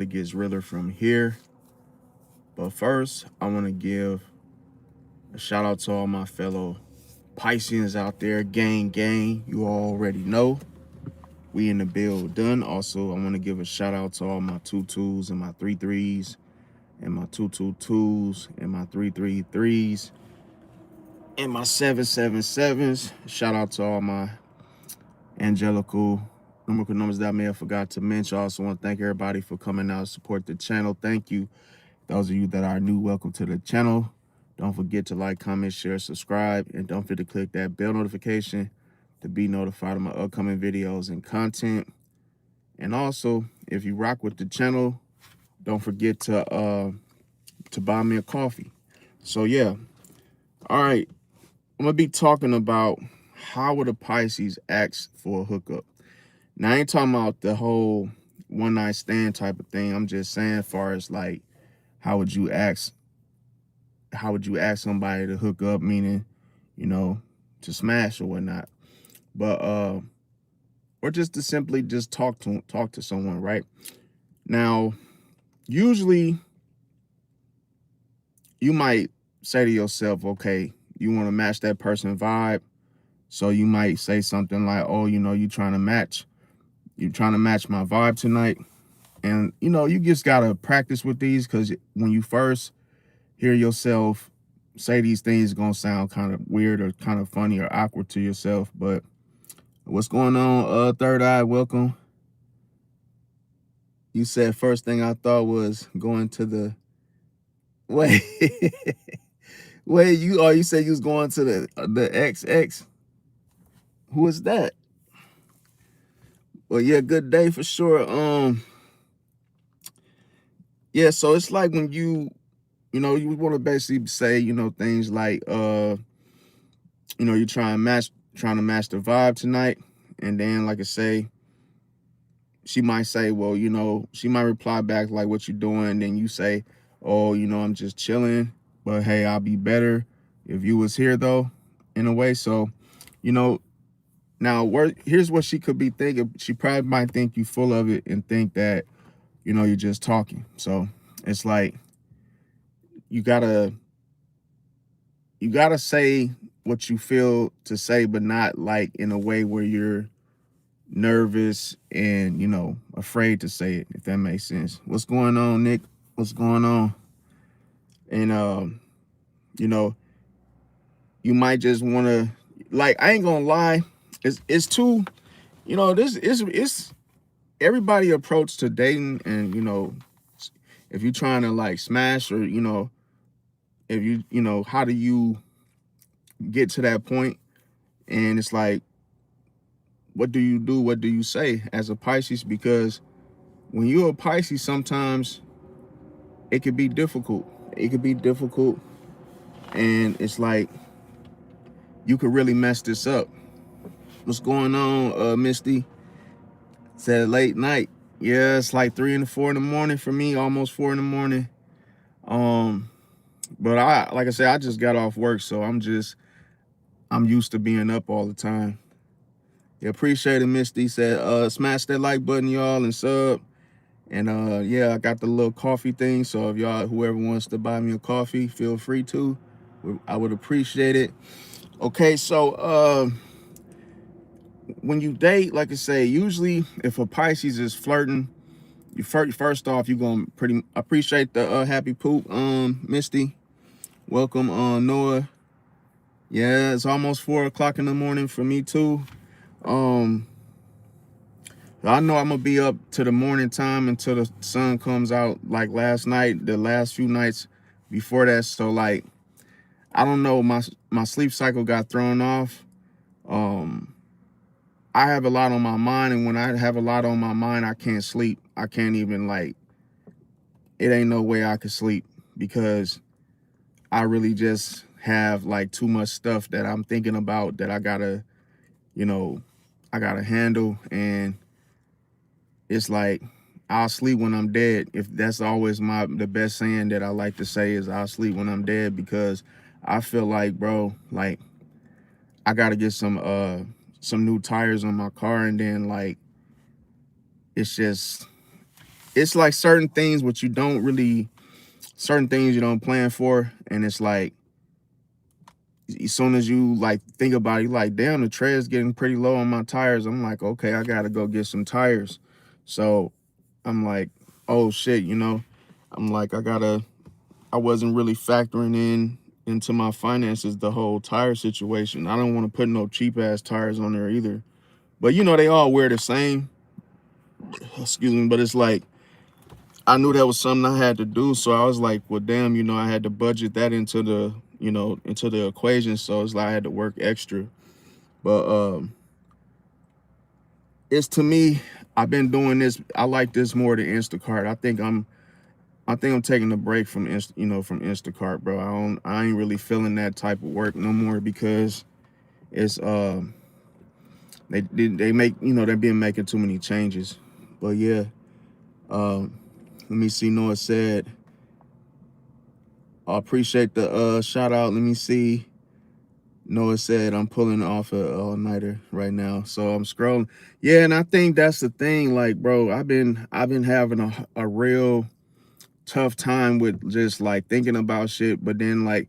It gets realer from here. But first, I want to give a shout out to all my fellow Pisceans out there. Gang. You already know. We in the build done. Also, I want to give a shout out to all my 2-2s and my 3-3s and my 2-2-2s and my 3-3-3s and my 7-7-7s. Shout out to all my angelical numerical numbers that I may have forgot to mention. I also want to thank everybody for coming out and support the channel. Thank you. Those of you that are new, welcome to the channel. Don't forget to like, comment, share, subscribe, and don't forget to click that bell notification to be notified of my upcoming videos and content. And also, if you rock with the channel, don't forget to buy me a coffee. So yeah, all right. I'm gonna be talking about how would a Pisces ask for a hookup. Now I ain't talking about the whole one night stand type of thing. I'm just saying, as far as like, how would you ask somebody to hook up, meaning, to smash or whatnot. But or just to simply just talk to someone, right? Now, usually you might say to yourself, okay, you want to match that person vibe. So you might say something like, oh, you're trying to match my vibe tonight. And you just gotta practice with these, because when you first hear yourself say these things, it's gonna sound kind of weird or kind of funny or awkward to yourself. But what's going on, Third Eye? Welcome. You said first thing I thought was going to the wait. Wait, you said you was going to the XX. Who is that? Well, yeah, good day for sure. Yeah, so it's like when you want to basically say, things like you're trying to match the vibe tonight. And then, like I say, she might say, well, she might reply back like, what you doing? Then you say, oh, I'm just chilling, but hey, I'll be better if you was here though, in a way. So, now here's what she could be thinking. She probably might think you full of it and think that, you're just talking. So it's like, you gotta say what you feel to say, but not like in a way where you're nervous and afraid to say it, if that makes sense. What's going on, Nick? What's going on? And you know you might just want to, like, I ain't gonna lie, it's too, this is it's everybody approach to dating. And if you're trying to like smash, or if how do you get to that point? And it's like, what do you do? What do you say as a Pisces? Because when you're a Pisces, sometimes it could be difficult. It could be difficult. And it's like, you could really mess this up. What's going on, Misty? Said late night. Yeah, it's like 3 and 4 in the morning for me, almost 4 in the morning. But like I said, I just got off work, so I'm used to being up all the time. Yeah, appreciate it, Misty. Said, smash that like button, y'all, and sub. And yeah, I got the little coffee thing. So if y'all, whoever wants to buy me a coffee, feel free to. I would appreciate it. Okay, so when you date, like I say, usually if a Pisces is flirting, first off, you're gonna pretty appreciate the happy poop, Misty. Welcome, Noah. Yeah, it's almost 4 o'clock in the morning for me too. I know I'm gonna be up to the morning time until the sun comes out, like last night, the last few nights before that. So like, I don't know, my sleep cycle got thrown off. I have a lot on my mind, and when I have a lot on my mind, I can't sleep. I can't even, like, it ain't no way I could sleep, because I really just have like too much stuff that I'm thinking about that I gotta handle. And it's like, I'll sleep when I'm dead. If that's always the best saying that I like to say is, I'll sleep when I'm dead, because I feel like, bro, like, I gotta get some new tires on my car, and then like, it's just, it's like certain things which you don't really, certain things you don't plan for, and it's like as soon as you like think about it, you're like, damn, the tread's getting pretty low on my tires. I'm like, okay, I gotta go get some tires. So I'm like, oh shit, you know, I'm like, I wasn't really factoring into my finances the whole tire situation. I don't want to put no cheap ass tires on there either. But you know, they all wear the same. Excuse me, but it's like I knew that was something I had to do. So I was like, well, damn, you know, I had to budget that into the, you know, into the equation. So it's like I had to work extra. But it's to me, I've been doing this. I like this more than Instacart. I think I'm taking a break from from Instacart, bro. I ain't really feeling that type of work no more because it's they make, you know, they're being making too many changes. But yeah, let me see. Noah said, I appreciate the shout out. Let me see. Noah said, I'm pulling off a all-nighter right now. So I'm scrolling. Yeah, and I think that's the thing. Like, bro, I've been having a real tough time with just like thinking about shit, but then like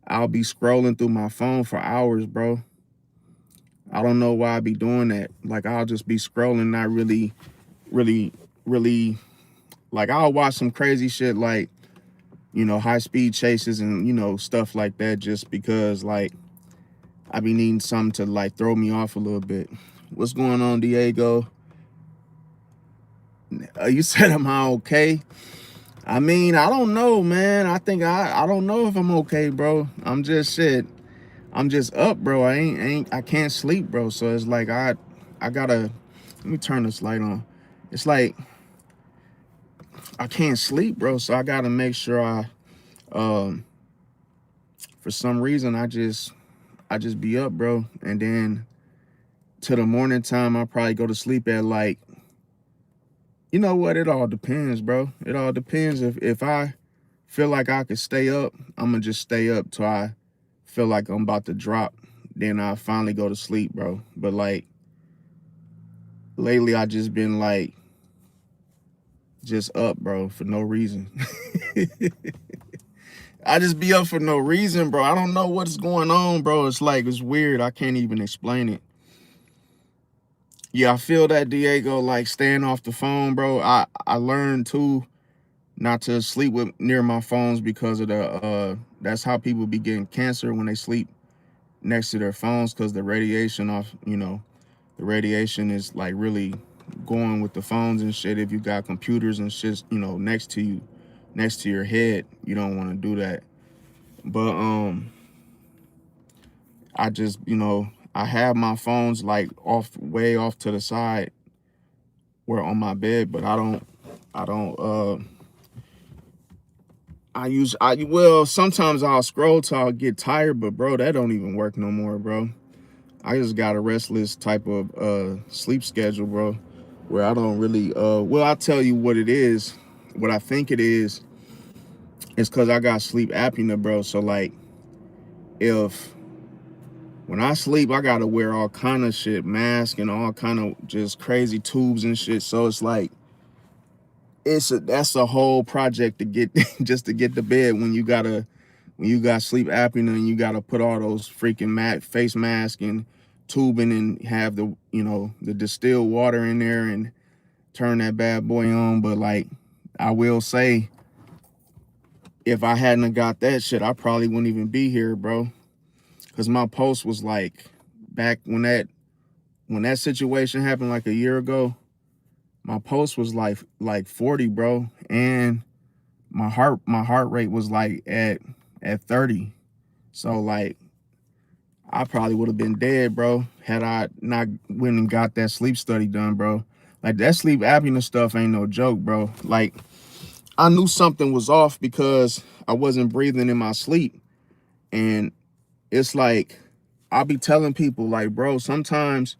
I'll be scrolling through my phone for hours, bro. I don't know why I be doing that. Like I'll just be scrolling, not really, really, really, like I'll watch some crazy shit like, you know, high speed chases and, you know, stuff like that just because like I be needing something to like throw me off a little bit. What's going on, Diego? You said, am I okay? I mean, I don't know, man. I don't know if I'm okay, bro. I'm just shit. I'm just up, bro. I can't sleep, bro. So it's like I gotta, let me turn this light on. It's like I can't sleep, bro. So I gotta make sure um for some reason I just be up, bro. And then to the morning time I probably go to sleep at like, you know what, it all depends, bro. It all depends. If I feel like I could stay up, I'm gonna just stay up till I feel like I'm about to drop. Then I finally go to sleep, bro. But like lately I just been like just up, bro, for no reason. I just be up for no reason, bro. I don't know what's going on, bro. It's like it's weird. I can't even explain it. Yeah, I feel that, Diego, like staying off the phone, bro. I learned too not to sleep with near my phones because of the that's how people be getting cancer when they sleep next to their phones, because the radiation off, you know, the radiation is like really going with the phones and shit. If you got computers and shit, you know, next to you, next to your head, you don't want to do that. But I just, you know, I have my phones like off, way off to the side, where on my bed, but I don't I well, sometimes I'll scroll till I get tired, but bro, that don't even work no more, bro. I just got a restless type of sleep schedule, bro, where I don't really well, I'll tell you what it is. What I think it is because I got sleep apnea, bro. So like if when I sleep, I gotta wear all kind of shit, mask and all kind of just crazy tubes and shit. So it's like that's a whole project to get just to get to bed when you got sleep apnea and you gotta put all those freaking face mask and tubing and have the, you know, the distilled water in there and turn that bad boy on. But like I will say, if I hadn't have got that shit, I probably wouldn't even be here, bro. Cause my post was like back when that situation happened like a year ago, my post was like 40, bro. And my heart rate was like at 30. So like I probably would have been dead, bro, had I not went and got that sleep study done, bro. Like that sleep apnea stuff ain't no joke, bro. Like I knew something was off because I wasn't breathing in my sleep. And it's like I'll be telling people like, bro, sometimes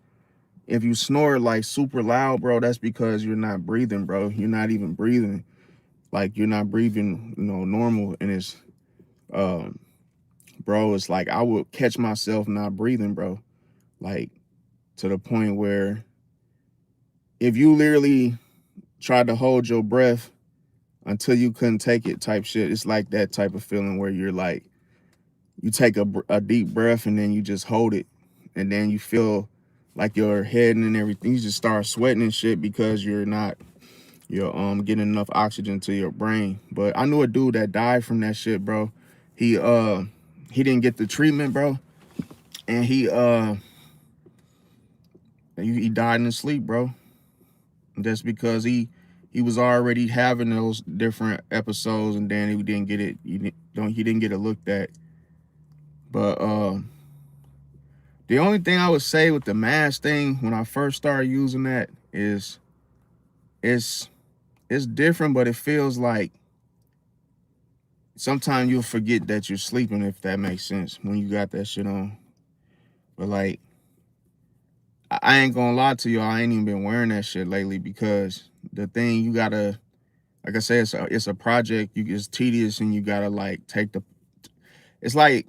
if you snore like super loud, bro, that's because you're not breathing, bro. You're not even breathing. Like you're not breathing, you know, normal. And it's um bro, it's like I would catch myself not breathing, bro. Like to the point where if you literally tried to hold your breath until you couldn't take it type shit. It's like that type of feeling where you're like, you take a deep breath and then you just hold it. And then you feel like your head and everything, you just start sweating and shit because you're getting enough oxygen to your brain. But I knew a dude that died from that shit, bro. He didn't get the treatment, bro. And he died in his sleep, bro. Just because he was already having those different episodes, and then he didn't get it. He didn't get it looked at. But the only thing I would say with the mask thing when I first started using that is it's different, but it feels like sometimes you'll forget that you're sleeping, if that makes sense, when you got that shit on. But like, I ain't gonna lie to you, I ain't even been wearing that shit lately because the thing you gotta, like I said, it's a project. It's tedious, and you gotta like it's like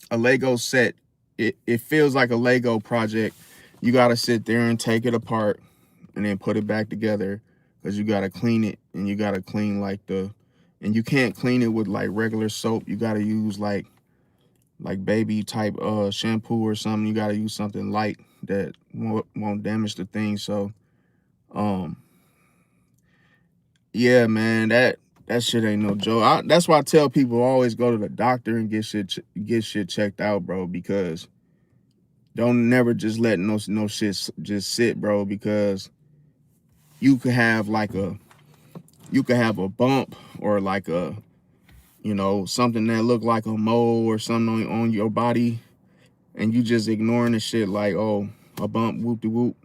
a Lego set. It feels like a Lego project. You gotta sit there and take it apart and then put it back together because you gotta clean it, and you gotta clean and you can't clean it with like regular soap. You gotta use like baby type shampoo or something. You gotta use something light that won't damage the thing. So yeah, man, that shit ain't no joke. That's why I tell people always go to the doctor and get shit checked out, bro, because don't never just let no shit just sit, bro, because you could have a bump or like a, something that look like a mole or something on your body, and you just ignoring the shit like, oh, a bump, whoop de whoop.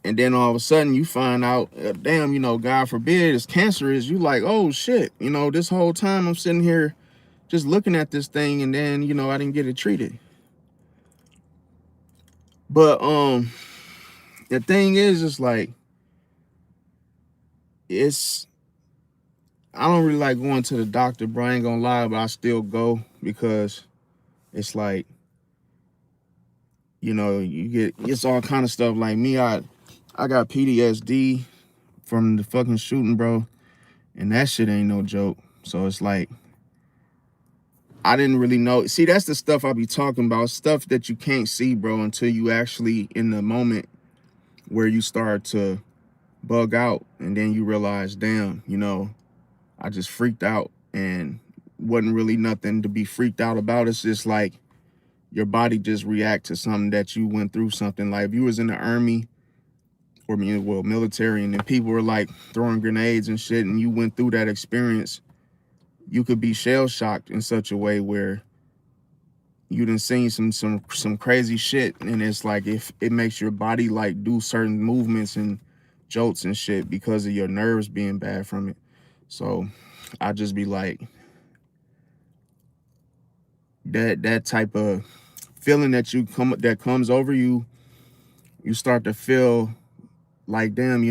And then all of a sudden you find out, damn, God forbid it's cancerous. You like, oh shit, this whole time I'm sitting here just looking at this thing, and then, I didn't get it treated. But the thing is, it's like, I don't really like going to the doctor, bro. I ain't gonna lie, but I still go because it's like, it's all kind of stuff. Like me, I got PTSD from the fucking shooting, bro, and that shit ain't no joke. So it's like, I didn't really know. See, that's the stuff I be talking about, stuff that you can't see, bro, until you actually in the moment where you start to bug out, and then you realize, damn, I just freaked out, and wasn't really nothing to be freaked out about. It's just like your body just react to something that you went through. Something like if you was in the army or military, and then people were like throwing grenades and shit, and you went through that experience, you could be shell shocked in such a way where you done seen some crazy shit, and it's like if it makes your body like do certain movements and jolts and shit because of your nerves being bad from it. So I just be like, that type of feeling that comes over you, you start to feel like, damn,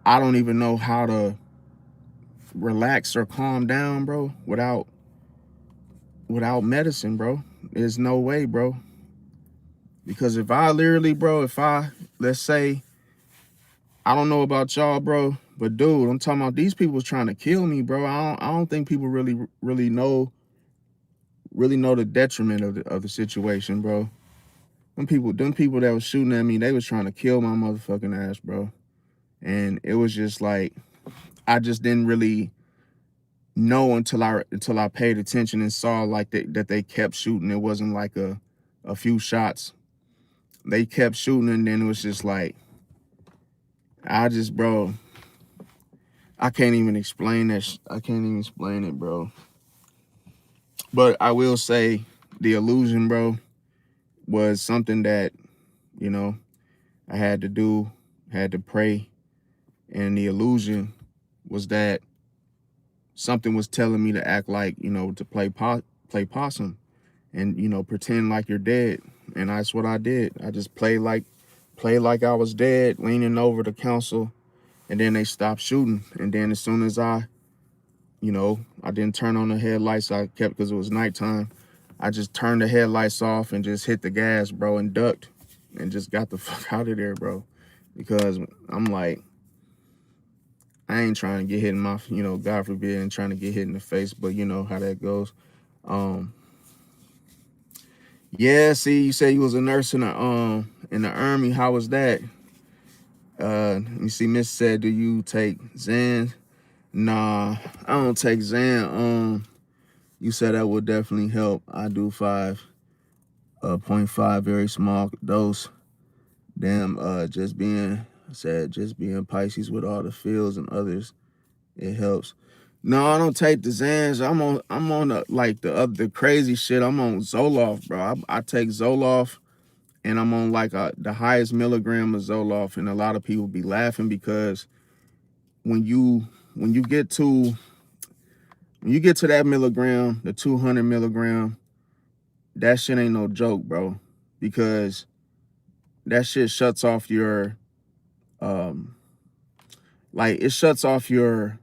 I don't even know how to relax or calm down, bro, without medicine, bro. There's no way, bro. Because if I literally, bro, let's say, I don't know about y'all, bro, but dude, I'm talking about these people trying to kill me, bro. I don't think people really know the detriment of the situation, bro. Them people that was shooting at me, they was trying to kill my motherfucking ass, bro. And it was just like, I just didn't really know until I paid attention and saw like that they kept shooting. It wasn't like a few shots. They kept shooting, and then it was just like, bro, I can't even explain that. I can't even explain it, bro. But I will say the illusion, bro, was something that, I had to do, had to pray. And the illusion was that something was telling me to act like, to play possum and, pretend like you're dead. And that's what I did. I just played like I was dead, leaning over the council, and then they stopped shooting. And then as soon as I didn't turn on the headlights, I kept, because it was nighttime, I just turned the headlights off and just hit the gas, bro, and ducked and just got the fuck out of there, bro. Because I'm like, I ain't trying to get hit in my, God forbid, and trying to get hit in the face, but you know how that goes. Yeah, see, you said you was a nurse in the army. How was that? Let me see. Miss said, do you take Xan? Nah, I don't take Xan. You said that would definitely help. I do 5.5, very small dose. Damn, just being Pisces with all the fields and others, it helps. No, I don't take the Xans. I'm on the crazy shit. I'm on Zoloft, bro. I take Zoloft, and I'm on like the highest milligram of Zoloft, and a lot of people be laughing because when you when you get to that milligram, the 200 milligram, that shit ain't no joke, bro, because that shit shuts off your it shuts off your,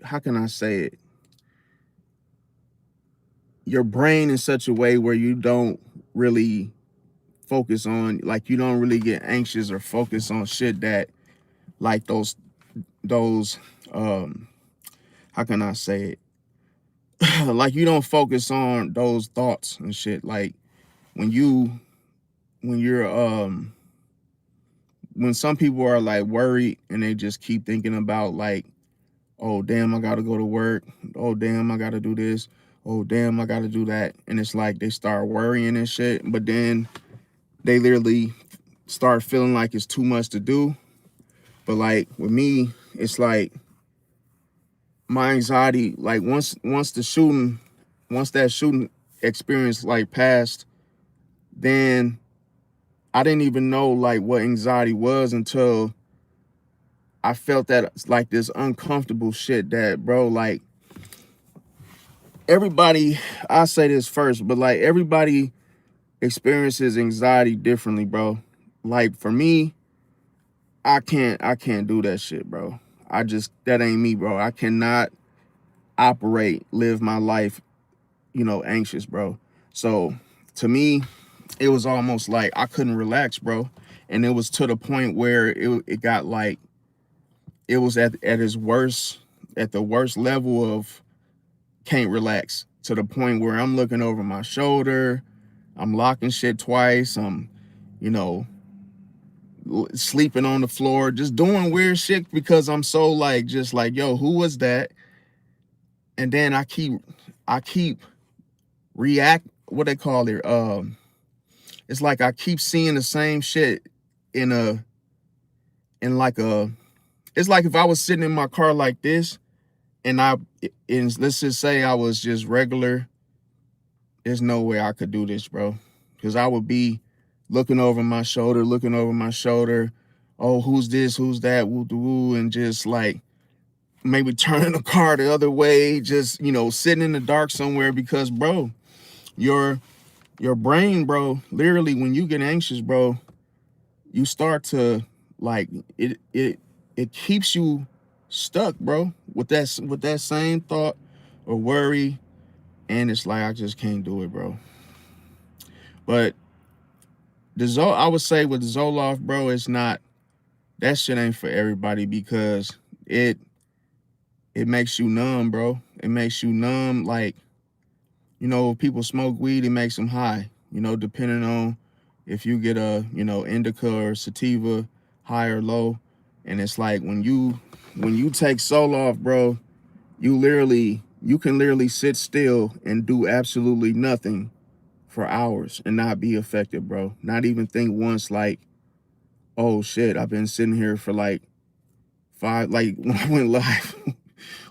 how can I say it, your brain in such a way where you don't really focus on, like, you don't really get anxious or focus on shit that, like, those how can I say it, like, you don't focus on those thoughts and shit. Like, when you're when some people are like worried and they just keep thinking about, like, oh damn, I gotta go to work, oh damn, I gotta do this, oh damn, I gotta do that, and it's like they start worrying and shit, but then they literally start feeling like it's too much to do. But like with me, it's like my anxiety, like once that shooting experience like passed, then I didn't even know like what anxiety was until I felt that, like, this uncomfortable shit that, bro, like, everybody, I say this first, but like everybody experiences anxiety differently, bro. Like for me, I can't do that shit, bro. That ain't me, bro. I cannot live my life, anxious, bro. So to me, it was almost like I couldn't relax, bro. And it was to the point where it got like, it was at its worst, at the worst level of can't relax, to the point where I'm looking over my shoulder, I'm locking shit twice, I'm, you know, sleeping on the floor, just doing weird shit because I'm so like, just like, yo, who was that? And then I keep react, what they call it, it's like I keep seeing the same shit in a, in like a, it's like if I was sitting in my car like this, and let's just say I was just regular, there's no way I could do this, bro. Because I would be looking over my shoulder. Oh, who's this? Who's that? Woo, doo, woo, and just like maybe turning the car the other way, just, sitting in the dark somewhere. Because, bro, your brain, bro, literally when you get anxious, bro, you start to, like, it keeps you stuck, bro, with that same thought or worry. And it's like, I just can't do it, bro. But I would say with the Zoloft, bro, it's not, that shit ain't for everybody, because it makes you numb, bro. It makes you numb. Like, if people smoke weed, it makes them high, depending on if you get a, indica or sativa, high or low. And it's like when you take Zoloft, bro, you can literally sit still and do absolutely nothing for hours and not be affected, bro. Not even think once, like, oh shit, I've been sitting here for like like when I went live,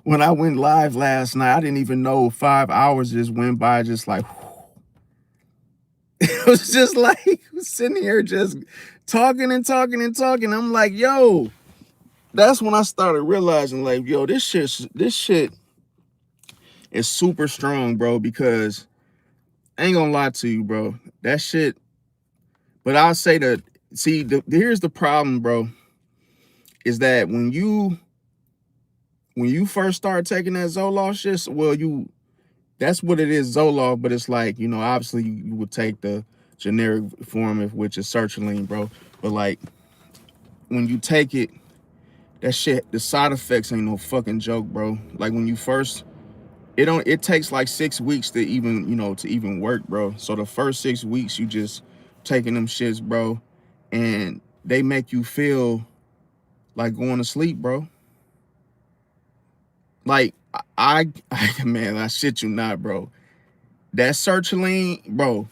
when I went live last night, I didn't even know 5 hours just went by, just like, it was just like sitting here just talking and talking and talking. I'm like, yo, that's when I started realizing, like, yo, this shit is super strong, bro, because I ain't gonna lie to you, bro. That shit, but I'll say that, see, here's the problem, bro, is that when you first start taking that Zoloft shit, well, that's what it is, Zoloft, but it's like, obviously you would take the generic form, which is sertraline, bro. But like when you take it, that shit, the side effects ain't no fucking joke, bro. Like when you first, it takes like 6 weeks to even, to even work, bro. So the first 6 weeks you just taking them shits, bro, and they make you feel like going to sleep, bro. Like man, I shit you not, bro. That sertraline, bro,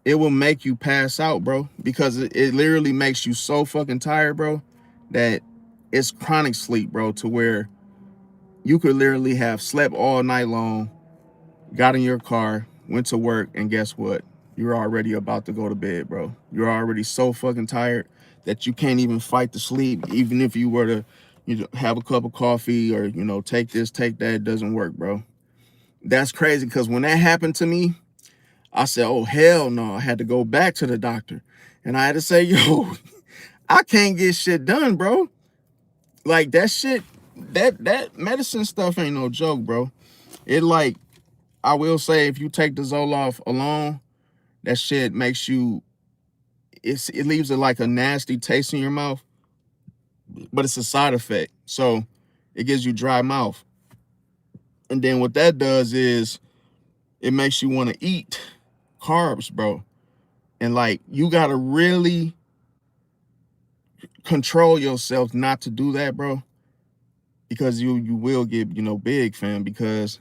it will make you pass out, bro, because it literally makes you so fucking tired, bro, that it's chronic sleep, bro, to where you could literally have slept all night long, got in your car, went to work, and guess what? You're already about to go to bed, bro. You're already so fucking tired that you can't even fight the sleep, even if you were to, have a cup of coffee or, take this, take that. It doesn't work, bro. That's crazy, because when that happened to me, I said, oh, hell no. I had to go back to the doctor. And I had to say, yo, I can't get shit done, bro. Like that shit, that medicine stuff ain't no joke, bro. It like, I will say, if you take the Zoloft alone, that shit makes you, it leaves it like a nasty taste in your mouth, but it's a side effect. So it gives you dry mouth. And then what that does is it makes you want to eat carbs, bro. And like, you got to really control yourself not to do that, bro, because you will get, big, fam, because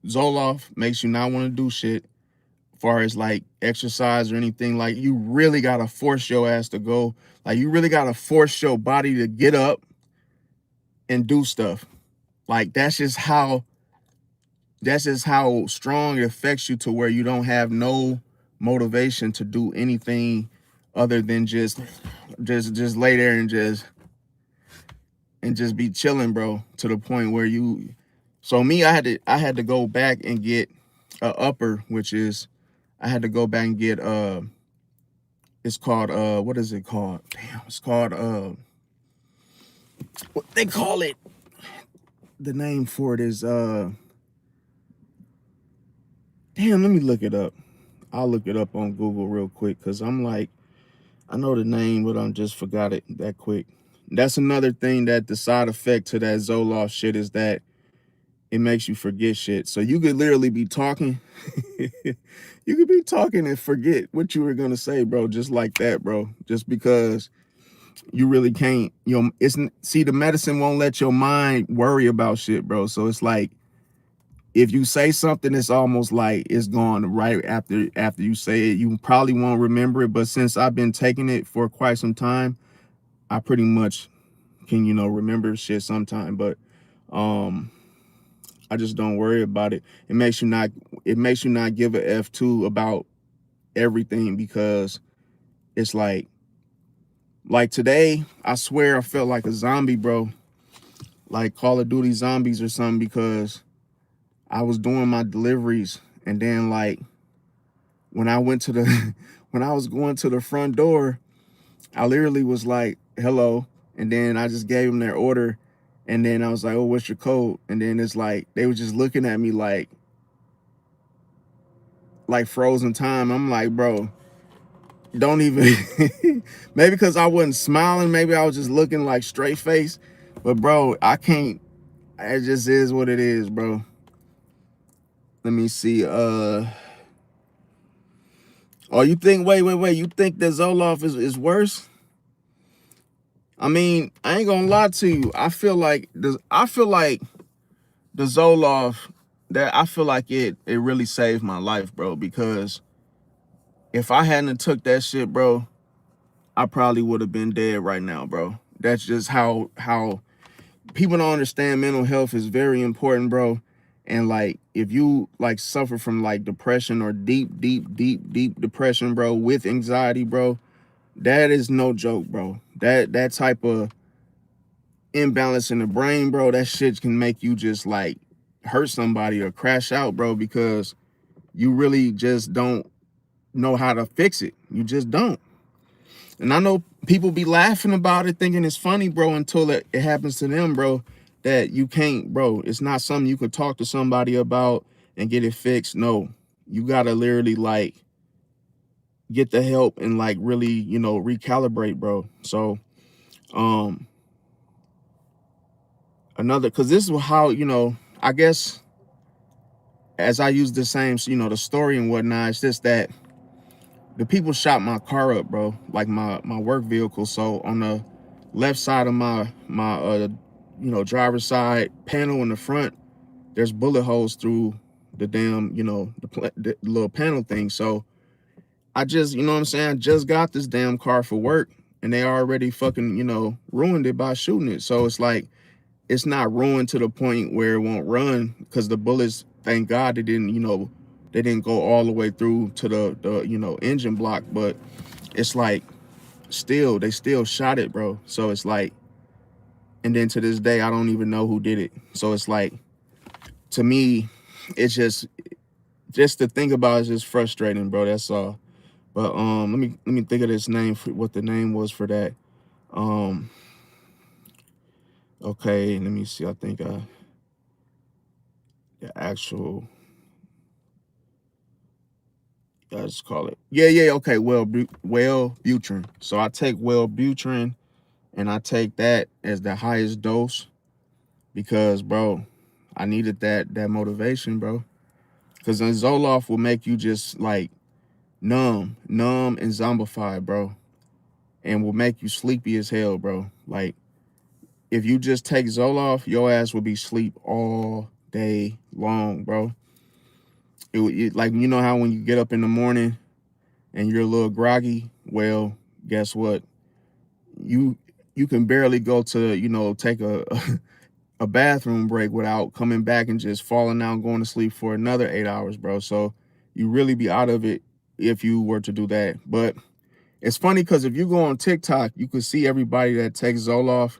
Zoloft makes you not want to do shit as far as like exercise or anything. Like, you really got to force your ass to go. Like, you really got to force your body to get up and do stuff. Like, that's just how strong it affects you, to where you don't have no motivation to do anything other than just lay there and just be chilling, bro, to the point where you. So me, I had to go back and get a upper, which is, I had to go back and get it's called what is it called? Damn, it's called what they call it. The name for it is damn, let me look it up. I'll look it up on Google real quick, because I'm like, I know the name, but I just forgot it that quick. That's another thing, that the side effect to that Zoloft shit is that it makes you forget shit. So you could literally be talking. You could be talking and forget what you were gonna say, bro, just like that, bro. Just because you really can't, see, the medicine won't let your mind worry about shit, bro. So it's like, if you say something, it's almost like it's gone right after you say it. You probably won't remember it, but since I've been taking it for quite some time, I pretty much can, remember shit sometime. But I just don't worry about it. It makes you not give a F2 about everything, because it's like today, I swear I felt like a zombie, bro. Like Call of Duty zombies or something, because I was doing my deliveries, and then like when I went to the when I was going to the front door, I literally was like, hello, and then I just gave them their order, and then I was like, oh, what's your code? And then it's like they were just looking at me like frozen time. I'm like, bro, don't even maybe because I wasn't smiling, maybe I was just looking like straight face, but bro, I can't. It just is what it is, bro. Let me see. Oh, you think, wait, you think that Zoloft is worse? I mean, I ain't gonna lie to you. I feel like the Zoloft, that I feel like it really saved my life, bro, because if I hadn't took that shit, bro, I probably would have been dead right now, bro. That's just how people don't understand. Mental health is very important, bro. And like, if you like suffer from like depression or deep depression, bro, with anxiety, bro, that is no joke, bro. That type of imbalance in the brain, bro, that shit can make you just like hurt somebody or crash out, bro, because you really just don't know how to fix it. You just don't. And I know people be laughing about it, thinking it's funny, bro, until it happens to them, bro, that you can't, bro. It's not something you could talk to somebody about and get it fixed. No, you got to literally like get the help and like really, recalibrate, bro. So, another, because this is how, you know, I guess as I use the same, you know, the story and whatnot, it's just that the people shot my car up, bro, like my work vehicle. So on the left side of my you know, driver's side panel in the front, there's bullet holes through the damn, you know, the little panel thing. So I just, you know what I'm saying, I just got this damn car for work, and they already fucking, you know, ruined it by shooting it. So it's like, it's not ruined to the point where it won't run, because the bullets, thank God, they didn't, you know, they didn't go all the way through to the you know, engine block. But it's like, still, they still shot it, bro. So it's like, and then to this day, I don't even know who did it. So it's like, to me, it's just to think about is just frustrating, bro. That's all. But let me think of this name, for what the name was for that. Um okay, let me see. I think the actual, I just call it. Yeah, okay, Wellbutrin. So I take Wellbutrin, and I take that as the highest dose because, bro, I needed that motivation, bro. Because then Zoloft will make you just like numb and zombified, bro, and will make you sleepy as hell, bro. Like, if you just take Zoloft, your ass will be sleep all day long, bro. Like, you know how when you get up in the morning and you're a little groggy, well, guess what? You you can barely go to, you know, take a bathroom break without coming back and just falling down, going to sleep for another 8 hours, bro. So you really be out of it if you were to do that. But it's funny because if you go on TikTok, you could see everybody that takes Zoloft,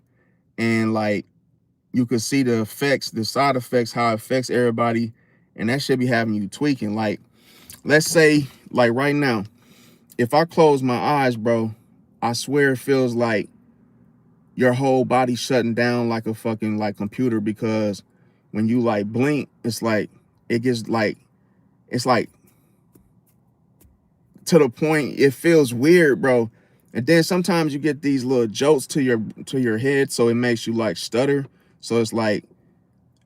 and like, you could see the effects, the side effects, how it affects everybody, and that should be having you tweaking. Like, let's say, like right now, if I close my eyes, bro, I swear it feels like your whole body shutting down like a fucking like computer, because when you like blink, it's like, it gets like, it's like, to the point it feels weird, bro. And then sometimes you get these little jolts to your head, so it makes you like stutter. So it's like,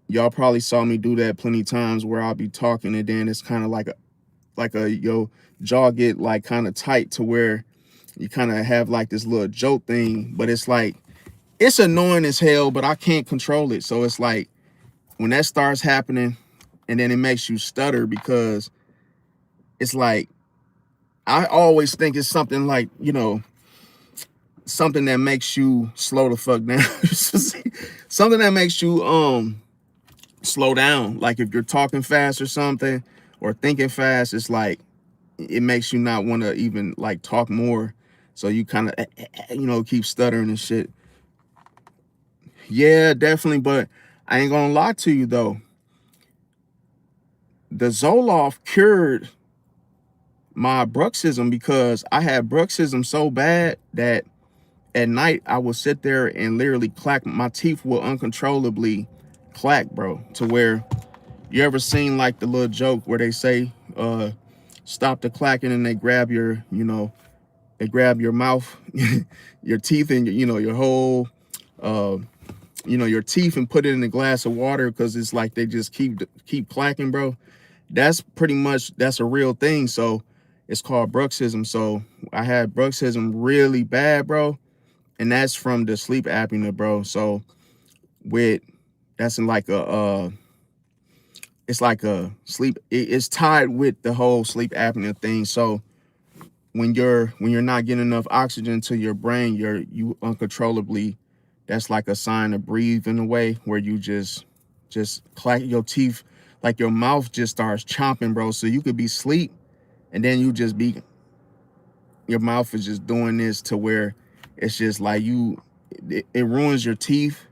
y'all probably saw me do that plenty of times where I'll be talking, and then it's kind of like a your jaw get like kind of tight to where you kind of have like this little jolt thing. But it's like, it's annoying as hell, but I can't control it. So it's like, when that starts happening, and then it makes you stutter, because it's like, I always think it's something like, you know, something that makes you slow the fuck down. Something that makes you slow down. Like, if you're talking fast or something, or thinking fast, it's like, it makes you not want to even like talk more. So you kind of, you know, keep stuttering and shit. Yeah, definitely. But I ain't gonna lie to you though. The Zoloft cured my bruxism, because I had bruxism so bad that at night I would sit there and literally clack. My teeth will uncontrollably clack, bro, to where, you ever seen like the little joke where they say, stop the clacking, and they grab your, you know, they grab your mouth, your teeth, and, you know, your whole, you know, your teeth, and put it in a glass of water, because it's like they just keep clacking, bro. That's pretty much, that's a real thing. So it's called bruxism. So I had bruxism really bad, bro, and that's from the sleep apnea, bro. So with, that's in like a it's like a sleep, it's tied with the whole sleep apnea thing. So when you're not getting enough oxygen to your brain, you uncontrollably, that's like a sign to breathe in a way, where you just clack your teeth, like your mouth just starts chomping, bro. So you could be asleep, and then you just be, your mouth is just doing this to where it's just like, it ruins your teeth.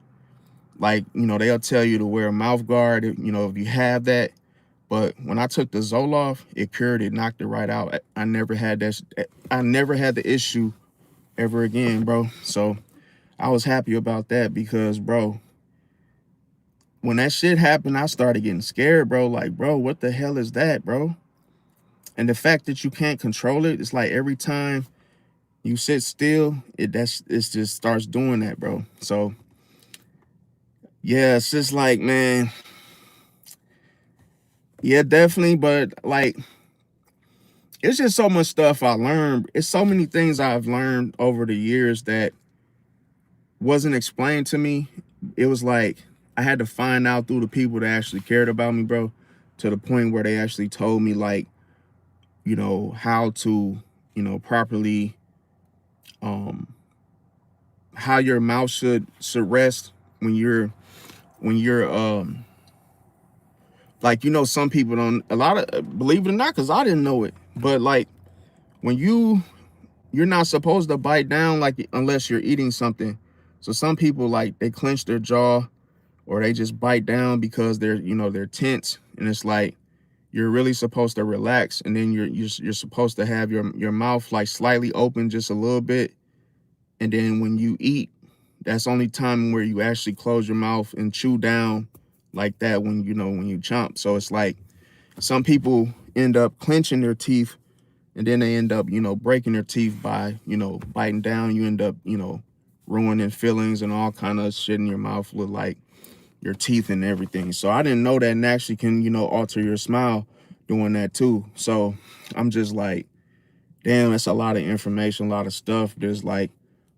Like, you know, they'll tell you to wear a mouth guard, you know, if you have that. But when I took the Zoloft, it cured it, knocked it right out. I never had that. I never had the issue ever again, bro. So I was happy about that, because, bro, when that shit happened, I started getting scared, bro. Like, bro, what the hell is that, bro? And the fact that you can't control it, it's like every time you sit still, it just starts doing that, bro. So Yeah, it's just like, man, yeah, definitely. But like, it's just so much stuff I learned. It's so many things I've learned over the years that wasn't explained to me. It was like I had to find out through the people that actually cared about me, bro, to the point where they actually told me, like, how to, properly, um, how your mouth should rest when you're like, some people don't, a lot of, believe it or not, because I didn't know it, but like when you're not supposed to bite down, like, unless you're eating something. So some people, like, they clench their jaw, or they just bite down because they're tense, and it's like you're really supposed to relax, and then you're supposed to have your mouth like slightly open just a little bit, and then when you eat, that's only time where you actually close your mouth and chew down like that when you chomp. So it's like some people end up clenching their teeth, and then they end up breaking their teeth by biting down. You end up ruining fillings and all kind of shit in your mouth with like your teeth and everything. So I didn't know that, and actually can alter your smile doing that too. So I'm just like, damn, that's a lot of information, a lot of stuff. There's like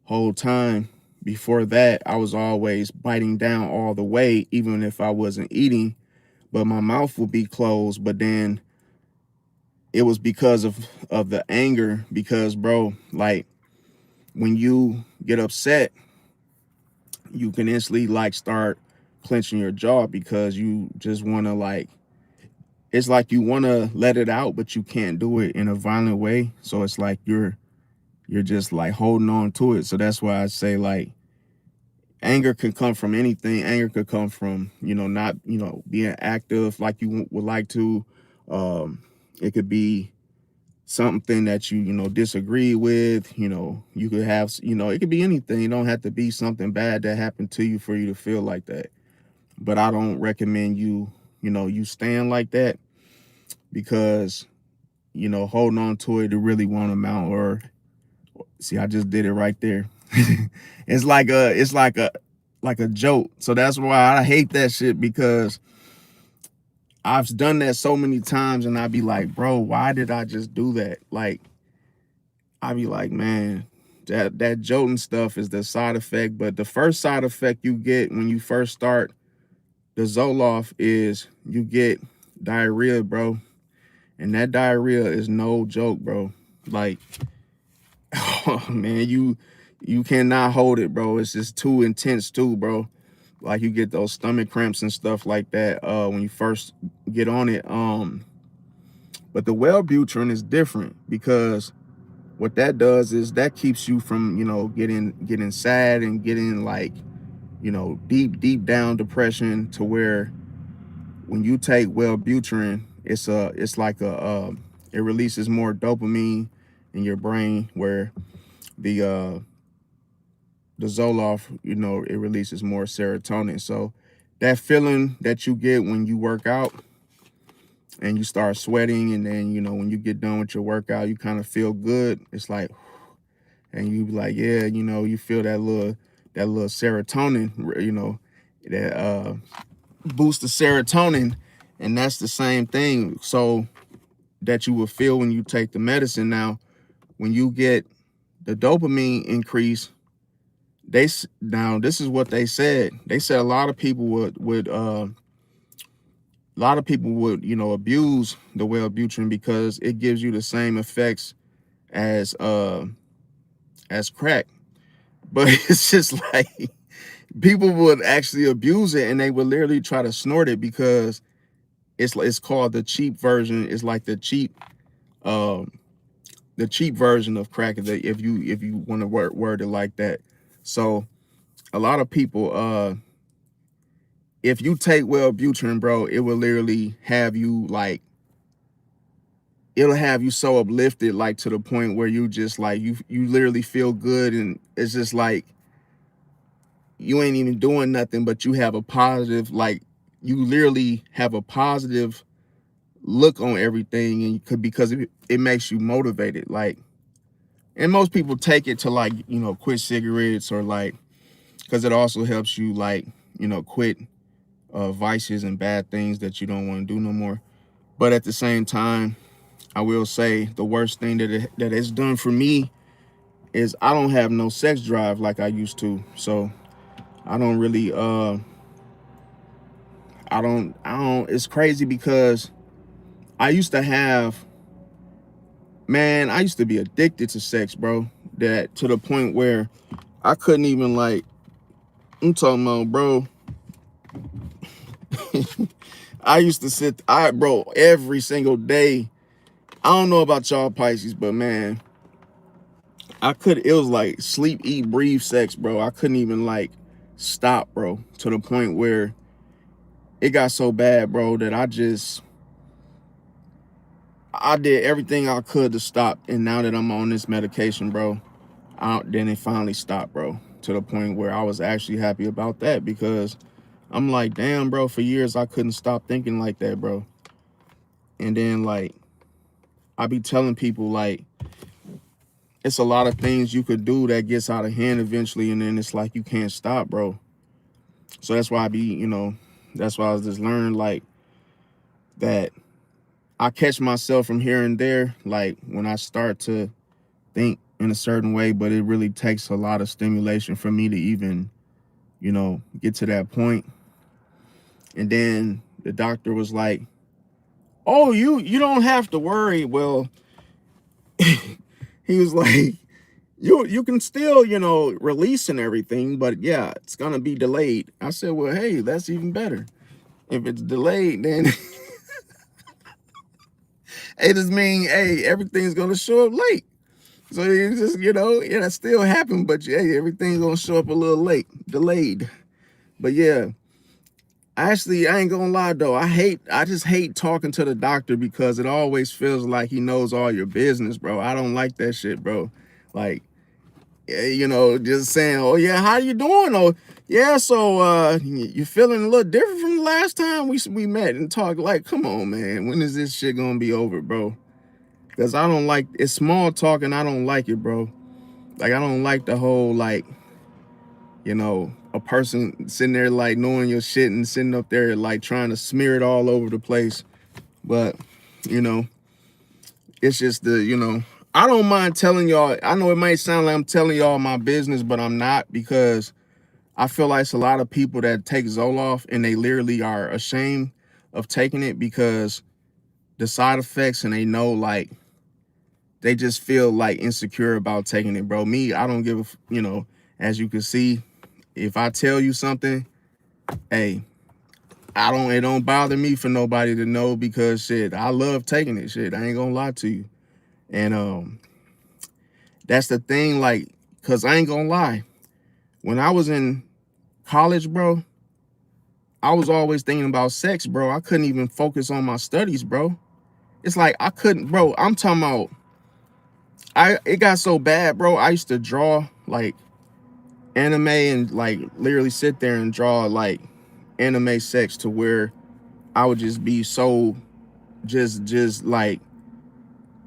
whole time before that, I was always biting down all the way, even if I wasn't eating, but my mouth would be closed. But then it was because of the anger, because bro, like when you get upset, you can instantly like start clenching your jaw because you just want to like, it's like you want to let it out, but you can't do it in a violent way. So it's like you're just like holding on to it. So that's why I say, like, anger can come from anything. Anger could come from not being active like you would like to. It could be something that you disagree with. You could have, it could be anything. It don't have to be something bad that happened to you for you to feel like that. But I don't recommend you stand like that, because holding on to it to really want to mount. Or see, I just did it right there. It's like a joke. So that's why I hate that shit, because I've done that so many times, and I'd be like, bro, why did I just do that? Like, I'd be like, man, that jolting stuff is the side effect. But the first side effect you get when you first start the Zoloft is you get diarrhea, bro. And that diarrhea is no joke, bro. Like, oh man, you cannot hold it, bro. It's just too intense too, bro. Like, you get those stomach cramps and stuff like that when you first get on it. But the Wellbutrin is different, because what that does is that keeps you from getting sad and getting like deep down depression, to where when you take Wellbutrin, it's like it releases more dopamine in your brain, where the Zoloft, it releases more serotonin. So that feeling that you get when you work out and you start sweating, and then when you get done with your workout, you kind of feel good. It's like, and you be like, yeah, you feel that little serotonin, that boost the serotonin, and that's the same thing. So that you will feel when you take the medicine. Now, when you get the dopamine increase, now this is what they said. They said a lot of people would abuse the Wellbutrin, because it gives you the same effects as crack. But it's just like people would actually abuse it, and they would literally try to snort it, because it's called the cheap version. It's like um the cheap version of crack, if you want to word it like that. So a lot of people, if you take Wellbutrin, bro, it will literally have you like, it'll have you so uplifted, like to the point where you just like you literally feel good, and it's just like you ain't even doing nothing, but you have a positive, like, you literally have a positive look on everything, and because it makes you motivated. Like, and most people take it to like quit cigarettes, or like, because it also helps you like quit vices and bad things that you don't want to do no more. But at the same time, I will say the worst thing that it's done for me is I don't have no sex drive like I used to. So I don't really I don't it's crazy because I used to have, man, I used to be addicted to sex, bro. That to the point where I couldn't even like, I'm talking about, bro. I used to bro, every single day. I don't know about y'all Pisces, but man, it was like sleep, eat, breathe sex, bro. I couldn't even like stop, bro, to the point where it got so bad, bro, that I did everything I could to stop. And now that I'm on this medication, bro, then it finally stopped, bro, to the point where I was actually happy about that, because I'm like, damn, bro, for years I couldn't stop thinking like that, bro. And then like I be telling people like it's a lot of things you could do that gets out of hand eventually, and then it's like you can't stop, bro. So that's why that's why I was just learned like that I catch myself from here and there, like when I start to think in a certain way, but it really takes a lot of stimulation for me to even, get to that point. And then the doctor was like, "Oh, you don't have to worry." Well, he was like, you can still, release and everything, but yeah, it's gonna be delayed. I said, well, hey, that's even better. If it's delayed, then it just mean, hey, everything's gonna show up late. So you just, yeah, that still happened, but hey, everything's gonna show up a little late, delayed. But yeah, actually, I ain't gonna lie though. I just hate talking to the doctor because it always feels like he knows all your business, bro. I don't like that shit, bro. Like, just saying, oh yeah, how you doing? Oh yeah, so you feeling a little different from the last time we met and talked? Like, come on, man, when is this shit gonna be over, bro? Because I don't like it's small talk, and I don't like it, bro. Like, I don't like the whole like, a person sitting there like knowing your shit and sitting up there like trying to smear it all over the place. But it's just I don't mind telling y'all. I know it might sound like I'm telling y'all my business, but I'm not, because I feel like it's a lot of people that take Zoloft and they literally are ashamed of taking it because the side effects, and they know like they just feel like insecure about taking it, bro. Me, I don't give as you can see, if I tell you something, hey, it don't bother me for nobody to know, because shit, I love taking it. Shit, I ain't gonna lie to you. And that's the thing, like, cause I ain't gonna lie. When I was in college, bro, I was always thinking about sex, bro. I couldn't even focus on my studies, bro. It's like I couldn't, bro. I'm talking about it got so bad, bro. I used to draw like anime and like literally sit there and draw like anime sex, to where I would just be so just like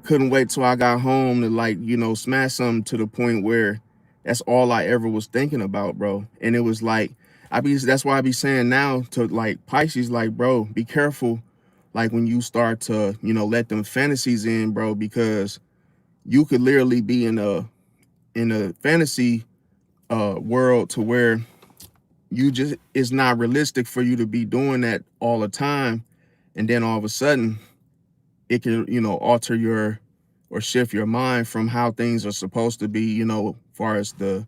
couldn't wait till I got home to like, smash something, to the point where that's all I ever was thinking about, bro. And it was like, that's why I be saying now to like Pisces, like, bro, be careful. Like when you start to, let them fantasies in, bro, because you could literally be in a fantasy world to where it's not realistic for you to be doing that all the time. And then all of a sudden it can, alter or shift your mind from how things are supposed to be, far as the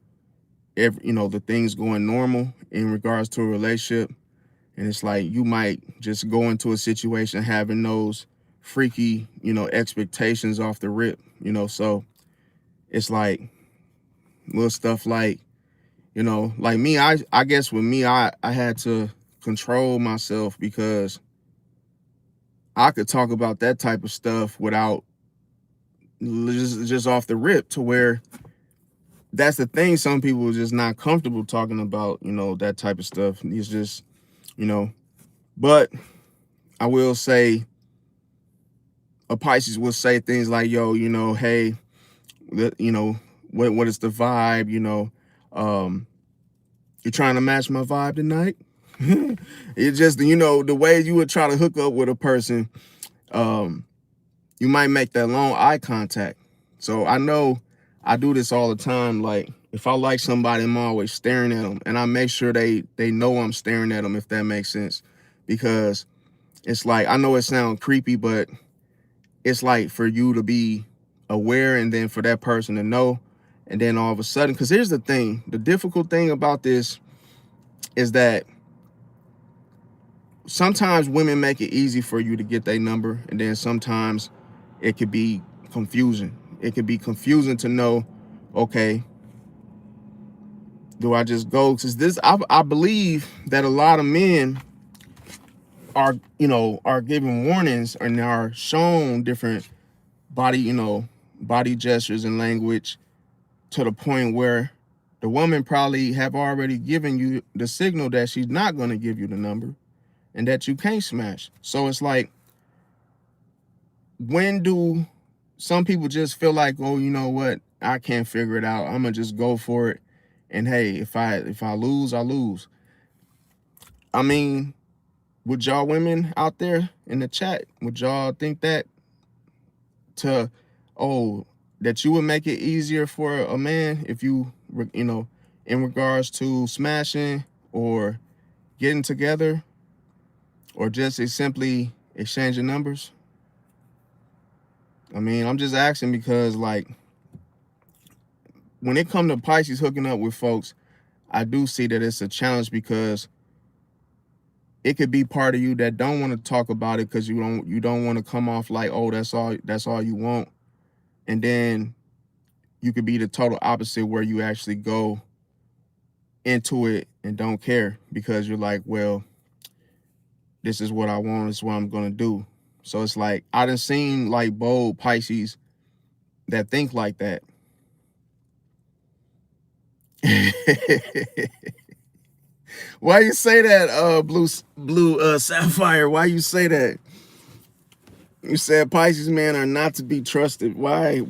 things going normal in regards to a relationship. And it's like you might just go into a situation having those freaky, expectations off the rip, so it's like little stuff like, like me, I guess with me, I had to control myself, because I could talk about that type of stuff without just off the rip, to where that's the thing. Some people are just not comfortable talking about, that type of stuff. It's just, but I will say a Pisces will say things like, yo, hey, what is the vibe? You trying to match my vibe tonight? It's just, you know, the way you would try to hook up with a person, you might make that long eye contact. So I know I do this all the time. Like if I like somebody, I'm always staring at them, and I make sure they know I'm staring at them, if that makes sense. Because it's like, I know it sounds creepy, but it's like for you to be aware and then for that person to know. And then all of a sudden, because here's the thing, the difficult thing about this is that sometimes women make it easy for you to get their number, and then sometimes it could be confusing. It could be confusing to know, okay, do I just go? Because this, I believe that a lot of men are, you know, are given warnings and are shown different body, you know, body gestures and language to the point where the woman probably have already given you the signal that she's not going to give you the number and that you can't smash. So it's like, when do some people just feel like, oh, you know what, I can't figure it out, I'm gonna just go for it, and hey, if I lose, I lose. I mean, would y'all women out there in the chat, would y'all think that to, oh, that you would make it easier for a man if you, you know, in regards to smashing or getting together, or just simply exchanging numbers? I mean, I'm just asking because, like, when it comes to Pisces hooking up with folks, I do see that it's a challenge, because it could be part of you that don't want to talk about it because you don't want to come off like, oh, that's all you want. And then you could be the total opposite, where you actually go into it and don't care because you're like, well, this is what I want, this is what I'm gonna do. So it's like, I done seen like bold Pisces that think like that. Why you say that, blue sapphire? Why you say that? You said Pisces men are not to be trusted. Why?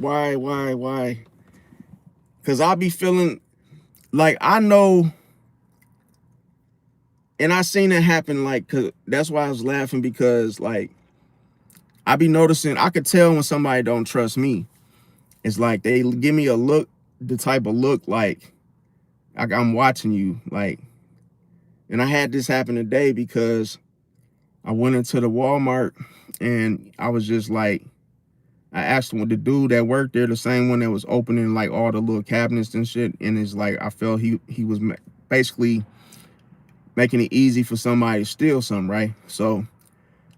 Because I'll be feeling like, I know, and I seen it happen, like, cause that's why I was laughing, because like, I be noticing, I could tell when somebody don't trust me. It's like they give me a look, the type of look like I'm watching you. Like, and I had this happen today because I went into the Walmart and I was just like, I asked him, the dude that worked there, the same one that was opening like all the little cabinets and shit, and it's like, I felt he was basically making it easy for somebody to steal something, right? So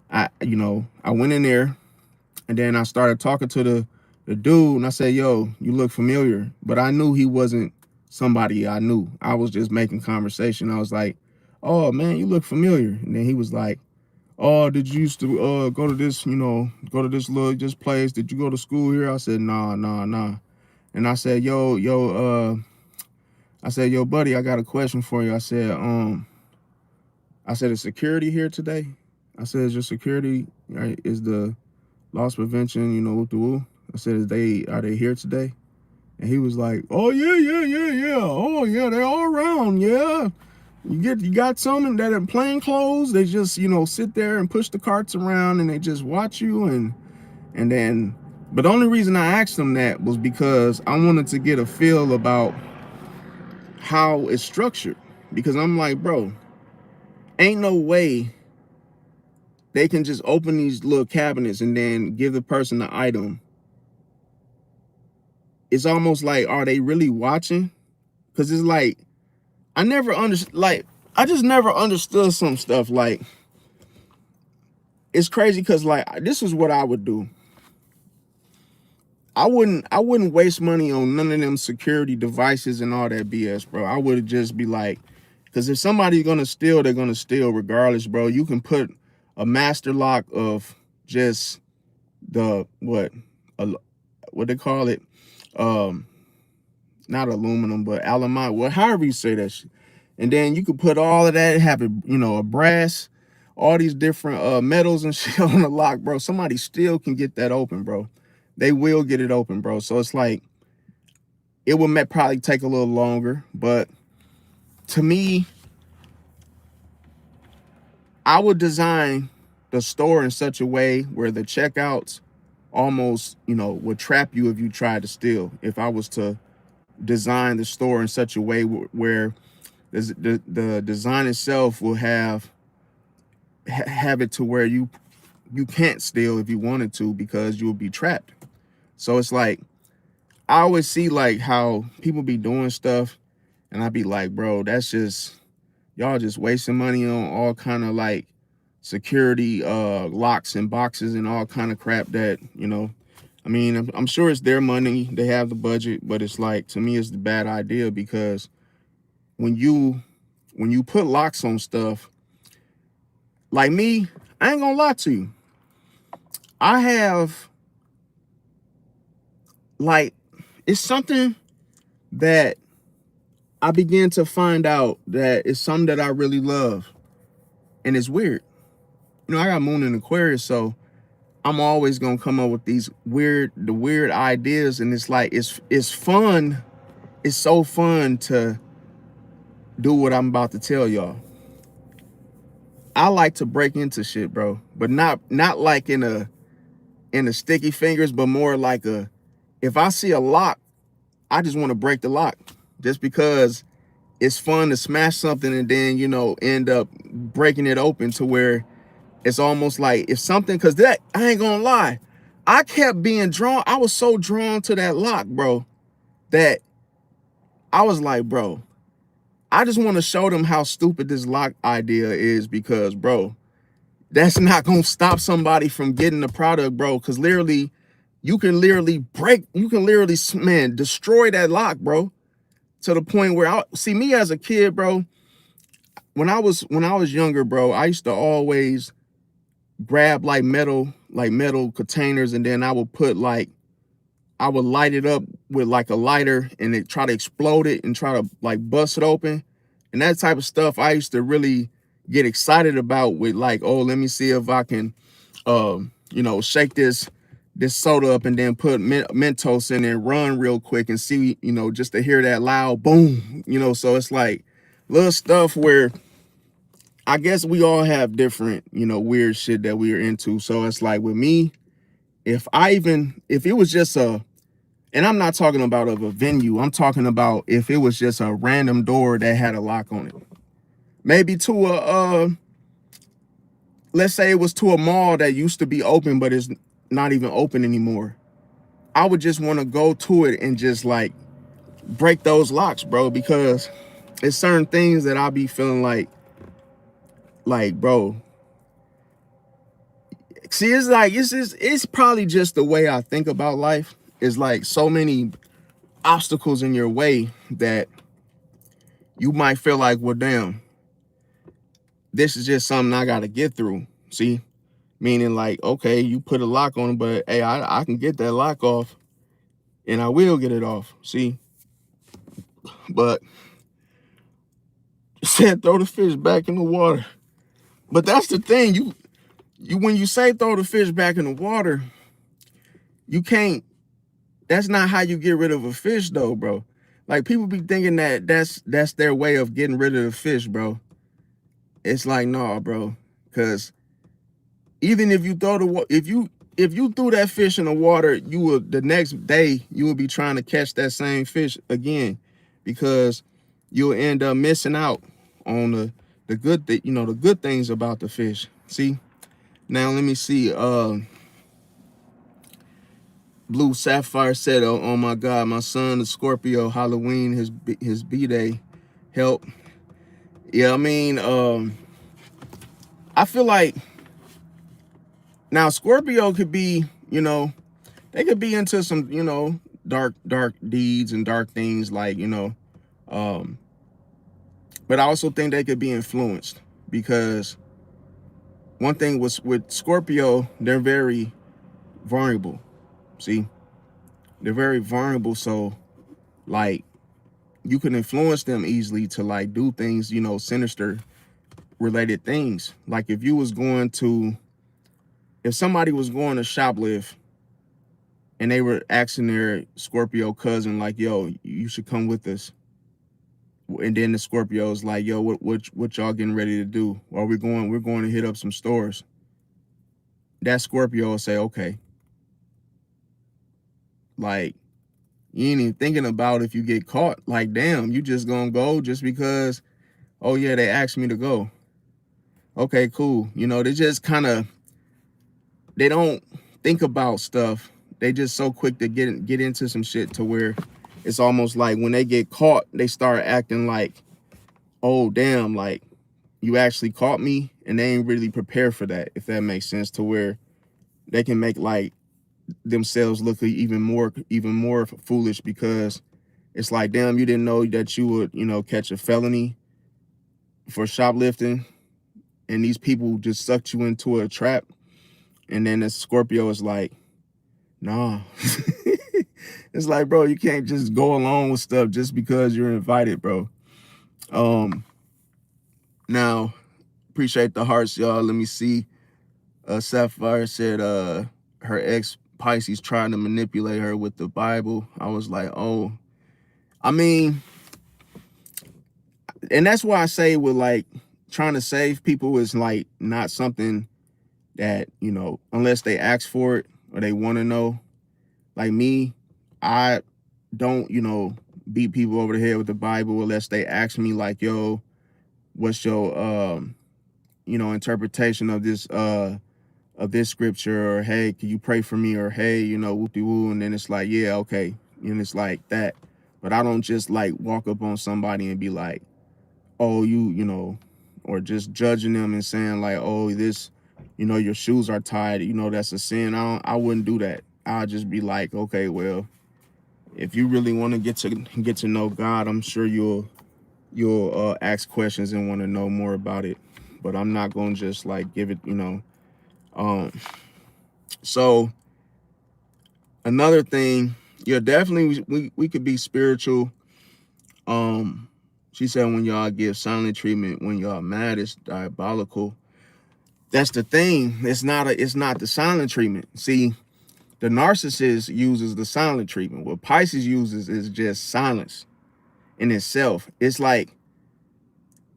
I went in there, and then I started talking to the dude, and I said, yo, you look familiar. But I knew he wasn't somebody I knew. I was just making conversation. I was like, oh man, you look familiar. And then he was like, oh, did you used to go to this, go to this place? Did you go to school here? I said, nah. And I said, yo, buddy, I got a question for you. I said, is security here today? I said, is your security, right, is the loss prevention, whoop the woo? I said, are they here today? And he was like, oh yeah. Oh yeah, they're all around, yeah. You got some that in plain clothes, they just, sit there and push the carts around and they just watch you, and then, but the only reason I asked them that was because I wanted to get a feel about how it's structured. Because I'm like, bro, ain't no way they can just open these little cabinets and then give the person the item. It's almost like, are they really watching? Because it's like, I just never understood some stuff. Like, it's crazy because, like, this is what I would do. I wouldn't waste money on none of them security devices and all that BS, bro. I would just be like, because if somebody's gonna steal, they're gonna steal regardless, bro. You can put a master lock of just the what they call it, not aluminum, but aluminium, well, however you say that shit. And then you could put all of that, have it, a brass, all these different metals and shit on the lock, bro. Somebody still can get that open, bro. They will get it open, bro. So it's like, it would probably take a little longer, but to me, I would design the store in such a way where the checkouts almost, would trap you if you tried to steal. If I was to design the store in such a way where the design itself will have it to where you can't steal if you wanted to, because you'll be trapped. So it's like, I always see like how people be doing stuff, and I be like, bro, that's just, y'all just wasting money on all kind of like security locks and boxes and all kind of crap that, I mean, I'm sure it's their money, they have the budget, but it's like, to me, it's the bad idea, because when you put locks on stuff, like me, I ain't gonna lie to you, I have like, it's something that I began to find out that it's something that I really love, and it's weird. I got moon in Aquarius, so I'm always gonna come up with these weird ideas, and it's like, it's fun. It's so fun to do what I'm about to tell y'all. I like to break into shit, bro, but not like in a sticky fingers, but more like if I see a lock, I just want to break the lock, just because it's fun to smash something and then, end up breaking it open to where it's almost like if something, because that, I ain't gonna lie, I kept being drawn. I was so drawn to that lock, bro, that I was like, bro, I just want to show them how stupid this lock idea is, because, bro, that's not gonna stop somebody from getting the product, bro. Because literally, you can literally, man, destroy that lock, bro. To the point where I see me as a kid, bro. When I was younger, bro, I used to always grab like metal containers, and then I would light it up with like a lighter, and it try to explode it and try to like bust it open. And that type of stuff I used to really get excited about, with like, oh, let me see if I can shake this soda up and then put Mentos in and run real quick and see, just to hear that loud boom, so it's like little stuff where I guess we all have different, weird shit that we're into. So it's like with me, if it was just and I'm not talking about of a venue, I'm talking about if it was just a random door that had a lock on it. Maybe to let's say it was to a mall that used to be open, but it's not even open anymore. I would just want to go to it and just like break those locks, bro, because it's certain things that I'll be feeling like, bro, see, it's like, it's probably just the way I think about life. It's like so many obstacles in your way that you might feel like, well, damn, this is just something I got to get through. See, meaning like, okay, you put a lock on it, but hey, I can get that lock off, and I will get it off. See, but said throw the fish back in the water. But that's the thing, you when you say throw the fish back in the water, you can't. That's not how you get rid of a fish, though, bro. Like, people be thinking that that's their way of getting rid of the fish, bro. It's like, no, bro, because even if you if you threw that fish in the water, you will, the next day you will be trying to catch that same fish again, because you'll end up missing out on the good the good things about the fish. See, now let me see. Blue Sapphire said, oh my God, my son is Scorpio, Halloween, his B-Day, help. Yeah, I mean, I feel like now Scorpio could be, they could be into some, dark deeds and dark things, like, but I also think they could be influenced, because one thing was with Scorpio, they're very vulnerable. See, they're very vulnerable. So like, you can influence them easily to like do things, sinister related things. Like if somebody was going to shoplift and they were asking their Scorpio cousin like, yo, you should come with us. And then the Scorpio's like, yo, what y'all getting ready to do? Well, we're going to hit up some stores. That Scorpio will say, okay. Like, you ain't even thinking about if you get caught. Like, damn, you just gonna go just because, oh yeah, they asked me to go. Okay, cool. You know, they just kind of, they don't think about stuff. They just so quick to get into some shit to where it's almost like when they get caught, they start acting like, oh damn, like you actually caught me, and they ain't really prepared for that, if that makes sense, to where they can make like themselves look even more foolish, because it's like, damn, you didn't know that you would, you know, catch a felony for shoplifting, and these people just sucked you into a trap. And then the Scorpio is like, nah. It's like, bro, you can't just go along with stuff just because you're invited, bro. Now, appreciate the hearts, y'all. Let me see. Sapphire said her ex Pisces trying to manipulate her with the Bible. I was like, oh, I mean, and that's why I say with like trying to save people is like not something that, you know, unless they ask for it or they want to know. Like me, I don't, you know, beat people over the head with the Bible unless they ask me like, yo, what's your you know, interpretation of this scripture, or hey, can you pray for me, or hey, you know, whoop-de-woo, and then it's like, yeah, okay, and it's like that. But I don't just like walk up on somebody and be like, oh, you know, or just judging them and saying like, oh, this, you know, your shoes are tied, you know, that's a sin. I wouldn't do that. I'll just be like, okay, well, if you really want to get to know God, I'm sure you'll ask questions and want to know more about it. But I'm not gonna just like give it, you know. So another thing, yeah, definitely we could be spiritual. She said when y'all give silent treatment, when y'all mad, it's diabolical. That's the thing. It's not the silent treatment. See, the narcissist uses the silent treatment. What Pisces uses is just silence in itself. It's like,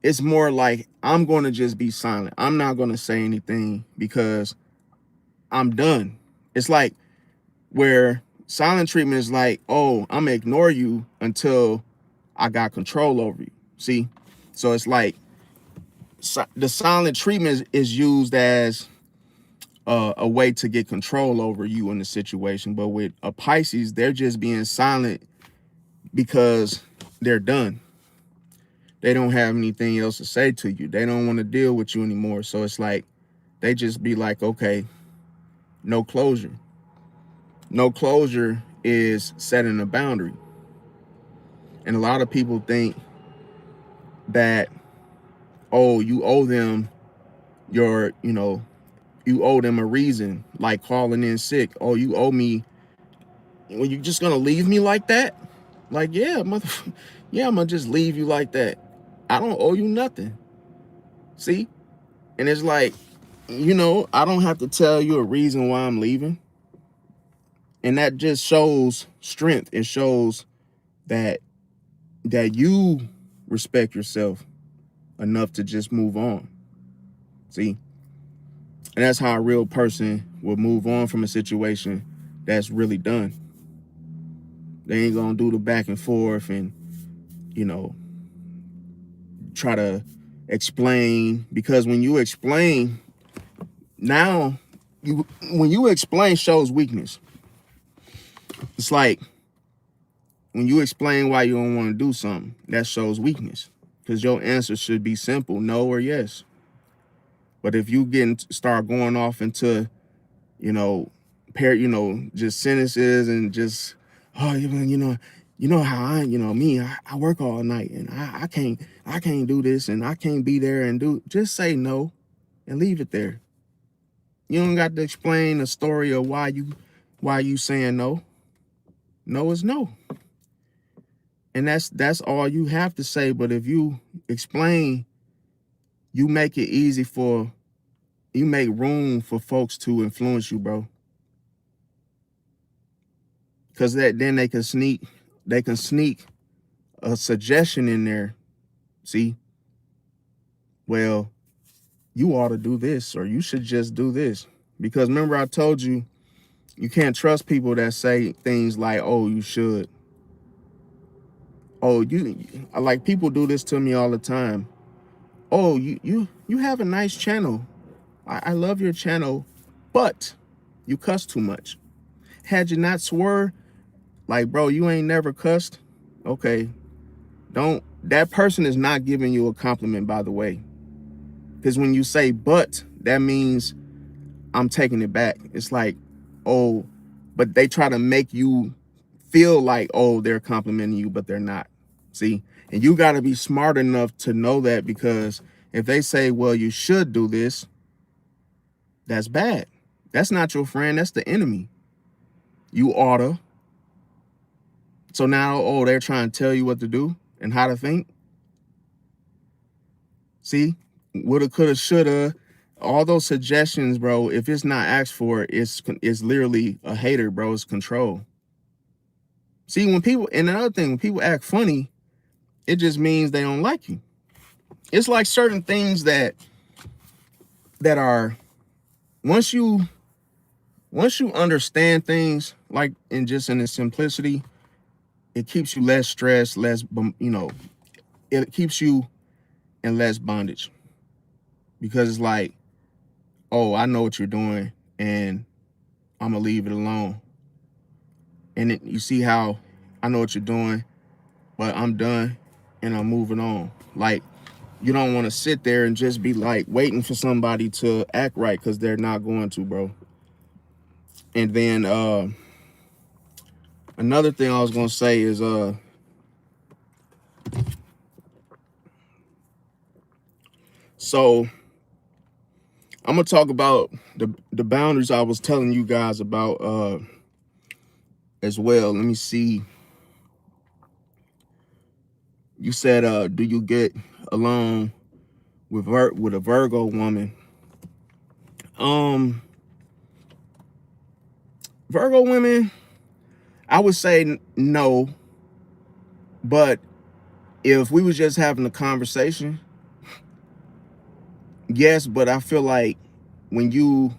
it's more like, I'm going to just be silent. I'm not going to say anything because I'm done. It's like where silent treatment is like, oh, I'm gonna ignore you until I got control over you. See? So it's like the silent treatment is used as a way to get control over you in the situation. But with a Pisces, they're just being silent because they're done. They don't have anything else to say to you. They don't want to deal with you anymore. So it's like, they just be like, okay, no closure. No closure is setting a boundary. And a lot of people think that, oh, you owe them your, you know, you owe them a reason, like calling in sick. Oh, you owe me. Well, you just gonna leave me like that? Like, yeah, yeah, I'm gonna just leave you like that. I don't owe you nothing. See? And it's like, you know, I don't have to tell you a reason why I'm leaving. And that just shows strength. It shows that you respect yourself enough to just move on. See? And that's how a real person will move on from a situation that's really done. They ain't gonna do the back and forth and, you know, try to explain, because when you explain, now when you explain shows weakness. It's like when you explain why you don't want to do something, that shows weakness, because your answer should be simple, no or yes. But if you start going off into, you know, just sentences and just, oh, you know how I work all night and I can't do this and I can't be there and just say no and leave it there. You don't got to explain a story of why you saying no. No is no. And that's all you have to say. But if you explain, you make it easy you make room for folks to influence you, bro. Because then they can sneak a suggestion in there See, well, you ought to do this, or you should just do this. Because remember I told you, you can't trust people that say things like, oh, you should. Oh, like people do this to me all the time. Oh, you have a nice channel. I love your channel, but you cuss too much. Had you not swore, like, bro, you ain't never cussed. Okay, don't, that person is not giving you a compliment, by the way. Because when you say but, that means I'm taking it back. It's like, oh, but they try to make you feel like, oh, they're complimenting you, but they're not. See, and you got to be smart enough to know that, because if they say, well, you should do this, that's bad. That's not your friend. That's the enemy. You oughta. So now, oh, they're trying to tell you what to do and how to think. See, woulda, coulda, shoulda, all those suggestions, bro. If it's not asked for, it's literally a hater, bro. It's control. See, when people, and another thing, when people act funny, it just means they don't like you. It's like certain things that are, once you understand things, like in its simplicity, it keeps you less stressed, less, it keeps you in less bondage, because it's like, oh, I know what you're doing and I'm gonna leave it alone. And you see how I know what you're doing, but I'm done and I'm moving on. Like, you don't want to sit there and just be like waiting for somebody to act right, because they're not going to, bro. And then another thing I was gonna say is so I'm gonna talk about the boundaries I was telling you guys about as well. Let me see. You said, do you get along with a Virgo woman? Virgo women, I would say no, but if we was just having a conversation, yes. But I feel like when you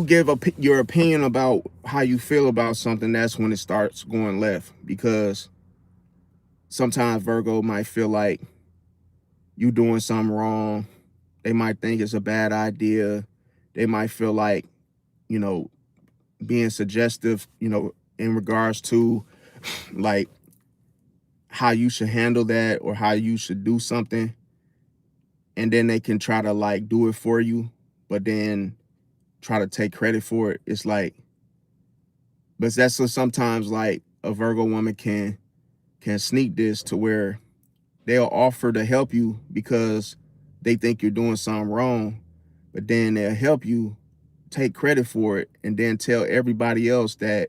give your opinion about how you feel about something, that's when it starts going left, because sometimes Virgo might feel like you doing something wrong. They might think it's a bad idea. They might feel like, being suggestive, in regards to like how you should handle that or how you should do something. And then they can try to like do it for you, but then try to take credit for it. It's like, but that's sometimes like a Virgo woman can sneak this to where they'll offer to help you because they think you're doing something wrong, but then they'll help you, take credit for it, and then tell everybody else that,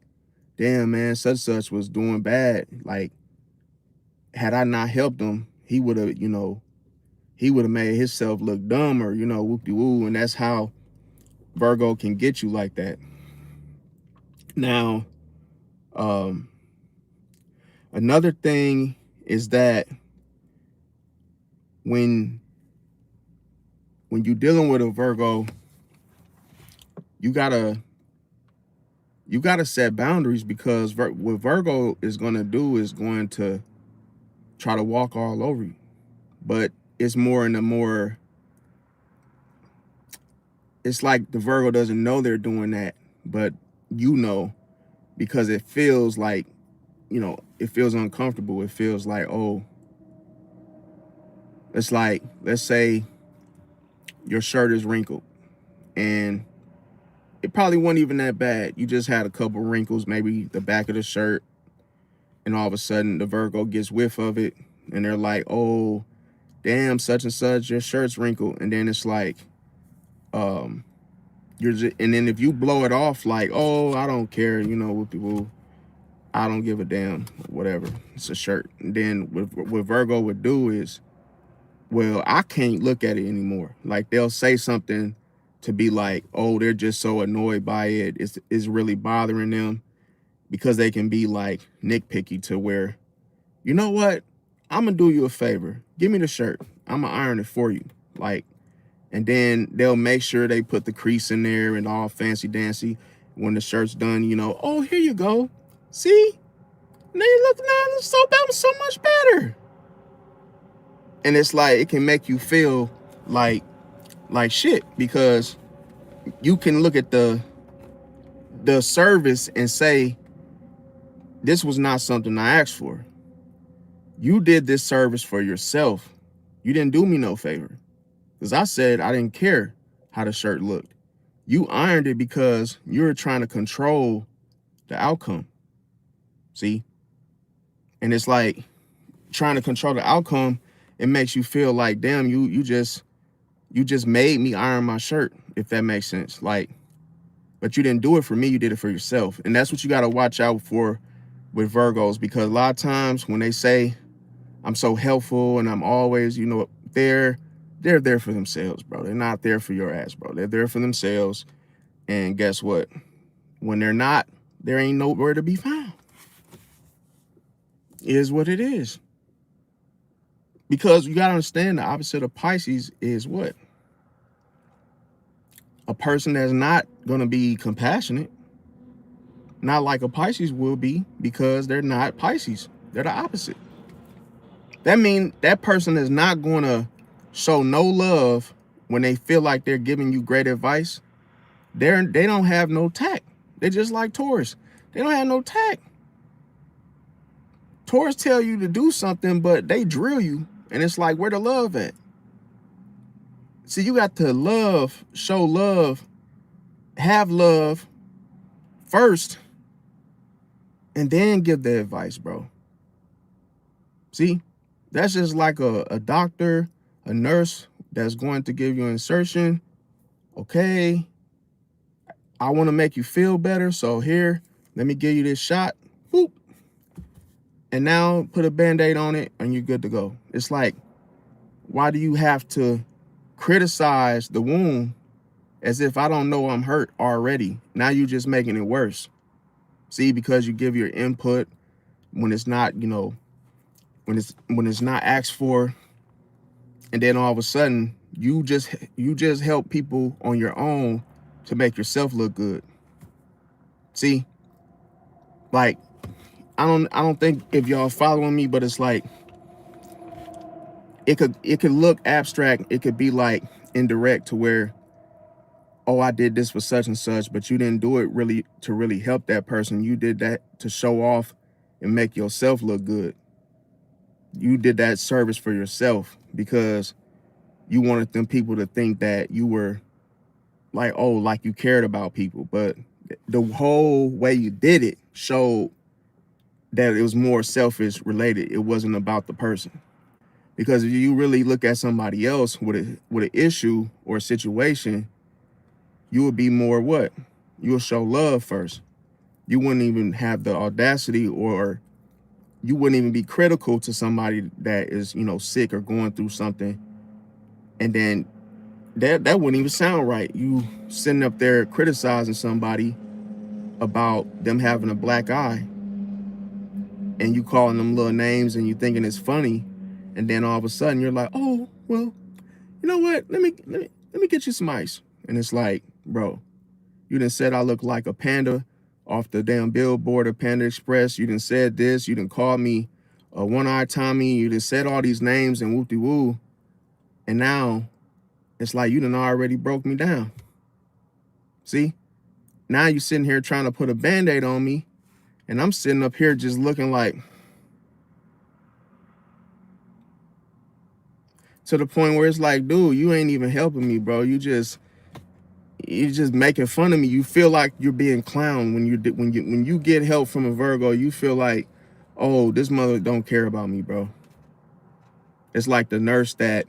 damn, man, such was doing bad. Like, had I not helped him, he would have, made himself look dumb, or, whoop-de-woo. And that's how Virgo can get you like that. Now, another thing is that when you're dealing with a Virgo, you gotta set boundaries, because what Virgo is gonna do is going to try to walk all over you. But it's more in a more, it's like the Virgo doesn't know they're doing that, but because it feels like, it feels uncomfortable. It feels like, oh, it's like, let's say your shirt is wrinkled and it probably wasn't even that bad. You just had a couple wrinkles, maybe the back of the shirt, and all of a sudden the Virgo gets whiff of it and they're like, oh, damn, such and such, your shirt's wrinkled. And then it's like, and then if you blow it off like, oh, I don't care, whoop-de-woo, I don't give a damn, whatever, it's a shirt. And then what Virgo would do is, well, I can't look at it anymore. Like, they'll say something to be like, oh, they're just so annoyed by it. It's really bothering them, because they can be like nitpicky to where, you know what? I'm gonna do you a favor. Give me the shirt. I'm gonna iron it for you. Like, and then they'll make sure they put the crease in there and all fancy dancy. When the shirt's done, you know, oh, here you go. See? Now you look now so much better. And it's like it can make you feel like shit, because you can look at the service and say, this was not something I asked for. You did this service for yourself. You didn't do me no favor. Because I said I didn't care how the shirt looked. You ironed it because you were trying to control the outcome. See? And it's like trying to control the outcome, it makes you feel like, damn, you just made me iron my shirt, if that makes sense. Like, but you didn't do it for me, you did it for yourself. And that's what you got to watch out for with Virgos, because a lot of times when they say, I'm so helpful and I'm always, you know, they're there for themselves, bro. They're not there for your ass, bro. They're there for themselves. And guess what? When they're not, there ain't nowhere to be found. It is what it is. Because you got to understand, the opposite of Pisces is what? A person that's not going to be compassionate. Not like a Pisces will be, because they're not Pisces. They're the opposite. That means that person is not going to show no love when they feel like they're giving you great advice. They don't have no tact. They're just like Taurus. They don't have no tact. Taurus tell you to do something, but they drill you. And it's like, where the love at? See, you got to love, show love, have love first, and then give the advice, bro. See, that's just like a doctor, a nurse that's going to give you an insertion. Okay, I want to make you feel better, so here, let me give you this shot. Boop. And now put a Band-Aid on it and you're good to go. It's like, why do you have to criticize the wound as if I don't know I'm hurt already? Now you're just making it worse. See, because you give your input when it's not, you know, when it's not asked for, and then all of a sudden you just help people on your own to make yourself look good. See, like, I don't think if y'all following me, but it's like it could look abstract. It could be like indirect to where, oh, I did this for such and such, but you didn't do it really to really help that person. You did that to show off and make yourself look good. You did that service for yourself because you wanted them people to think that you were like, oh, like you cared about people. But the whole way you did it showed that it was more selfish related. It wasn't about the person. Because if you really look at somebody else with an issue or a situation, you would be more what? You'll show love first. You wouldn't even have the audacity, or you wouldn't even be critical to somebody that is, you know, sick or going through something. And then that wouldn't even sound right. You sitting up there criticizing somebody about them having a black eye, and you calling them little names and you thinking it's funny, and then all of a sudden you're like, oh, well, you know what? Let me get you some ice. And it's like, bro, you done said I look like a panda off the damn billboard of Panda Express. You done said this. You done called me a one-eyed Tommy. You done said all these names and whoop-de-woo. And now it's like you done already broke me down. See? Now you sitting here trying to put a Band-Aid on me, and I'm sitting up here just looking like, to the point where it's like, dude, you ain't even helping me, bro. You're just making fun of me. You feel like you're being clowned when you get help from a Virgo. You feel like, oh, this mother don't care about me, bro. It's like the nurse that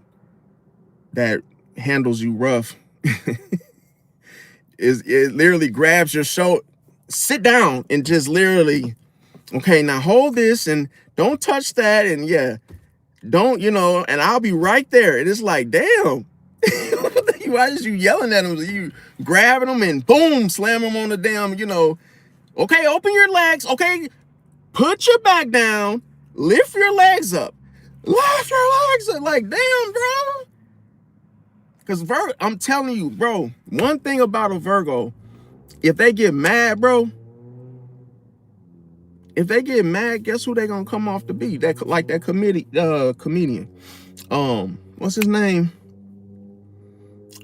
handles you rough. It literally grabs your shoulder, sit down, and just literally, okay, now hold this and don't touch that, and yeah, don't, you know, and I'll be right there. And it's like, damn. Why is you yelling at them? You grabbing them and boom, slam them on the damn, you know, okay, open your legs. Okay, put your back down, lift your legs up. Laugh your legs up. Like, damn, bro. Because Virgo, I'm telling you, bro, one thing about a Virgo, if they get mad, bro, if they get mad, guess who they gonna come off to be? That like that comedian. What's his name?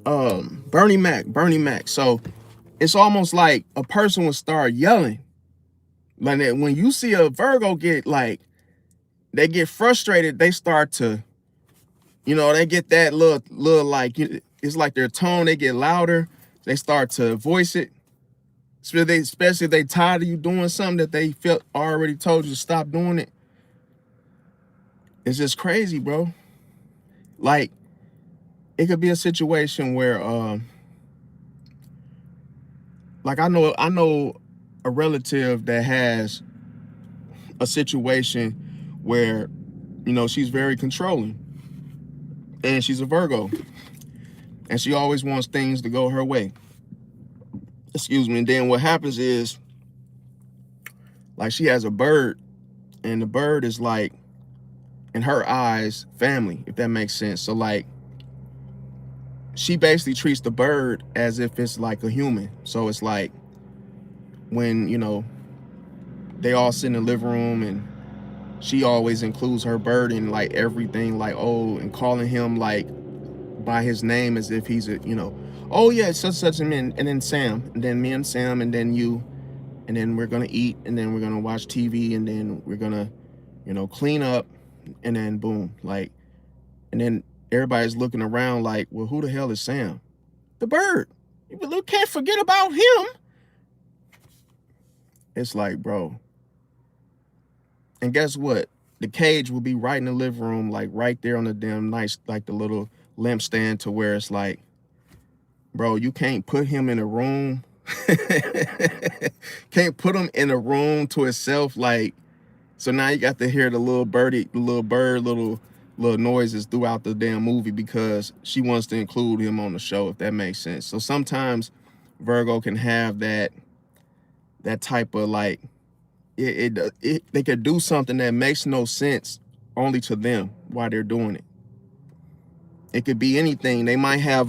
Bernie Mac. Bernie Mac. So it's almost like a person will start yelling. Like when you see a Virgo get like, they get frustrated, they start to, they get that little like, it's like their tone, they get louder, they start to voice it. Especially if they tired of you doing something that they felt already told you to stop doing it. It's just crazy, bro. Like, it could be a situation where, like I know a relative that has a situation where, she's very controlling, and she's a Virgo, and she always wants things to go her way. Excuse me. And then what happens is, like, she has a bird, and the bird is like, in her eyes, family, if that makes sense. So like, she basically treats the bird as if it's like a human. So it's like when, they all sit in the living room, and she always includes her bird in like everything, like, oh, and calling him like by his name as if he's oh yeah, it's such and then Sam, and then me and Sam, and then you, and then we're gonna eat, and then we're gonna watch TV, and then we're gonna, clean up, and then boom, like, and then everybody's looking around like, well, who the hell is Sam? The bird. You can't forget about him. It's like, bro. And guess what? The cage will be right in the living room, like right there on the damn nice, like the little lampstand, to where it's like, bro, you can't put him in a room. Can't put him in a room to itself. Like, so now you got to hear the little birdie, the little bird, little noises throughout the damn movie, because she wants to include him on the show, if that makes sense. So sometimes Virgo can have that type of like, they could do something that makes no sense only to them while they're doing it. It could be anything. They might have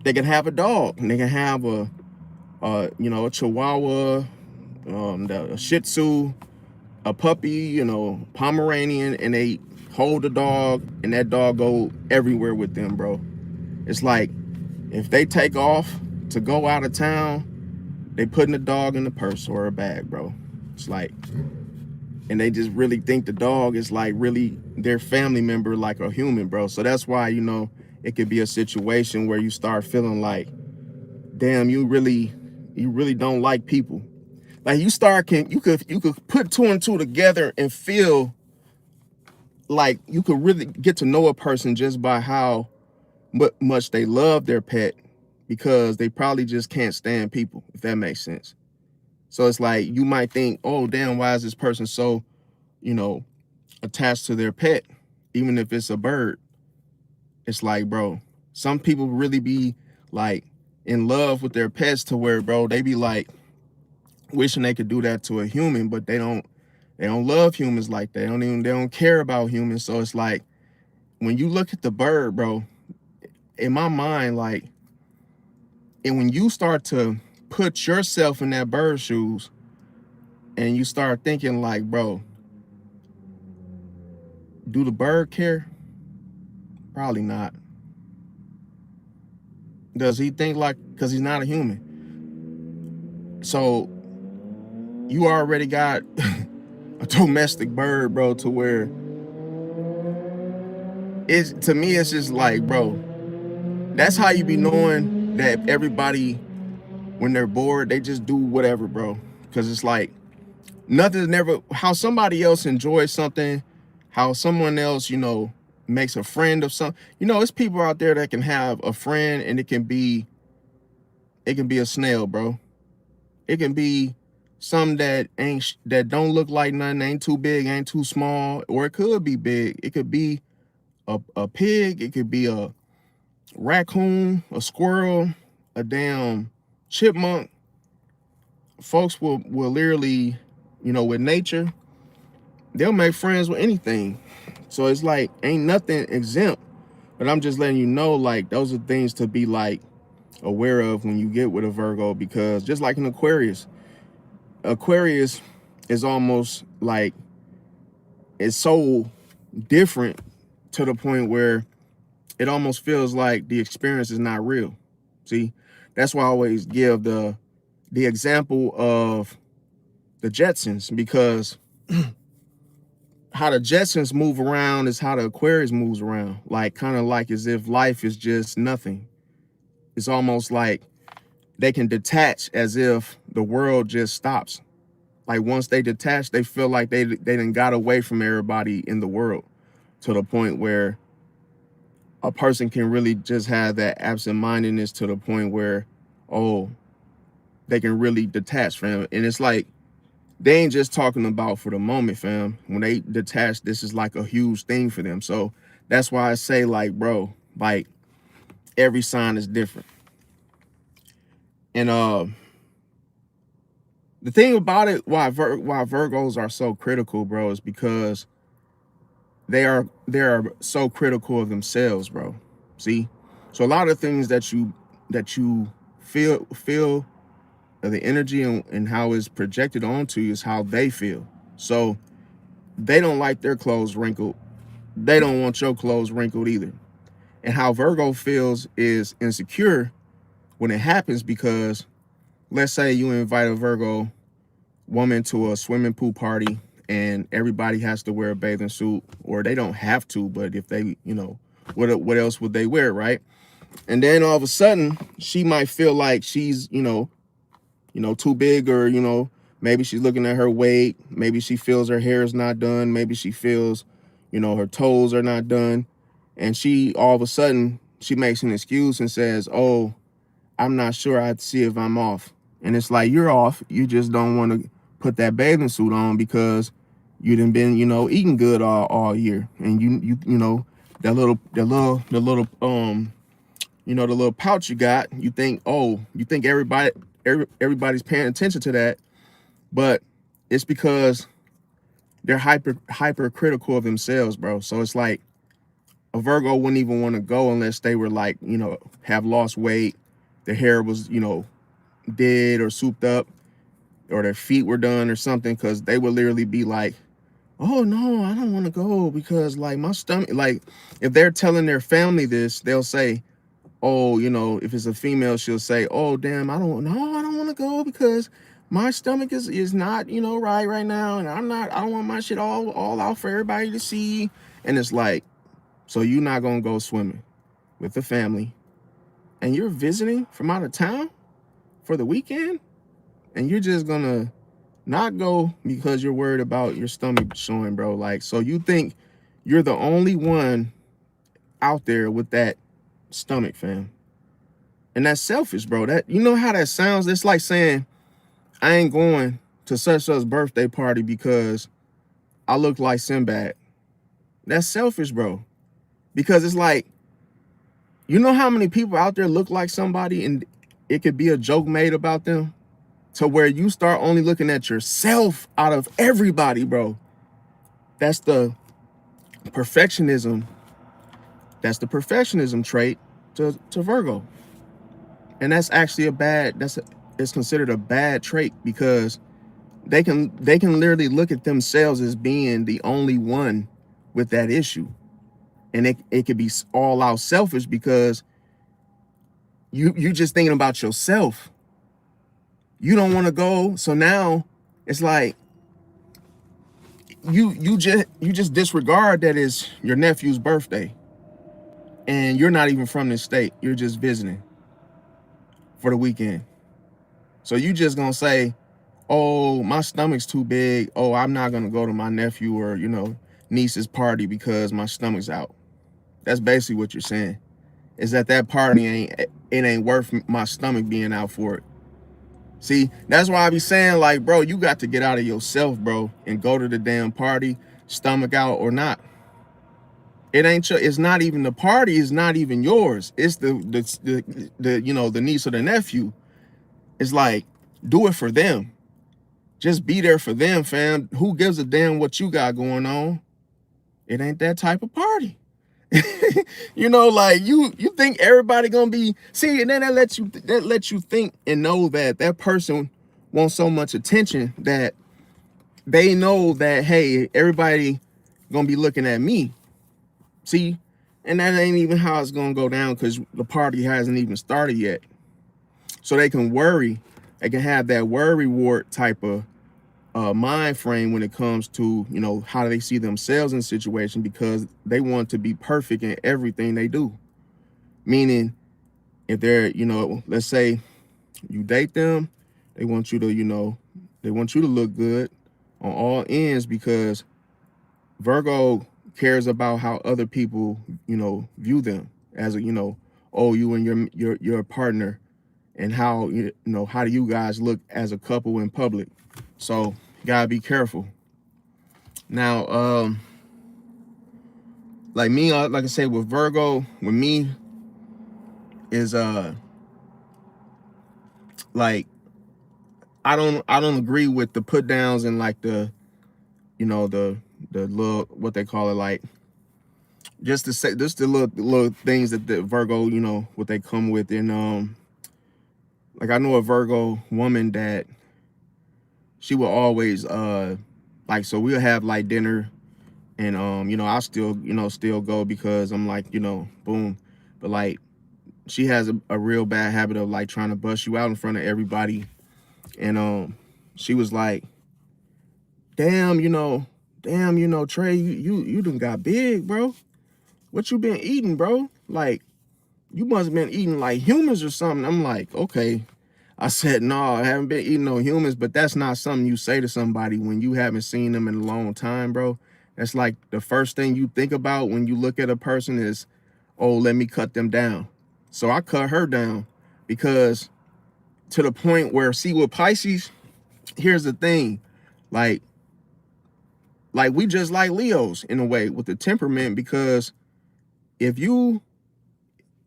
they can have a dog, and they can have a Chihuahua, a Shih Tzu, a puppy, Pomeranian, and they hold the dog, and that dog go everywhere with them, bro. It's like, if they take off to go out of town, they putting the dog in the purse or a bag, bro. It's like, and they just really think the dog is like really their family member, like a human, bro. So that's why, it could be a situation where you start feeling like, damn, you really don't like people. Like, you could put two and two together and feel like you could really get to know a person just by how much they love their pet, because they probably just can't stand people, if that makes sense. So it's like, you might think, oh, damn, why is this person so, attached to their pet, even if it's a bird? It's like, bro, some people really be like in love with their pets to where, bro, they be like wishing they could do that to a human, but they don't love humans like that. They don't care about humans. So it's like, when you look at the bird, bro, in my mind, like, and when you start to put yourself in that bird's shoes, and you start thinking like, bro, do the bird care? Probably not. Does he think like, because he's not a human? So you already got a domestic bird, bro, to where to me, it's just like, bro, that's how you be knowing that everybody, when they're bored, they just do whatever, bro. Because it's like, nothing's never, how somebody else enjoys something, how someone else, makes a friend of something. It's people out there that can have a friend, and it can be a snail, bro. It can be some that don't look like nothing, ain't too big, ain't too small, or it could be big. It could be a pig, it could be a raccoon, a squirrel, a damn chipmunk. Folks will literally, with nature, they'll make friends with anything. So it's like ain't nothing exempt. But I'm just letting you know, like, those are things to be like aware of when you get with a Virgo, because just like an Aquarius is almost like, it's so different to the point where it almost feels like the experience is not real. See, that's why I always give the example of the Jetsons, because how the Jetsons move around is how the Aquarius moves around. Like, kind of like as if life is just nothing. It's almost like they can detach as if the world just stops. Like, once they detach, they feel like they done got away from everybody in the world, to the point where a person can really just have that absent-mindedness to the point where, oh, they can really detach, fam. And it's like, they ain't just talking about for the moment, fam. When they detach, this is like a huge thing for them. So that's why I say, like, bro, like, every sign is different. And the thing about it, why Virgos are so critical, bro, is because they are so critical of themselves, bro. See, so a lot of things that you feel the energy and how it's projected onto you is how they feel. So they don't like their clothes wrinkled. They don't want your clothes wrinkled either. And how Virgo feels is insecure when it happens, because let's say you invite a Virgo woman to a swimming pool party and everybody has to wear a bathing suit, or they don't have to, but if they, you know, what else would they wear, right? And then all of a sudden she might feel like she's, too big, or, maybe she's looking at her weight. Maybe she feels her hair is not done. Maybe she feels, her toes are not done. And she, all of a sudden, she makes an excuse and says, oh, I'm not sure. I have to see if I'm off. And it's like, you're off. You just don't want to put that bathing suit on because you done been, eating good all year. And the little pouch you got, you think everybody's paying attention to that. But it's because they're hyper critical of themselves, bro. So it's like a Virgo wouldn't even want to go unless they were like, have lost weight, their hair was, did or souped up, or their feet were done or something, because they would literally be like, oh no, I don't want to go because like my stomach, like if they're telling their family this, they'll say, oh, if it's a female, she'll say, oh damn, I don't want to go because my stomach is not, right now, and I don't want my shit all out for everybody to see. And it's like, so you're not gonna go swimming with the family, and you're visiting from out of town for the weekend, and you're just gonna not go because you're worried about your stomach showing, bro. Like, so you think you're the only one out there with that stomach, fam. And that's selfish, bro. That, how that sounds? It's like saying, I ain't going to such birthday party because I look like Sinbad. That's selfish, bro. Because it's like, how many people out there look like somebody and it could be a joke made about them, to where you start only looking at yourself out of everybody, bro. That's the perfectionism. That's the perfectionism trait to Virgo. And that's actually it's considered a bad trait, because they can literally look at themselves as being the only one with that issue. And it could be all out selfish, because you just thinking about yourself. You don't want to go. So now it's like you just disregard that it's your nephew's birthday and you're not even from this state. You're just visiting for the weekend. So you just gonna say, oh, my stomach's too big. Oh, I'm not gonna go to my nephew or, niece's party because my stomach's out. That's basically what you're saying. Is that party ain't worth my stomach being out for it. See, that's why I be saying, like, bro, you got to get out of yourself, bro, and go to the damn party, stomach out or not. It ain't it's not even the party, is not even yours. It's the niece or the nephew. It's like, do it for them. Just be there for them, fam. Who gives a damn what you got going on? It ain't that type of party. You know, like you think everybody gonna be see, and then that lets you think and know that that person wants so much attention that they know that, hey, everybody gonna be looking at me. See, and that ain't even how it's gonna go down, because the party hasn't even started yet. So they can worry, they can have that worry wart type of mind frame when it comes to, you know, how they see themselves in a situation, because they want to be perfect in everything they do. Meaning, if they're, you know, let's say you date them, they want you to, you know, they want you to look good on all ends, because Virgo cares about how other people, you know, view them as a, you know, oh, you and your partner, and how, you know, how do you guys look as a couple in public. So you gotta be careful. Now, like me, like I said, with Virgo, with me is like I don't agree with the put downs and like the, you know, the little, what they call it, like just to say, just the little things that the Virgo, you know, what they come with. And like I know a Virgo woman that she will always like, so we'll have like dinner, and you know, I'll still, you know, still go, because I'm like, you know, boom. But like she has a real bad habit of like trying to bust you out in front of everybody. And she was like, damn, you know, Trey, you done got big, bro. What you been eating, bro? Like, you must have been eating like humans or something. I'm like, okay. I said, no, I haven't been eating no humans, but that's not something you say to somebody when you haven't seen them in a long time, bro. That's like the first thing you think about when you look at a person is, oh, let me cut them down. So I cut her down, because to the point where, see, with Pisces, here's the thing, like we just like Leos in a way with the temperament, because if you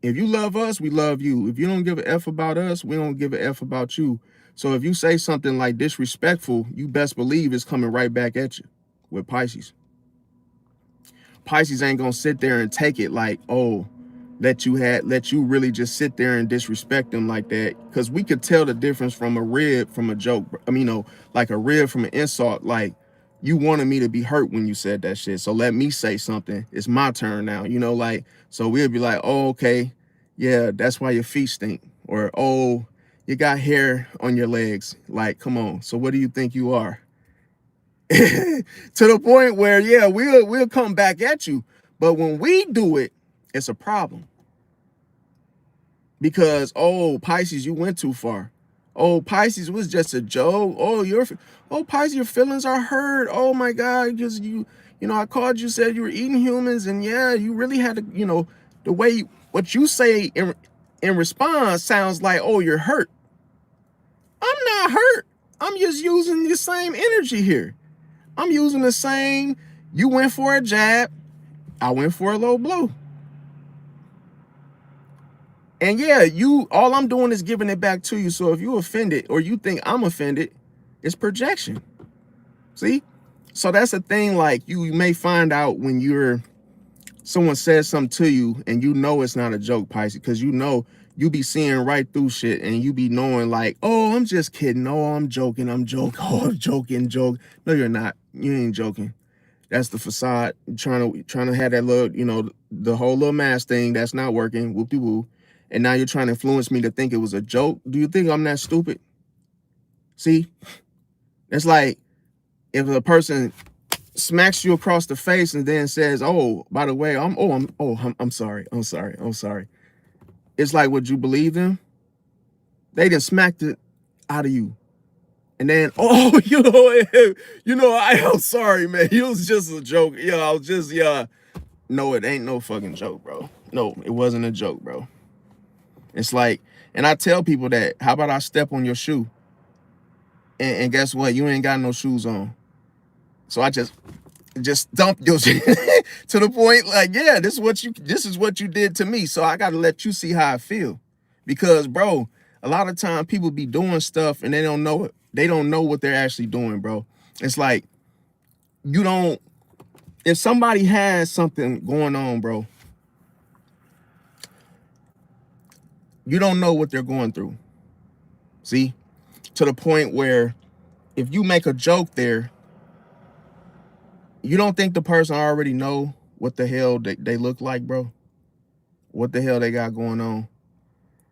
love us, we love you. If you don't give a F about us, we don't give a F about you. So if you say something like disrespectful, you best believe it's coming right back at you with Pisces. Pisces ain't gonna sit there and take it like, oh, let you really just sit there and disrespect them like that. Because we could tell the difference from a rib from a joke. I mean, you know, like a rib from an insult. Like, you wanted me to be hurt when you said that shit, so let me say something. It's my turn now, you know, like, so we'll be like, oh, okay, yeah, that's why your feet stink. Or, oh, you got hair on your legs. Like, come on, so what do you think you are? To the point where, yeah, we'll come back at you. But when we do it, it's a problem. Because, oh, Pisces, you went too far. Oh, Pisces was just a joke. Oh, Pisces, your feelings are hurt. Oh my God, because you know, I called you, said you were eating humans, and yeah, you really had to, you know, the way what you say in response sounds like, oh, you're hurt. I'm not hurt. I'm just using the same energy here. I'm using the same, you went for a jab, I went for a low blow. And yeah, all I'm doing is giving it back to you. So if you offended or you think I'm offended, it's projection. See? So that's the thing, like you may find out when someone says something to you and you know it's not a joke, Pisces, because you know you be seeing right through shit, and you be knowing like, oh, I'm just kidding. Oh, I'm joking. Oh, I'm joking. No, you're not. You ain't joking. That's the facade. You're trying to have that little, you know, the whole little mask thing that's not working. Whoop-de-woo. And now you're trying to influence me to think it was a joke. Do you think I'm that stupid? See? It's like if a person smacks you across the face and then says, oh, by the way, I'm sorry. It's like, would you believe them? They done smacked it out of you. And then, oh, I'm sorry, man. It was just a joke. No, it ain't no fucking joke, bro. No, it wasn't a joke, bro. It's like, and I tell people that, how about I step on your shoe? And guess what? You ain't got no shoes on. So I just dump your shit to the point like, yeah, this is what you did to me. So I got to let you see how I feel. Because, bro, a lot of time people be doing stuff and they don't know it. they don't know what they're actually doing, bro. It's like you don't, if somebody has something going on, bro, you don't know what they're going through. See? To the point where if you make a joke there, you don't think the person already know what the hell they look like, bro? What the hell they got going on?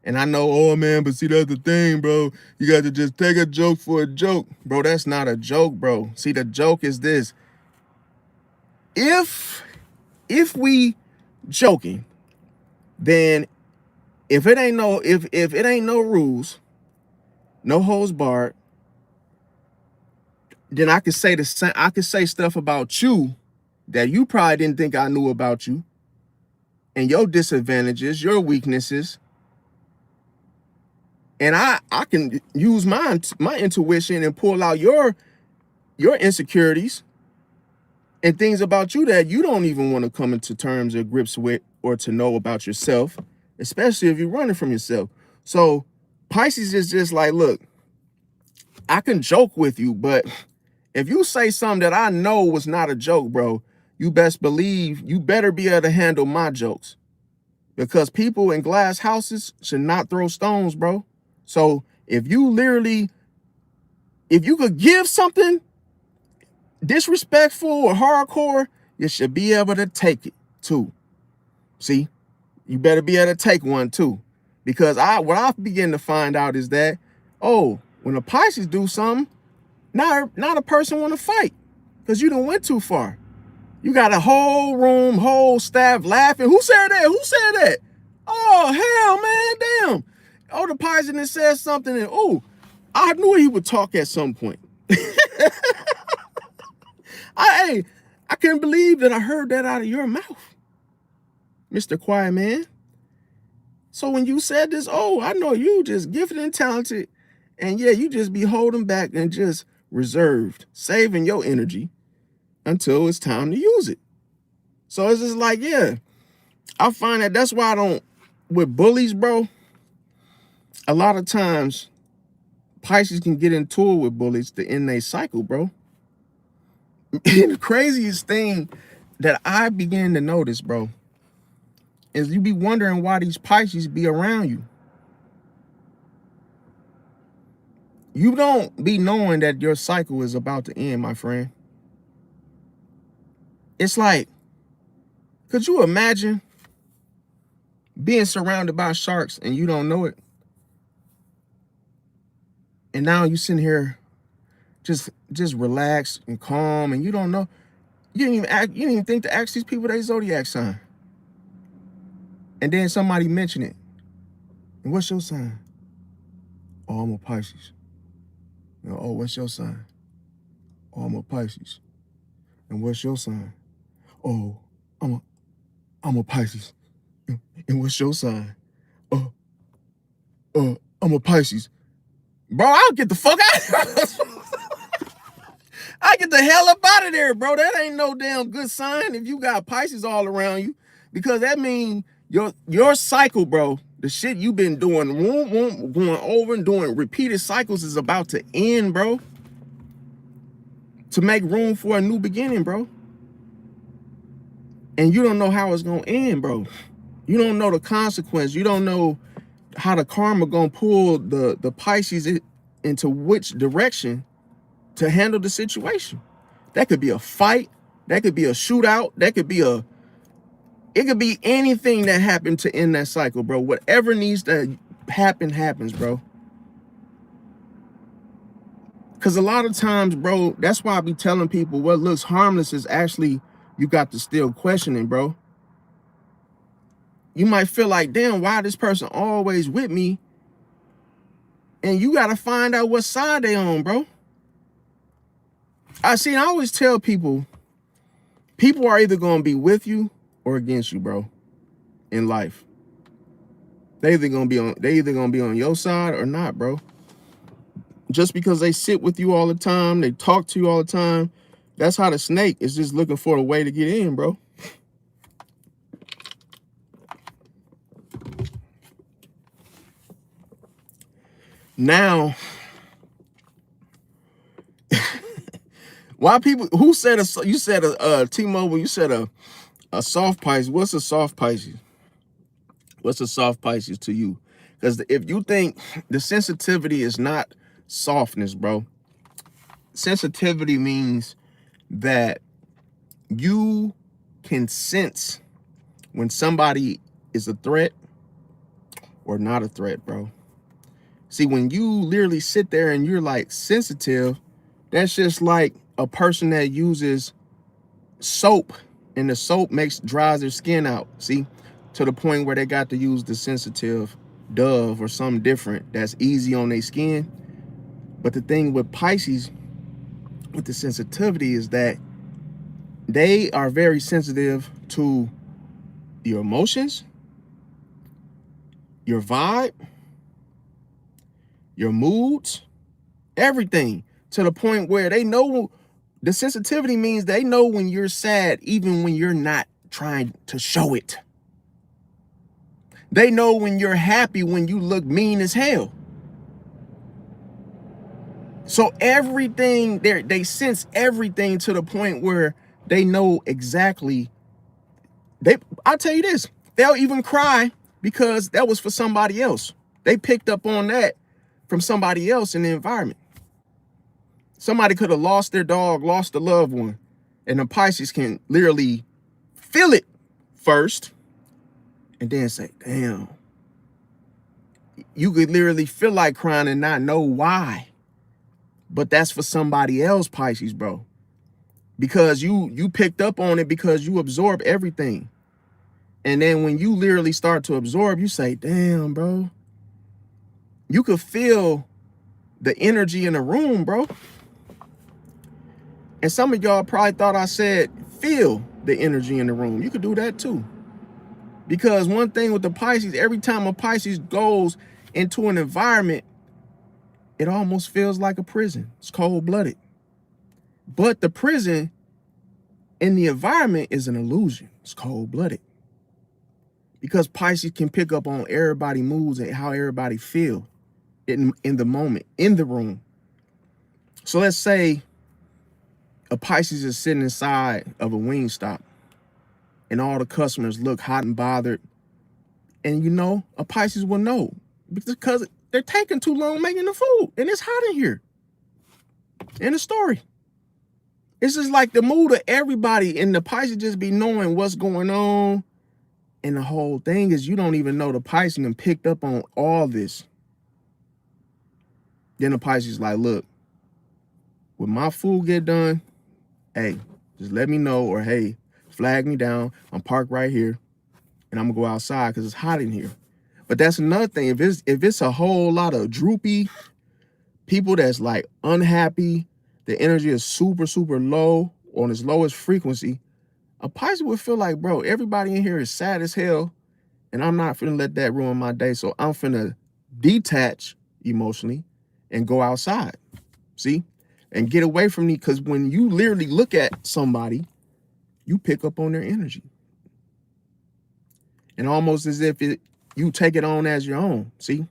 And I know, oh man, but see, that's the thing, bro. You got to just take a joke for a joke. Bro, that's not a joke, bro. See, the joke is this. If we joking, then if it ain't no rules, no holds barred, then I could say stuff about you that you probably didn't think I knew about you, and your disadvantages, your weaknesses. And I can use my intuition and pull out your insecurities and things about you that you don't even want to come into terms or grips with or to know about yourself, especially if you're running from yourself. So Pisces is just like, look, I can joke with you, but if you say something that I know was not a joke, bro, you best believe you better be able to handle my jokes, because people in glass houses should not throw stones, bro. So if you could give something disrespectful or hardcore, you should be able to take it too. See, you better be able to take one too. Because what I begin to find out is that, oh, when the Pisces do something, not a person want to fight because you done went too far. You got a whole room, whole staff laughing. Who said that? Who said that? Oh, hell, man, damn. Oh, the Pisces said something, and oh, I knew he would talk at some point. I can't believe that I heard that out of your mouth, Mr. Quiet Man. So when you said this, oh, I know you just gifted and talented, and yeah, you just be holding back and just reserved, saving your energy until it's time to use it. So it's just like, yeah, I find that's why I don't, with bullies, bro, a lot of times Pisces can get into it with bullies to end their cycle, bro. And the craziest thing that I began to notice, bro, is you be wondering why these Pisces be around you. You don't be knowing that your cycle is about to end, my friend. It's like, could you imagine being surrounded by sharks and you don't know it? And now you sitting here just relaxed and calm, and you don't know. You didn't even think to ask these people their zodiac sign. And then somebody mention it. And what's your sign? Oh, I'm a Pisces. You know, oh, what's your sign? Oh, I'm a Pisces. And what's your sign? Oh, I'm a Pisces. And what's your sign? Oh, I'm a Pisces. Bro, I'll get the fuck out of here. I get the hell up out of there, bro. That ain't no damn good sign if you got Pisces all around you, because that means your cycle, bro, the shit you've been doing, going over and doing repeated cycles is about to end, bro. To make room for a new beginning, bro. And you don't know how it's gonna end, bro. You don't know the consequence. You don't know how the karma gonna pull the Pisces into which direction to handle the situation. That could be a fight. That could be a shootout. That could be it could be anything that happened to end that cycle, bro. Whatever needs to happen, happens, bro. Because a lot of times, bro, that's why I be telling people what looks harmless is actually, you got to still question it, bro. You might feel like, damn, why this person always with me? And you got to find out what side they on, bro. I always tell people are either going to be with you or against you, bro, in life. They either going to be on your side or not, bro. Just because they sit with you all the time, they talk to you all the time, that's how the snake is just looking for a way to get in, bro. Now, Why people, who said you said a T-Mobile, you said a soft Pisces. What's a soft Pisces? What's a soft Pisces to you? Because if you think the sensitivity is not softness, bro. Sensitivity means that you can sense when somebody is a threat or not a threat, bro. See, when you literally sit there and you're like sensitive, that's just like a person that uses soap and the soap dries their skin out. See, to the point where they got to use the sensitive Dove or something different that's easy on their skin. But the thing with Pisces, with the sensitivity, is that they are very sensitive to your emotions, your vibe, your moods, everything, to the point where they know. The sensitivity means they know when you're sad, even when you're not trying to show it. They know when you're happy, when you look mean as hell. So everything, they sense everything to the point where they know exactly. I'll tell you this, they'll even cry because that was for somebody else. They picked up on that from somebody else in the environment. Somebody could have lost their dog, lost a loved one, and the Pisces can literally feel it first and then say, damn. You could literally feel like crying and not know why. But that's for somebody else, Pisces, bro. Because you picked up on it, because you absorb everything. And then when you literally start to absorb, you say, damn, bro. You could feel the energy in the room, bro. And some of y'all probably thought I said feel the energy in the room. You could do that too. Because one thing with the Pisces, every time a Pisces goes into an environment, it almost feels like a prison. It's cold-blooded. But the prison in the environment is an illusion. It's cold-blooded. Because Pisces can pick up on everybody's moods and how everybody feel in the moment, in the room. So let's say a Pisces is sitting inside of a Wingstop and all the customers look hot and bothered. And you know, a Pisces will know because they're taking too long making the food and it's hot in here. End of story. It's just like the mood of everybody, and the Pisces just be knowing what's going on. And the whole thing is you don't even know the Pisces and picked up on all this. Then the Pisces like, look, when my food get done, hey, just let me know, or hey, flag me down. I'm parked right here and I'm gonna go outside because it's hot in here. But that's another thing. If it's a whole lot of droopy people that's like unhappy, the energy is super, super low, on its lowest frequency, a Pisces would feel like, bro, everybody in here is sad as hell, and I'm not finna let that ruin my day. So I'm finna detach emotionally and go outside. See? And get away from me, because when you literally look at somebody, you pick up on their energy. And almost as if you take it on as your own. See?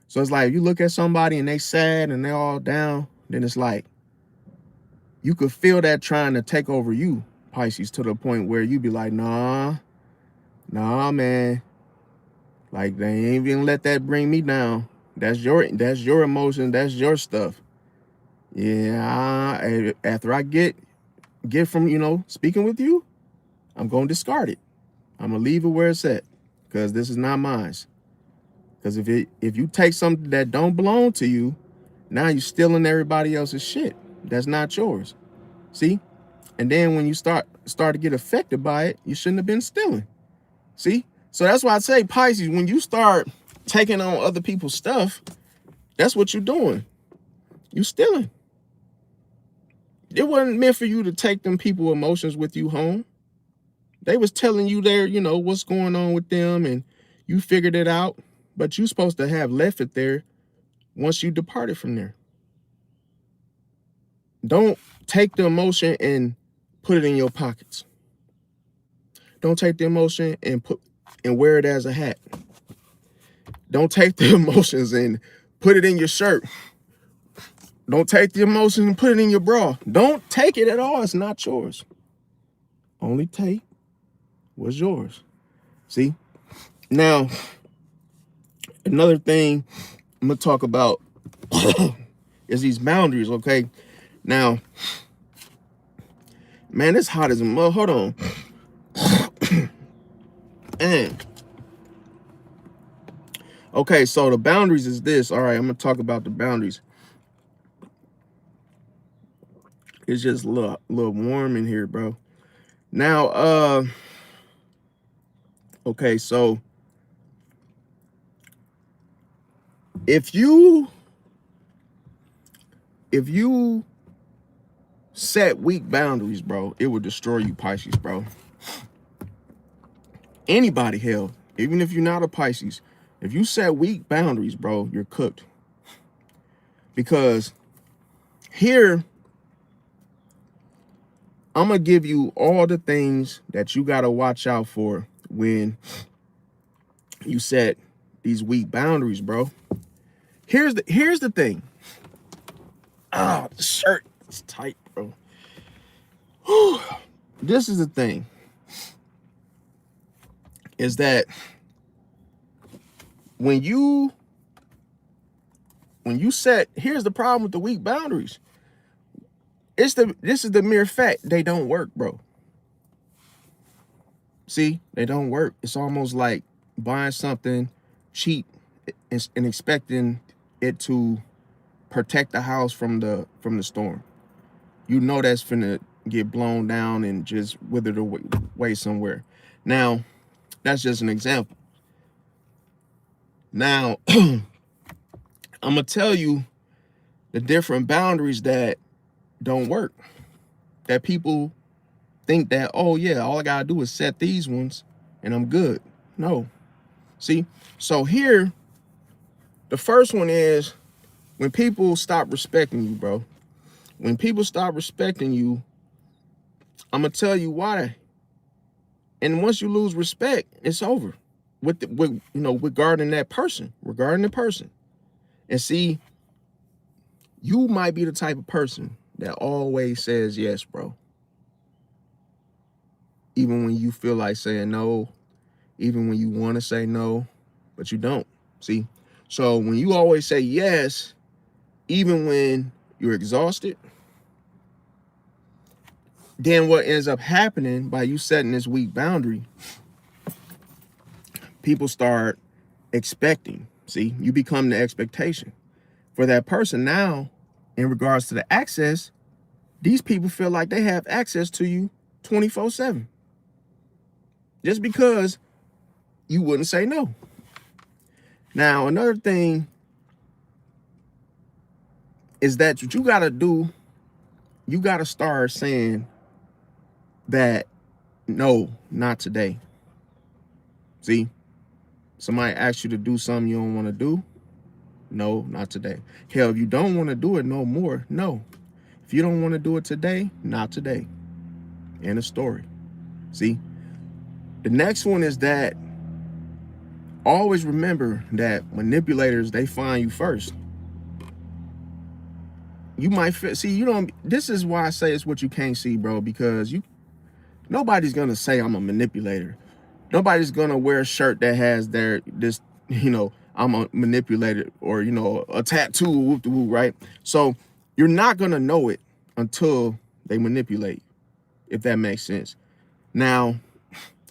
So it's like if you look at somebody and they sad and they're all down, then it's like you could feel that trying to take over you, Pisces, to the point where you be like, nah, man. Like, they ain't even let that bring me down. That's your emotion. That's your stuff. Yeah, after I get from, you know, speaking with you, I'm going to discard it. I'm going to leave it where it's at, because this is not mine. Because if you take something that don't belong to you, now you're stealing everybody else's shit. That's not yours. See? And then when you start to get affected by it, you shouldn't have been stealing. See? So that's why I say, Pisces, when you start taking on other people's stuff, that's what you're doing. You stealing. It wasn't meant for you to take them people's emotions with you home. They was telling you there, you know, what's going on with them, and you figured it out, but you're supposed to have left it there once you departed from there. Don't take the emotion and put it in your pockets. Don't take the emotion and wear it as a hat. Don't take the emotions and put it in your shirt. Don't take the emotion and put it in your bra. Don't take it at all. It's not yours. Only take what's yours. See? Now, another thing I'm going to talk about is these boundaries, okay? Now, man, it's hot as a mud. Hold on. And okay, so the boundaries is this. All right, I'm going to talk about the boundaries. It's just a little warm in here, bro. Now, okay, so if you set weak boundaries, bro, it will destroy you, Pisces, bro. Anybody, hell, even if you're not a Pisces, if you set weak boundaries, bro, you're cooked. Because here, I'm going to give you all the things that you got to watch out for when you set these weak boundaries, bro. Here's the thing. Ah, the shirt is tight, bro. Whew. This is the thing. Is that when you set, here's the problem with the weak boundaries. This is the mere fact they don't work, bro. See, they don't work. It's almost like buying something cheap and expecting it to protect the house from the storm. You know that's finna get blown down and just withered away somewhere. Now, that's just an example. Now, I'm gonna tell you the different boundaries that don't work. That people think that, oh yeah, all I gotta do is set these ones and I'm good. No. See, so here, the first one is when people stop respecting you, bro. When people stop respecting you, I'm gonna tell you why. And once you lose respect, it's over with regarding that person, regarding the person. And see, you might be the type of person that always says yes, bro. Even when you feel like saying no, even when you want to say no, but you don't. See, so when you always say yes, even when you're exhausted, then what ends up happening by you setting this weak boundary, people start expecting. See, you become the expectation for that person. Now, in regards to the access, these people feel like they have access to you 24/7. Just because you wouldn't say no. Now, another thing is that what you got to do, you got to start saying that, no, not today. See, somebody asks you to do something you don't want to do. No, not today. Hell, if you don't want to do it no more, no. If you don't want to do it today, not today. End of story. See, the next one is that always remember that manipulators, they find you first. You might see, you don't, this is why I say it's what you can't see, bro, because nobody's gonna say I'm a manipulator. Nobody's gonna wear a shirt that has this, I'm a manipulator, or, a tattoo, whoop de whoop, right? So you're not gonna know it until they manipulate, if that makes sense. Now,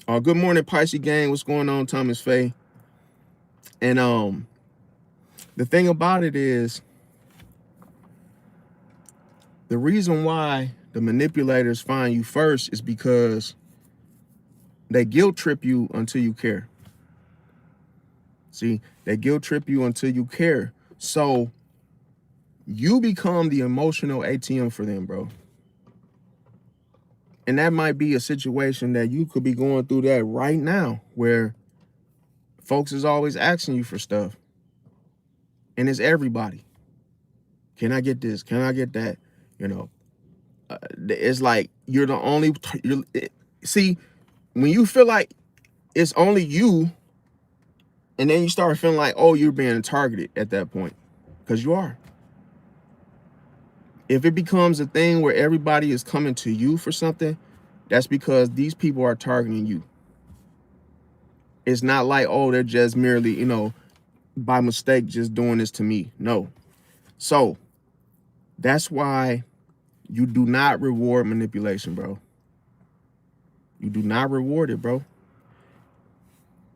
good morning, Pisces gang. What's going on, Thomas Faye? And the thing about it is, the reason why the manipulators find you first is because they guilt trip you until you care. See, they guilt trip you until you care. So you become the emotional ATM for them, bro. And that might be a situation that you could be going through that right now, where folks is always asking you for stuff. And it's everybody. Can I get this? Can I get that? It's like you're the only, see, when you feel like it's only you, and then you start feeling like, oh, you're being targeted at that point, because you are. If it becomes a thing where everybody is coming to you for something, that's because these people are targeting you. It's not like, oh, they're just merely, by mistake just doing this to me. No. So that's why you do not reward manipulation, bro. You do not reward it, bro.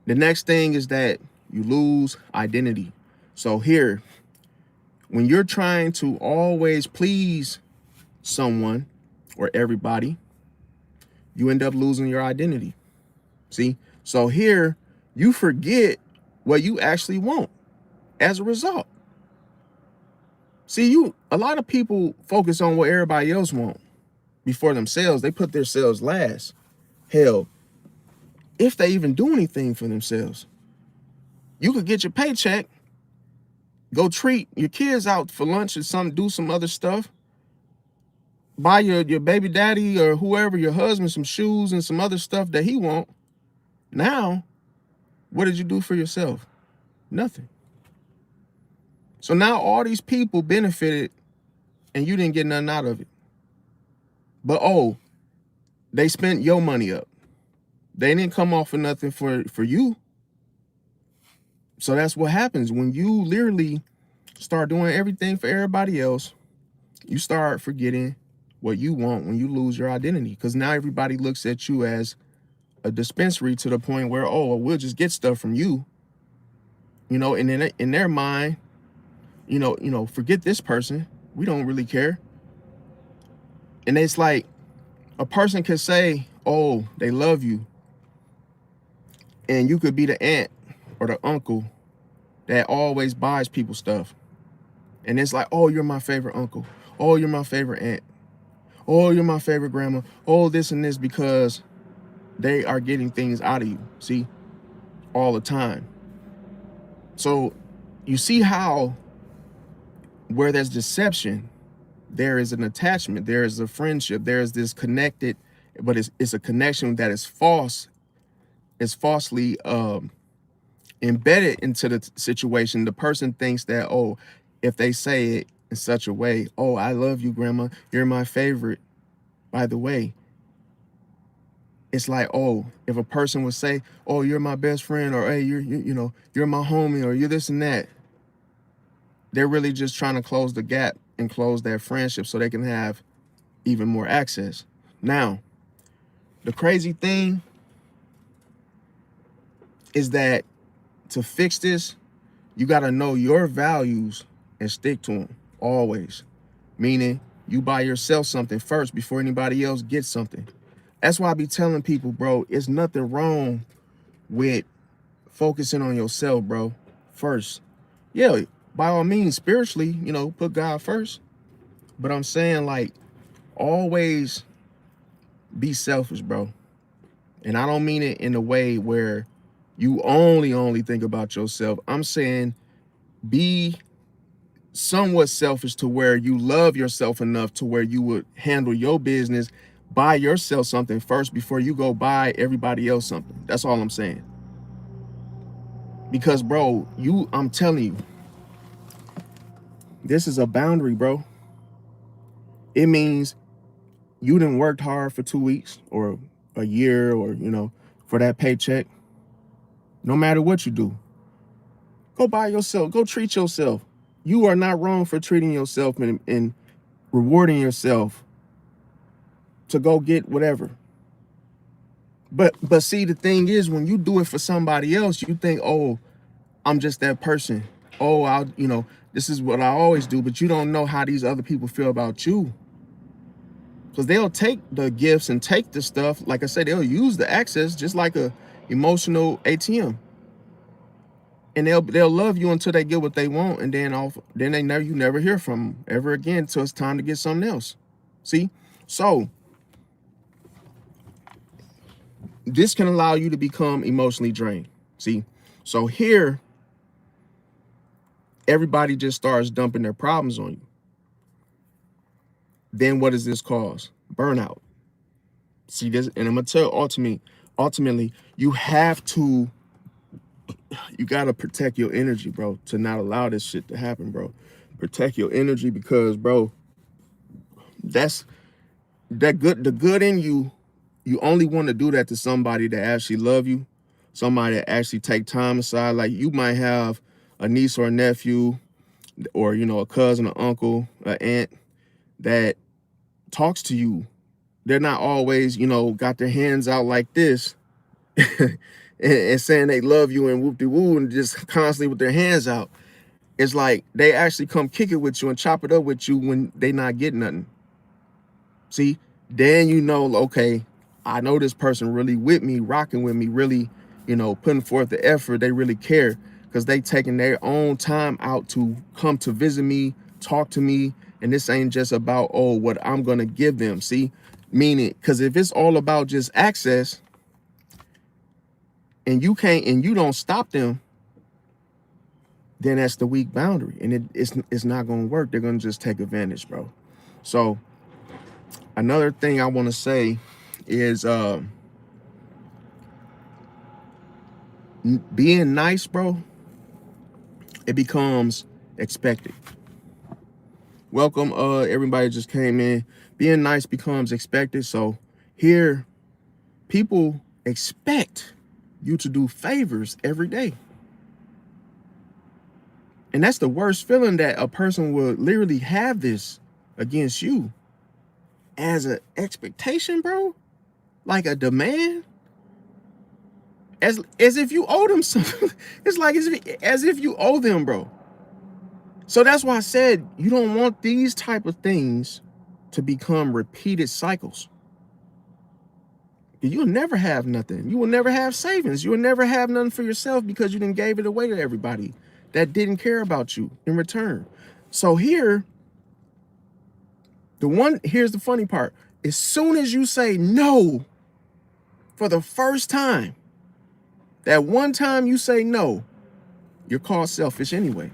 The next thing is that you lose identity. So here, when you're trying to always please someone or everybody, you end up losing your identity. See? So here, you forget what you actually want as a result. See, a lot of people focus on what everybody else wants before themselves. They put themselves last. Hell, if they even do anything for themselves, you could get your paycheck, go treat your kids out for lunch or something, do some other stuff, buy your baby daddy or whoever, your husband, some shoes and some other stuff that he want. Now, what did you do for yourself? Nothing. So now all these people benefited and you didn't get nothing out of it. But oh, they spent your money up. They didn't come off of nothing for you. So that's what happens when you literally start doing everything for everybody else. You start forgetting what you want when you lose your identity, because now everybody looks at you as a dispensary to the point where, oh, well, we'll just get stuff from you, and in their mind, forget this person. We don't really care. And it's like a person could say, oh, they love you. And you could be the aunt or the uncle that always buys people stuff. And it's like, oh, you're my favorite uncle. Oh, you're my favorite aunt. Oh, you're my favorite grandma. Oh, this and this, because they are getting things out of you, see, all the time. So you see how where there's deception, there is an attachment, there is a friendship, there is this connected, but it's a connection that is false. It's falsely embedded into the situation. The person thinks that, oh, if they say it in such a way, oh, I love you, grandma, you're my favorite, by the way. It's like, oh, if a person would say, oh, you're my best friend, or hey, you're my homie, or you're this and that, they're really just trying to close the gap and close their friendship so they can have even more access. Now, the crazy thing is that to fix this, you got to know your values and stick to them always. Meaning, you buy yourself something first before anybody else gets something. That's why I be telling people, bro, it's nothing wrong with focusing on yourself, bro, first. Yeah, by all means, spiritually, put God first. But I'm saying, like, always be selfish, bro. And I don't mean it in a way where you only think about yourself. I'm saying be somewhat selfish to where you love yourself enough to where you would handle your business, buy yourself something first before you go buy everybody else something. That's all I'm saying. Because, bro, I'm telling you, this is a boundary, bro. It means you done worked hard for 2 weeks or a year or, for that paycheck. No matter what you do, go buy yourself, go treat yourself. You are not wrong for treating yourself and rewarding yourself to go get whatever. But see, the thing is, when you do it for somebody else, you think, oh, I'm just that person. Oh, this is what I always do. But you don't know how these other people feel about you. Because they'll take the gifts and take the stuff. Like I said, they'll use the access just like a emotional ATM. And they'll love you until they get what they want, and then you never hear from them ever again until it's time to get something else. See? So this can allow you to become emotionally drained. See? So here, everybody just starts dumping their problems on you. Then what does this cause? Burnout. See this, and I'm gonna tell ultimately, you gotta protect your energy, bro, to not allow this shit to happen, bro. Protect your energy because, bro, That's that good. The good in you, you only want to do that to somebody that actually love you, somebody that actually take time aside. Like you might have a niece or a nephew, or a cousin, or uncle, an aunt that talks to you. They're not always, got their hands out like this and saying they love you and whoop de woo and just constantly with their hands out. It's like they actually come kick it with you and chop it up with you when they not getting nothing. See, then okay, I know this person really with me, rocking with me, really, putting forth the effort. They really care because they taking their own time out to come to visit me, talk to me. And this ain't just about, oh, what I'm going to give them. See, meaning, because if it's all about just access and you don't stop them, then that's the weak boundary. And it's not going to work. They're going to just take advantage, bro. So another thing I want to say is being nice, bro, it becomes expected. Welcome, everybody just came in. Being nice becomes expected. So here, people expect you to do favors every day. And that's the worst feeling, that a person will literally have this against you as an expectation, bro, like a demand, as if you owe them something. It's like as if you owe them, bro. So that's why I said you don't want these type of things to become repeated cycles. You'll never have nothing. You will never have savings. You will never have nothing for yourself because you didn't gave it away to everybody that didn't care about you in return. So here's the funny part. As soon as you say no for the first time, that one time you say no, you're called selfish anyway.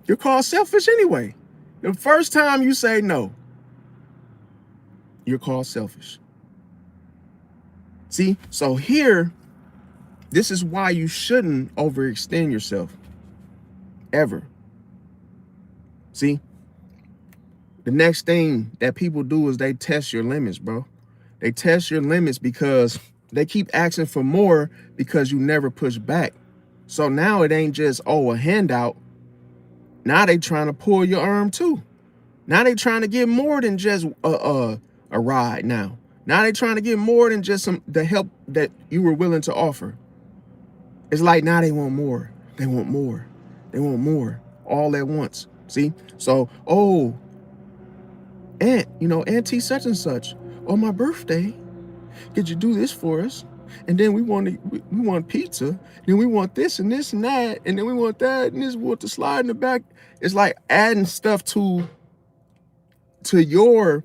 You're called selfish anyway. The first time you say no, you're called selfish. See, so here, this is why you shouldn't overextend yourself ever. See, the next thing that people do is they test your limits, bro. They test your limits because they keep asking for more because you never push back. So now it ain't just, oh, a handout. Now they trying to pull your arm too. Now they trying to get more than just a ride now. Now they trying to get more than just the help that you were willing to offer. It's like now they want more. They want more. They want more all at once. See? So, oh, Aunt, Auntie such and such, on my birthday, could you do this for us? And then we want pizza. Then we want this and this and that. And then we want that and this. We want the slide in the back. It's like adding stuff to your,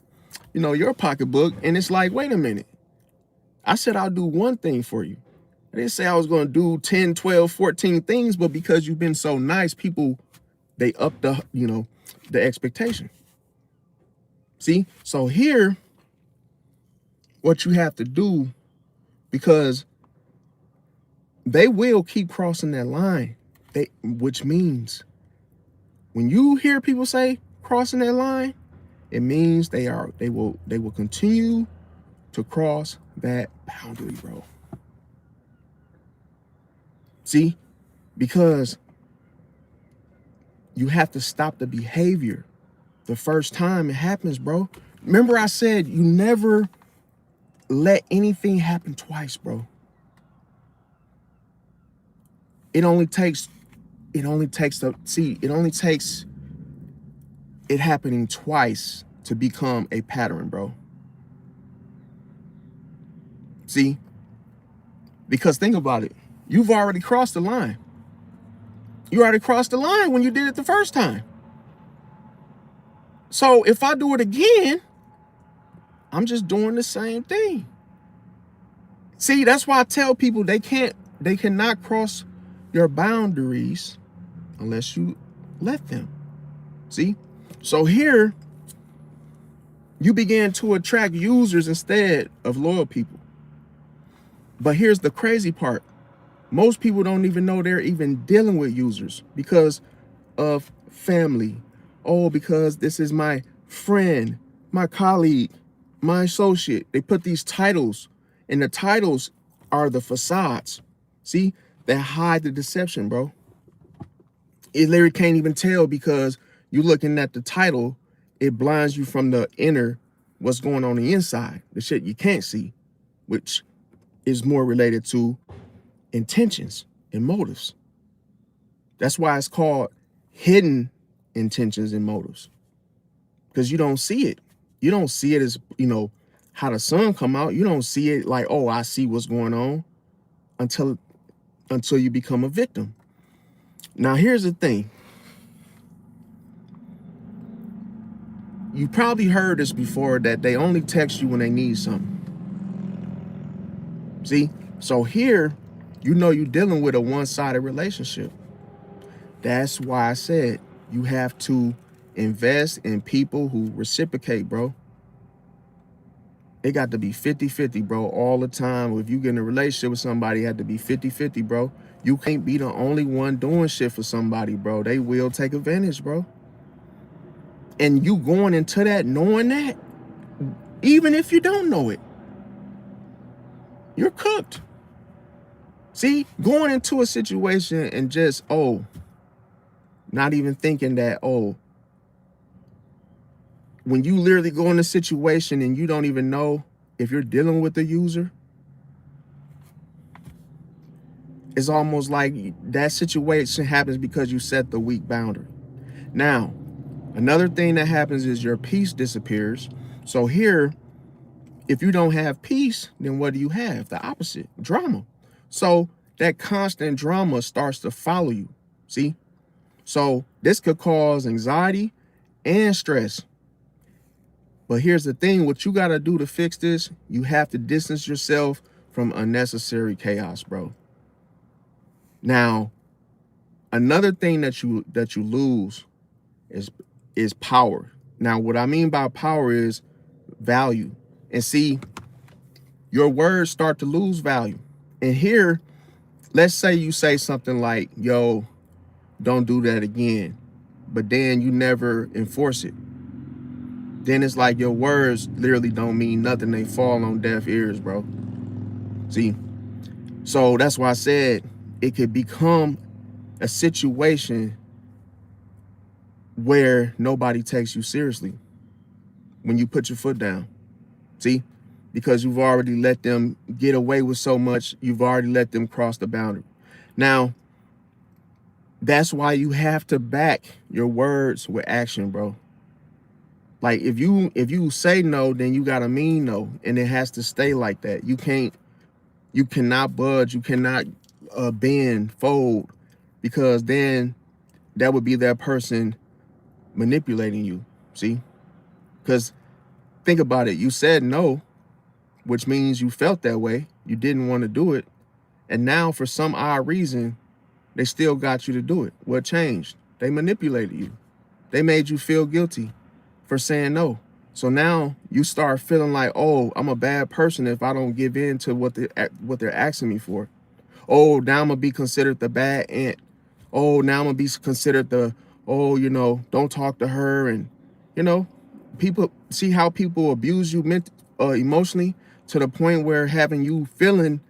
your pocketbook. And it's like, wait a minute. I said I'll do one thing for you. I didn't say I was going to do 10, 12, 14 things, but because you've been so nice, people, they up the expectation. See? So here, what you have to do, because they will keep crossing that line, which means when you hear people say crossing that line, it means they will continue to cross that boundary, bro. See, because you have to stop the behavior the first time it happens, bro. Remember I said you never let anything happen twice, bro. It only takes it happening twice to become a pattern, bro. See? Because think about it. You've already crossed the line. You already crossed the line when you did it the first time. So if I do it again, I'm just doing the same thing. See, that's why I tell people they cannot cross your boundaries unless you let them. See? So here, you begin to attract users instead of loyal people. But here's the crazy part. Most people don't even know they're even dealing with users because of family. Oh, because this is my friend, my colleague, my associate. They put these titles, and the titles are the facades. See, that hide the deception, bro. It literally can't even tell because you're looking at the title. It blinds you from the inner, what's going on the inside, the shit you can't see, which is more related to intentions and motives. That's why it's called hidden intentions and motives, because you don't see it. You don't see it as, how the sun come out. You don't see it like, oh, I see what's going on until you become a victim. Now, here's the thing. You probably heard this before, that they only text you when they need something. See? So here, you're dealing with a one-sided relationship. That's why I said you have to invest in people who reciprocate, bro. It got to be 50-50, bro, all the time. If you get in a relationship with somebody, it had to be 50-50, bro. You can't be the only one doing shit for somebody, bro. They will take advantage, bro. And you going into that knowing that, even if you don't know it, you're cooked. See, going into a situation and just, not even thinking that, when you literally go in a situation and you don't even know if you're dealing with the user, it's almost like that situation happens because you set the weak boundary. Now, another thing that happens is your peace disappears. So here, if you don't have peace, then what do you have? The opposite, drama. So that constant drama starts to follow you. See? So this could cause anxiety and stress. But here's the thing, what you got to do to fix this, you have to distance yourself from unnecessary chaos, bro. Now, another thing that you lose is power. Now, what I mean by power is value. And see, your words start to lose value. And here, let's say you say something like, yo, don't do that again. But then you never enforce it. Then it's like your words literally don't mean nothing. They fall on deaf ears, bro. See? So that's why I said it could become a situation where nobody takes you seriously when you put your foot down. See? Because you've already let them get away with so much. You've already let them cross the boundary. Now, that's why you have to back your words with action, bro. Like if you say no, then you gotta mean no, and it has to stay like that. You cannot budge, you cannot bend, fold, because then that would be that person manipulating you. See? Because think about it, you said no, which means you felt that way, you didn't want to do it, and now for some odd reason, they still got you to do it. What changed? They manipulated you. They made you feel guilty for saying no. So now you start feeling like, oh, I'm a bad person if I don't give in to what they're asking me for. Oh, now I'm gonna be considered the bad aunt. Oh, now I'm gonna be considered the, don't talk to her. And people see how people abuse you emotionally to the point where having you feeling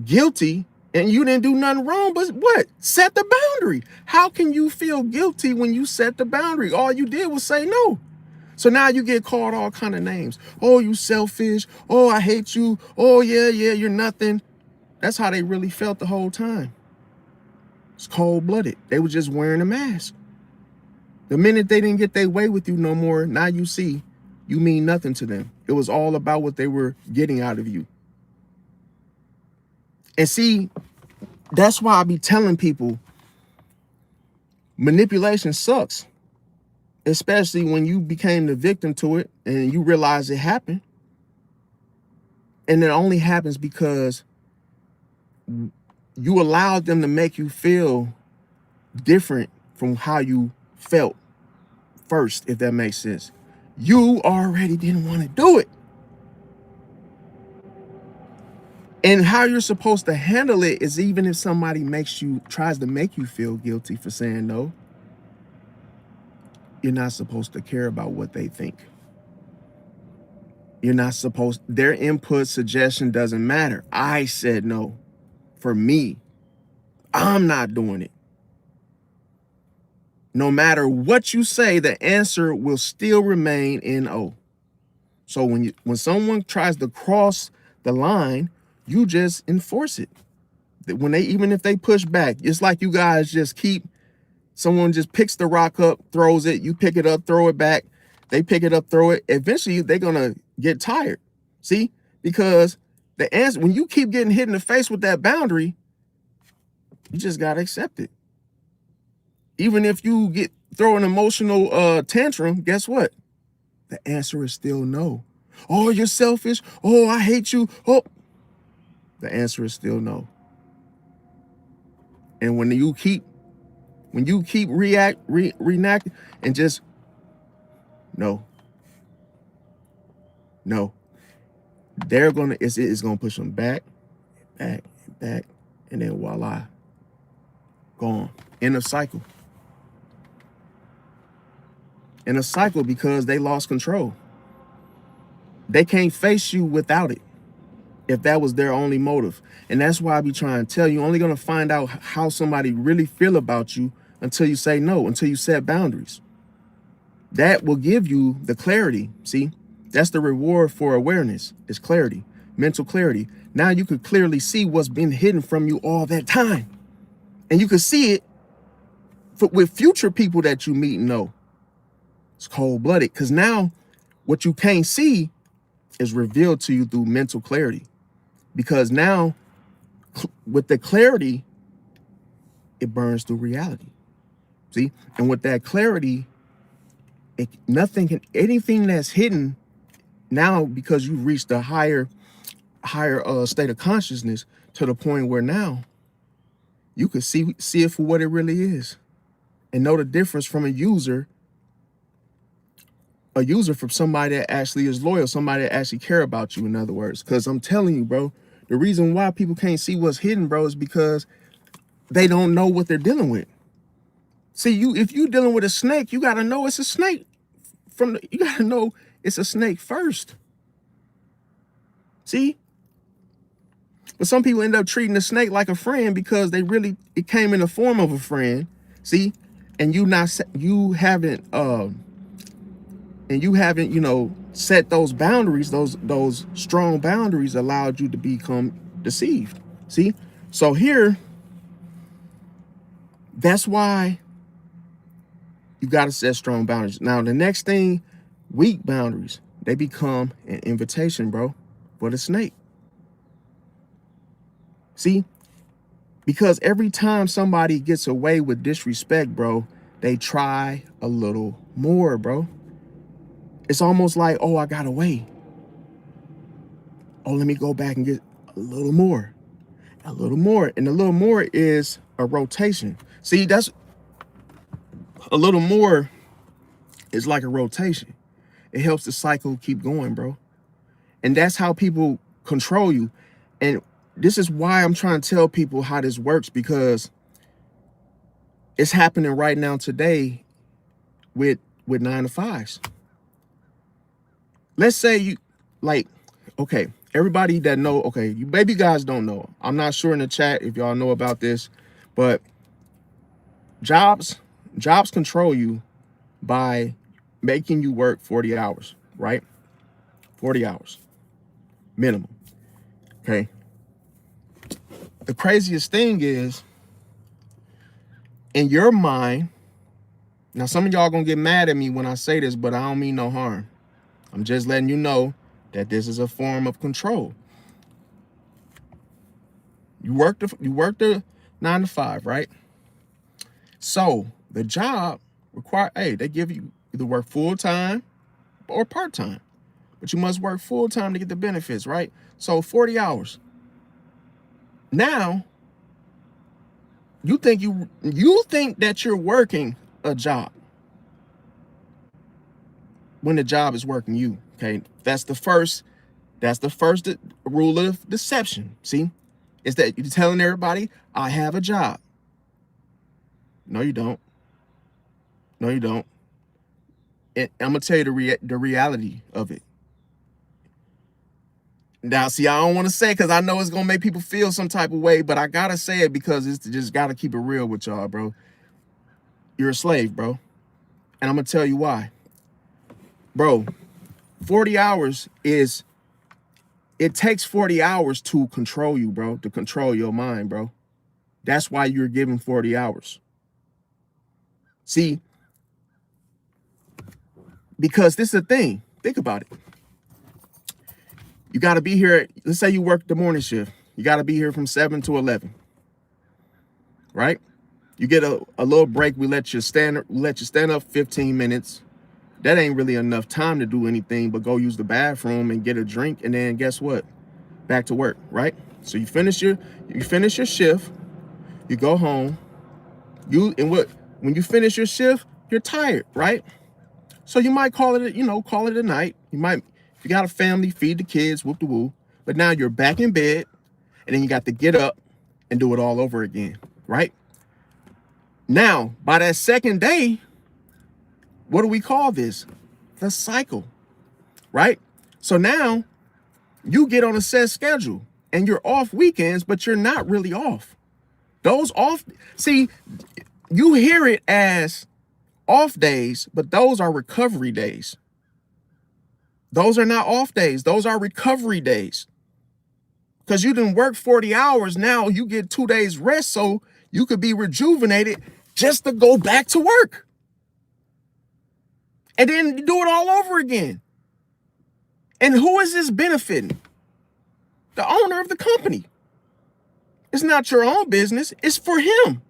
guilty, and you didn't do nothing wrong, but what? Set the boundary. How can you feel guilty when you set the boundary? All you did was say no. So now you get called all kind of names. Oh, you selfish. Oh, I hate you. Oh, yeah, you're nothing. That's how they really felt the whole time. It's cold-blooded. They were just wearing a mask. The minute they didn't get their way with you no more, now you see you mean nothing to them. It was all about what they were getting out of you. And see, that's why I be telling people manipulation sucks. Especially when you became the victim to it and you realize it happened. And it only happens because you allowed them to make you feel different from how you felt first, if that makes sense. You already didn't want to do it. And how you're supposed to handle it is even if somebody tries to make you feel guilty for saying no. You're not supposed to care about what they think. You're not supposed, their input, suggestion doesn't matter. I said no. For me, I'm not doing it. No matter what you say, the answer will still remain NO. So when someone tries to cross the line, you just enforce it. When they, even if they push back, it's like you guys just keep, someone just picks the rock up, throws it, you pick it up, throw it back, they pick it up, throw it. Eventually they're gonna get tired. See? Because the answer, when you keep getting hit in the face with that boundary, you just gotta accept it. Even if you throw an emotional tantrum, guess what? The answer is still no. Oh, you're selfish. Oh, I hate you. Oh, the answer is still no. And when you keep reenacting and just no, they're gonna, it's gonna push them back, and then voila, gone. In a cycle. In a cycle, because they lost control. They can't face you without it, if that was their only motive. And that's why I be trying to tell you, you're only gonna find out how somebody really feel about you until you say no, until you set boundaries. That will give you the clarity. See, that's the reward for awareness, is clarity, mental clarity. Now you could clearly see what's been hidden from you all that time. And you can see it with future people that you meet and know. It's cold-blooded, because now what you can't see is revealed to you through mental clarity. Because now, with the clarity, it burns through reality. See? And with that clarity, anything that's hidden now, because you've reached a higher state of consciousness, to the point where now you can see it for what it really is, and know the difference from a user from somebody that actually is loyal, somebody that actually care about you, in other words. Because I'm telling you, bro, the reason why people can't see what's hidden, bro, is because they don't know what they're dealing with. See, if you dealing with a snake, you got to know it's a snake. You got to know it's a snake first. See? But some people end up treating the snake like a friend because it came in the form of a friend. See? And you haven't set those boundaries. Those strong boundaries allowed you to become deceived. See? So here, that's why you got to set strong boundaries. Now, the next thing, weak boundaries, they become an invitation, bro, for the snake. See? Because every time somebody gets away with disrespect, bro, they try a little more, bro. It's almost like, oh, I got away. Oh, let me go back and get a little more. A little more. And a little more is a rotation. See, that's a little more is like a rotation. It helps the cycle keep going, bro. And that's how people control you. And this is why I'm trying to tell people how this works, because it's happening right now today with 9-to-5s. Let's say okay, everybody that know, okay, you baby guys don't know. I'm not sure in the chat if y'all know about this, but jobs control you by making you work 40 hours, right? 40 hours minimum. Okay. The craziest thing is, in your mind, now some of y'all gonna get mad at me when I say this, but I don't mean no harm. I'm just letting you know that this is a form of control. You work the 9-to-5, right? So the job they give you either work full-time or part-time, but you must work full-time to get the benefits, right? So 40 hours. Now, you think that you're working a job when the job is working you. Okay, that's the first rule of deception. See, is that you're telling everybody, I have a job. No, you don't. No, you don't. And I'm gonna tell you the reality of it. Now, see, I don't want to say because I know it's gonna make people feel some type of way, but I gotta say it because it's just gotta keep it real with y'all, bro. You're a slave, bro. And I'm gonna tell you why. Bro, 40 hours is, it takes 40 hours to control you, bro, to control your mind, bro. That's why you're given 40 hours. See, because this is the thing. Think about it. You got to be here. Let's say you work the morning shift. You got to be here from 7 to 11, right? You get a little break. We let you stand up 15 minutes. That ain't really enough time to do anything but go use the bathroom and get a drink. And then guess what? Back to work, right? So you finish your shift. You go home. When you finish your shift, you're tired, right? So you might call it a night. You might, if you got a family, feed the kids, whoop the woo. But now you're back in bed, and then you got to get up and do it all over again, right? Now, by that second day, what do we call this? The cycle, right? So now you get on a set schedule, and you're off weekends, but you're not really off. Those off, see, you hear it as off days, but those are recovery days. Those are not off days. Those are recovery days. Because you didn't work 40 hours. Now you get 2 days rest so you could be rejuvenated just to go back to work. And then do it all over again. And who is this benefiting? The owner of the company. It's not your own business. It's for him.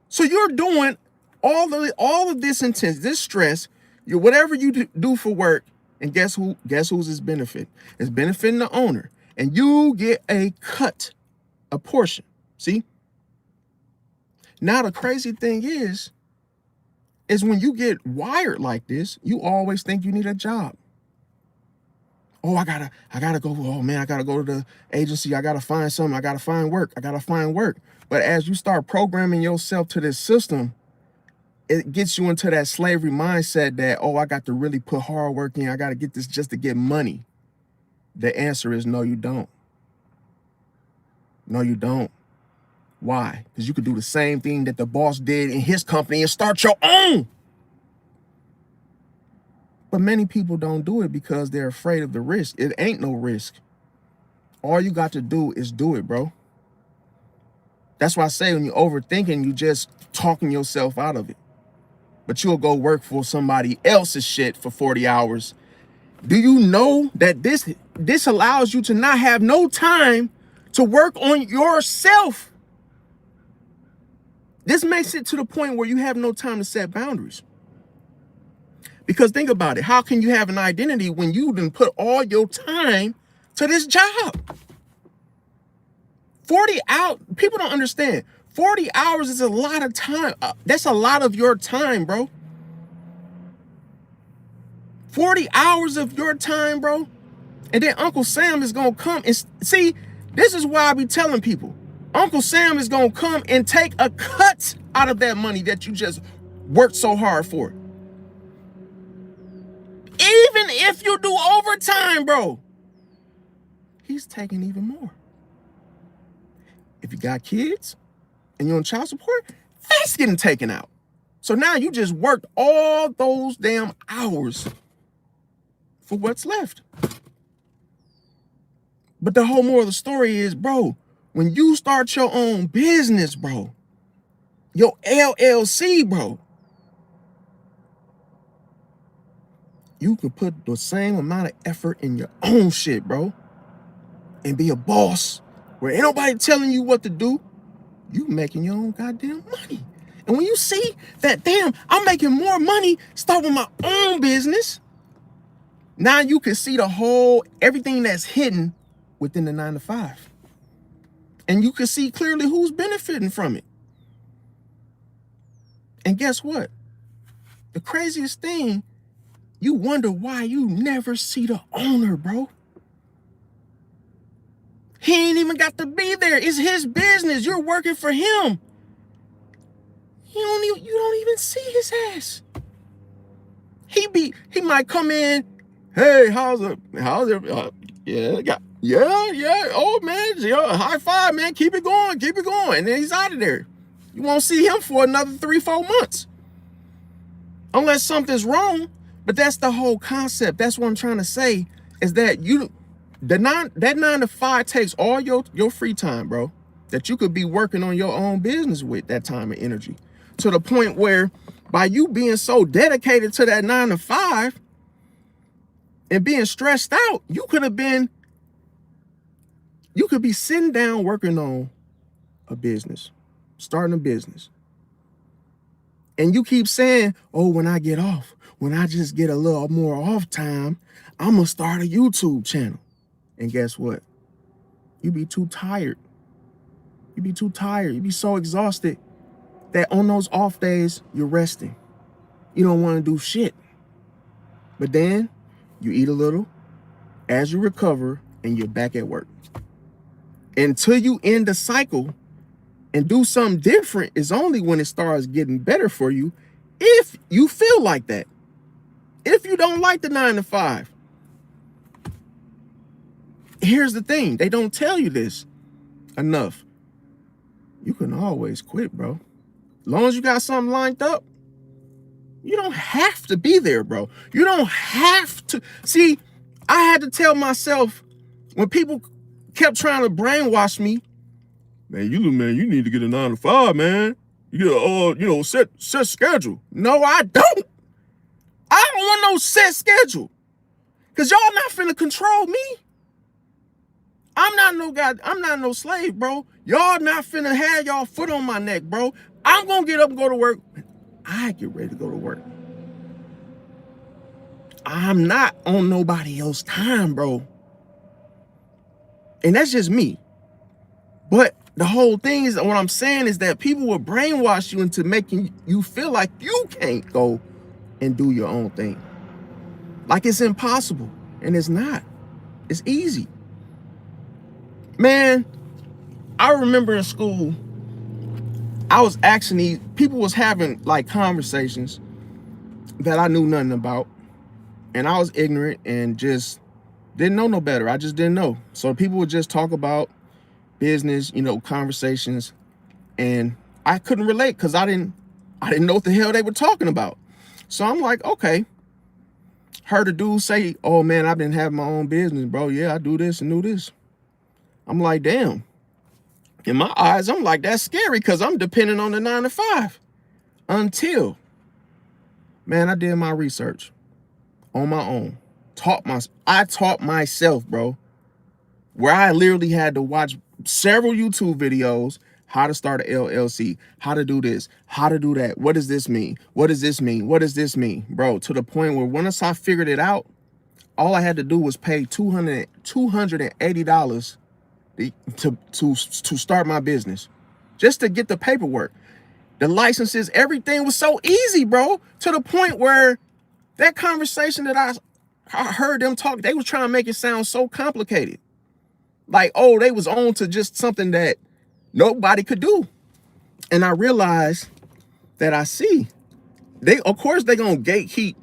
So you're doing all of this intense, this stress, whatever you do for work, and guess who's this benefit? It's benefiting the owner, and you get a cut, a portion. See? Now the crazy thing is when you get wired like this, you always think you need a job. Oh, I gotta go. Oh man, I gotta go to the agency. I gotta find something. I gotta find work. But as you start programming yourself to this system, it gets you into that slavery mindset that, oh, I got to really put hard work in. I got to get this just to get money. The answer is no, you don't. No, you don't. Why? Because you could do the same thing that the boss did in his company and start your own. But many people don't do it because they're afraid of the risk. It ain't no risk. All you got to do is do it, bro. That's why I say when you're overthinking, you just talking yourself out of it. But you'll go work for somebody else's shit for 40 hours. Do you know that this allows you to not have no time to work on yourself? This makes it to the point where you have no time to set boundaries. Because think about it. How can you have an identity when you didn't put all your time to this job? 40 hours, people don't understand. 40 hours is a lot of time. That's a lot of your time, bro. 40 hours of your time, bro. And then Uncle Sam is going to come and see, this is why I be telling people. Uncle Sam is going to come and take a cut out of that money that you just worked so hard for. Even if you do overtime, bro, he's taking even more. If you got kids and you're on child support, that's getting taken out. So now you just worked all those damn hours for what's left. But the whole moral of the story is, bro, when you start your own business, bro, your LLC, bro, you can put the same amount of effort in your own shit, bro, and be a boss where ain't nobody telling you what to do. You making your own goddamn money. And when you see that, damn, I'm making more money, start with my own business. Now you can see everything that's hidden within the 9 to 5. And you can see clearly who's benefiting from it. And guess what? The craziest thing, you wonder why you never see the owner, bro. He ain't even got to be there. It's his business. You're working for him. You don't even see his ass. He he might come in, hey, how's it? Yeah. Oh man, yeah, high five, man. Keep it going. And then he's out of there. You won't see him for another 3-4 months. Unless something's wrong. But that's the whole concept. That's what I'm trying to say, is that that 9 to 5 takes all your free time, bro, that you could be working on your own business with that time and energy. To the point where by you being so dedicated to that 9 to 5 and being stressed out, you could be sitting down working on a business, starting a business. And you keep saying, oh, when I get off, when I just get a little more off time, I'm going to start a YouTube channel. And guess what? You be too tired. You be so exhausted that on those off days, you're resting. You don't want to do shit. But then you eat a little as you recover and you're back at work. Until you end the cycle and do something different is only when it starts getting better for you, if you feel like that. If you don't like the 9 to 5. Here's the thing. They don't tell you this enough. You can always quit, bro. As long as you got something lined up, you don't have to be there, bro. You don't have to. See, I had to tell myself when people kept trying to brainwash me, man, you need to get a 9 to 5, man. You get set schedule. No, I don't. I don't want no set schedule. Cause y'all not finna control me. I'm not no slave, bro. Y'all not finna have y'all foot on my neck, bro. I'm gonna get up and go to work. I get ready to go to work. I'm not on nobody else's time, bro. And that's just me. But the whole thing is, what I'm saying is that people will brainwash you into making you feel like you can't go and do your own thing. Like it's impossible. And it's not. It's easy. Man, I remember in school, I was actually, people was having like conversations that I knew nothing about. And I was ignorant and just didn't know no better. I just didn't know. So people would just talk about business, conversations. And I couldn't relate because I didn't know what the hell they were talking about. So I'm like, okay. Heard a dude say, oh man, I've been having my own business, bro. Yeah, I do this and do this. I'm like, damn. In my eyes, I'm like, that's scary because I'm dependent on the 9 to 5. Until, man, I did my research on my own. I taught myself, bro. Where I literally had to watch several YouTube videos, how to start an LLC, how to do this, how to do that. What does this mean? What does this mean? What does this mean? Bro, to the point where once I figured it out, all I had to do was pay $280 to start my business, just to get the paperwork, the licenses, everything was so easy, bro, to the point where that conversation that I heard them talk, they was trying to make it sound so complicated. Like, oh, they was on to just something that nobody could do. And I realized that of course they gonna gatekeep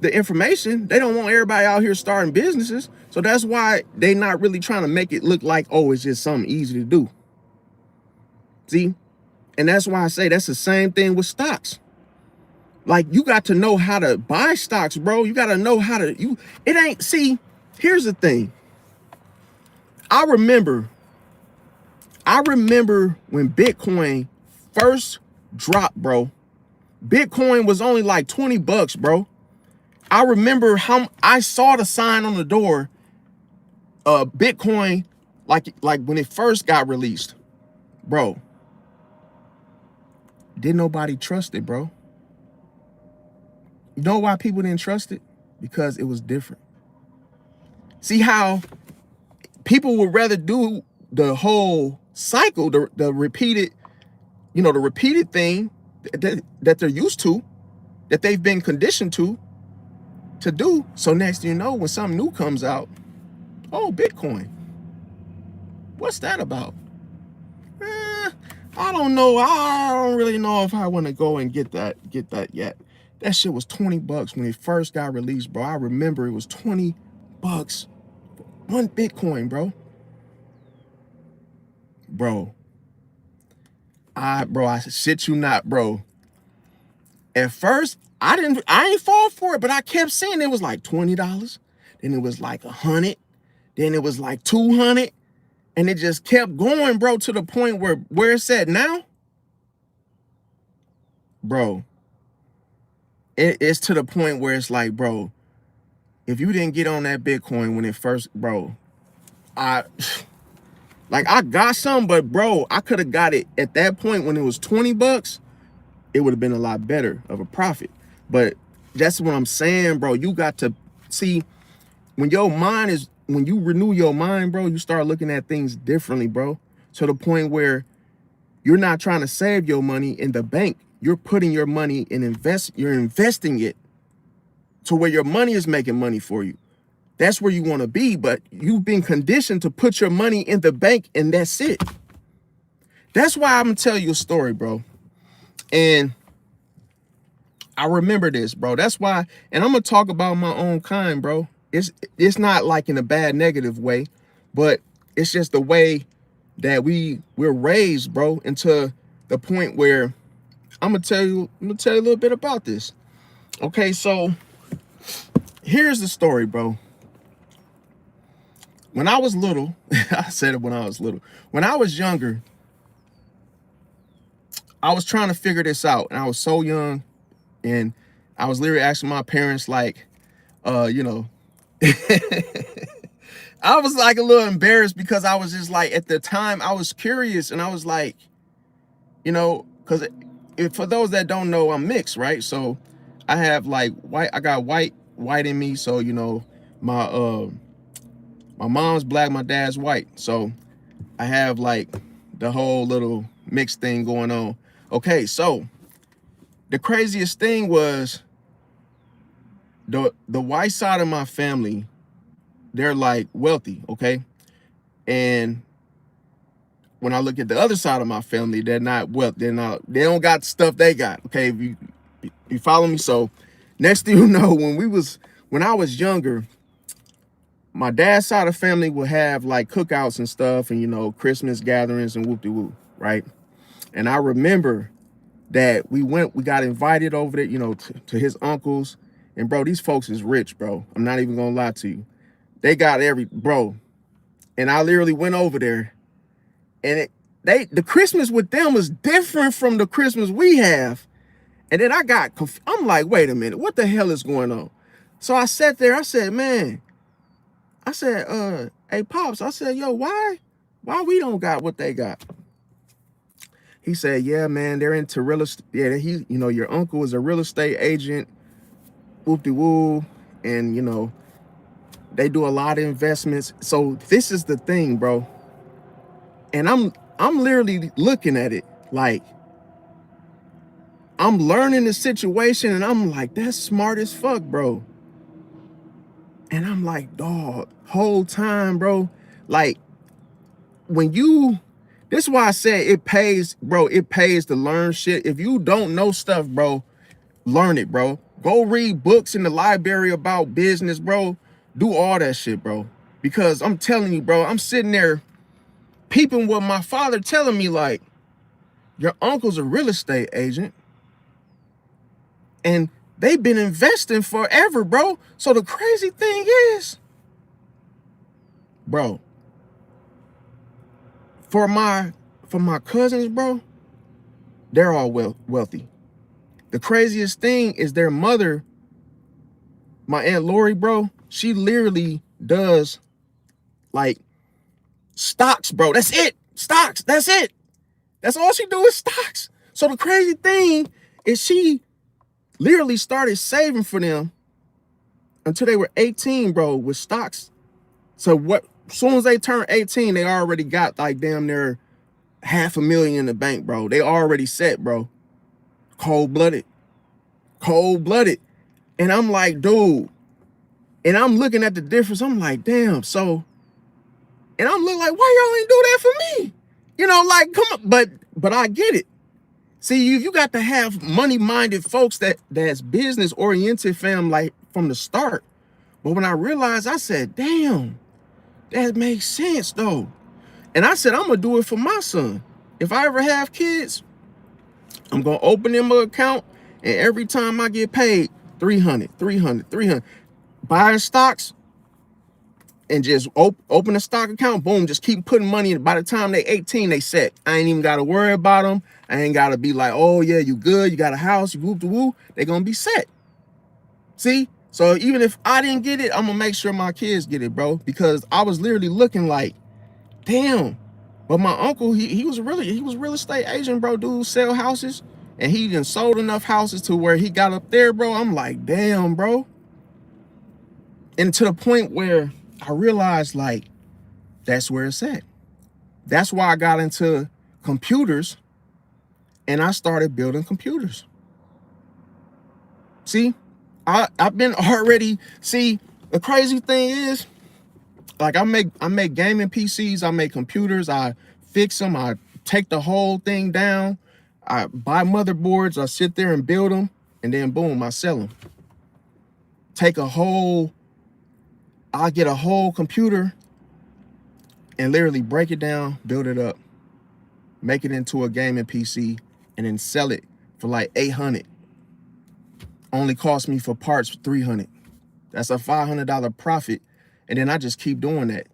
the information. They don't want everybody out here starting businesses. So that's why they not really trying to make it look like, oh, it's just something easy to do. See? And that's why I say that's the same thing with stocks. Like, you got to know how to buy stocks, bro. You got to know how to, here's the thing. I remember when Bitcoin first dropped, bro. Bitcoin was only like $20, bro. I remember how I saw the sign on the door, Bitcoin, like when it first got released, bro. Didn't nobody trust it, bro. You know why people didn't trust it? Because it was different. See how people would rather do the whole cycle, the repeated, the repeated thing that they're used to, that they've been conditioned to do. So next thing you know, when something new comes out, oh, Bitcoin. What's that about? I don't know. I don't really know if I want to go and get that yet. That shit was 20 bucks when it first got released, bro. I remember it was 20 bucks. One Bitcoin, bro. Bro. I shit you not, bro. At first, I ain't fall for it, but I kept seeing it was like $20. Then it was like 100. Then it was like 200. And it just kept going, bro, to the point where it's at now. Bro, it's to the point where it's like, bro, if you didn't get on that Bitcoin when it first, bro, I got some, but bro, I could have got it at that point when it was 20 bucks. It would have been a lot better of a profit. But that's what I'm saying, bro. You got to see when you renew your mind, bro, you start looking at things differently, bro. To the point where you're not trying to save your money in the bank. You're putting your money in you're investing it to where your money is making money for you. That's where you want to be, but you've been conditioned to put your money in the bank and that's it. That's why I'm gonna tell you a story, bro. And I remember this, bro. That's why, and I'm gonna talk about my own kind, bro. It's not like in a bad negative way, but it's just the way that we're raised, bro, into the point where I'm gonna tell you a little bit about this. Okay, so here's the story, bro. When I was little, I said it when I was little. When I was younger, I was trying to figure this out, and I was so young, and I was literally asking my parents, like, you know, I was like a little embarrassed because I was just like, at the time, I was curious, and I was like, you know, because for those that don't know, I'm mixed, right? So I have like white, I got white in me. So, you know, my mom's black, my dad's white. So I have like the whole little mixed thing going on. Okay, so the craziest thing was the white side of my family, they're like wealthy, okay? And when I look at the other side of my family, they're not wealthy. They don't got the stuff they got. Okay, if you follow me. So next thing you know, when I was younger, my dad's side of the family would have like cookouts and stuff, and you know, Christmas gatherings and whoop-de-whoop, right? And I remember that we got invited over there, you know, to his uncles. And bro, these folks is rich, bro. I'm not even gonna lie to you. They got bro. And I literally went over there, and the Christmas with them was different from the Christmas we have. And then I'm like, wait a minute, what the hell is going on? So I sat there, I said, man, hey Pops, I said, yo, why we don't got what they got? He said, yeah, man, they're into real estate. Yeah, you know, your uncle is a real estate agent, whoop-de-woo, and you know, they do a lot of investments. So this is the thing, bro. And I'm literally looking at it like I'm learning the situation, and I'm like, that's smart as fuck, bro. And I'm like, dog, whole time, bro. Like, this is why I said it pays, bro. It pays to learn shit. If you don't know stuff, bro, learn it, bro. Go read books in the library about business, bro. Do all that shit, bro. Because I'm telling you, bro, I'm sitting there peeping what my father telling me, like, your uncle's a real estate agent. And they've been investing forever, bro. So the crazy thing is, bro, for my cousins, bro, they're all wealthy. The craziest thing is their mother, my Aunt Lori, bro, she literally does like stocks, bro. That's it. Stocks. That's it. That's all she do is stocks. So the crazy thing is she literally started saving for them until they were 18, bro, with stocks. So as soon as they turned 18, they already got like damn near $500,000 in the bank, bro. They already set, bro. Cold-blooded. And I'm like, dude. And I'm looking at the difference. I'm like, damn. So, and I'm looking like, why y'all ain't do that for me? You know, like, come on. But I get it. See, you got to have money-minded folks that's business-oriented, fam, like from the start. But when I realized, I said, damn, that makes sense, though. And I said, I'm going to do it for my son. If I ever have kids, I'm going to open them an account, and every time I get paid, 300, 300, 300. Buying stocks, and just open a stock account, boom, just keep putting money in. By the time they 18, they set. I ain't even got to worry about them. I ain't got to be like, oh, yeah, you good, you got a house, you whoop the woo. They're going to be set. See? So even if I didn't get it, I'm going to make sure my kids get it, bro, because I was literally looking like, damn. But my uncle, he was real estate agent, bro. Dude sell houses, and he even sold enough houses to where he got up there, bro. I'm like, damn, bro. And to the point where I realized, like, that's where it's at. That's why I got into computers, and I started building computers. See, I've been already, see, the crazy thing is, like, I make gaming PCs, I make computers, I fix them, I take the whole thing down, I buy motherboards, I sit there and build them, and then boom, I sell them. I get a whole computer and literally break it down, build it up, make it into a gaming PC, and then sell it for like 800. Only cost me for parts $300. That's a $500 profit. And then I just keep doing that.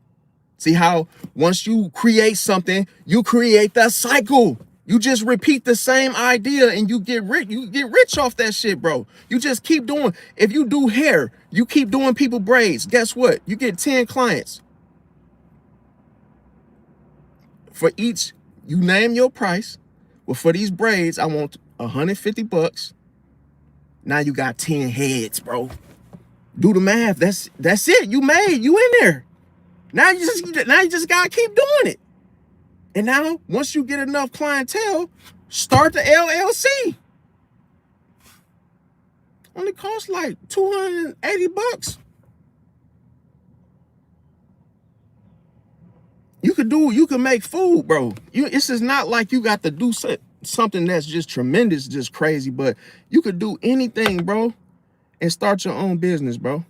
See how once you create something, you create that cycle. You just repeat the same idea and you get rich. You get rich off that shit, bro. You just keep doing. If you do hair, you keep doing people braids. Guess what? You get 10 clients. For each, you name your price. Well, for these braids, I want $150. Now you got 10 heads, bro. Do the math. That's it. You in there. Now you just gotta keep doing it. And now, once you get enough clientele, start the LLC. Only costs like $280. You can make food, bro. This is not like you got to do something that's just tremendous, just crazy, but you could do anything, bro, and start your own business, bro.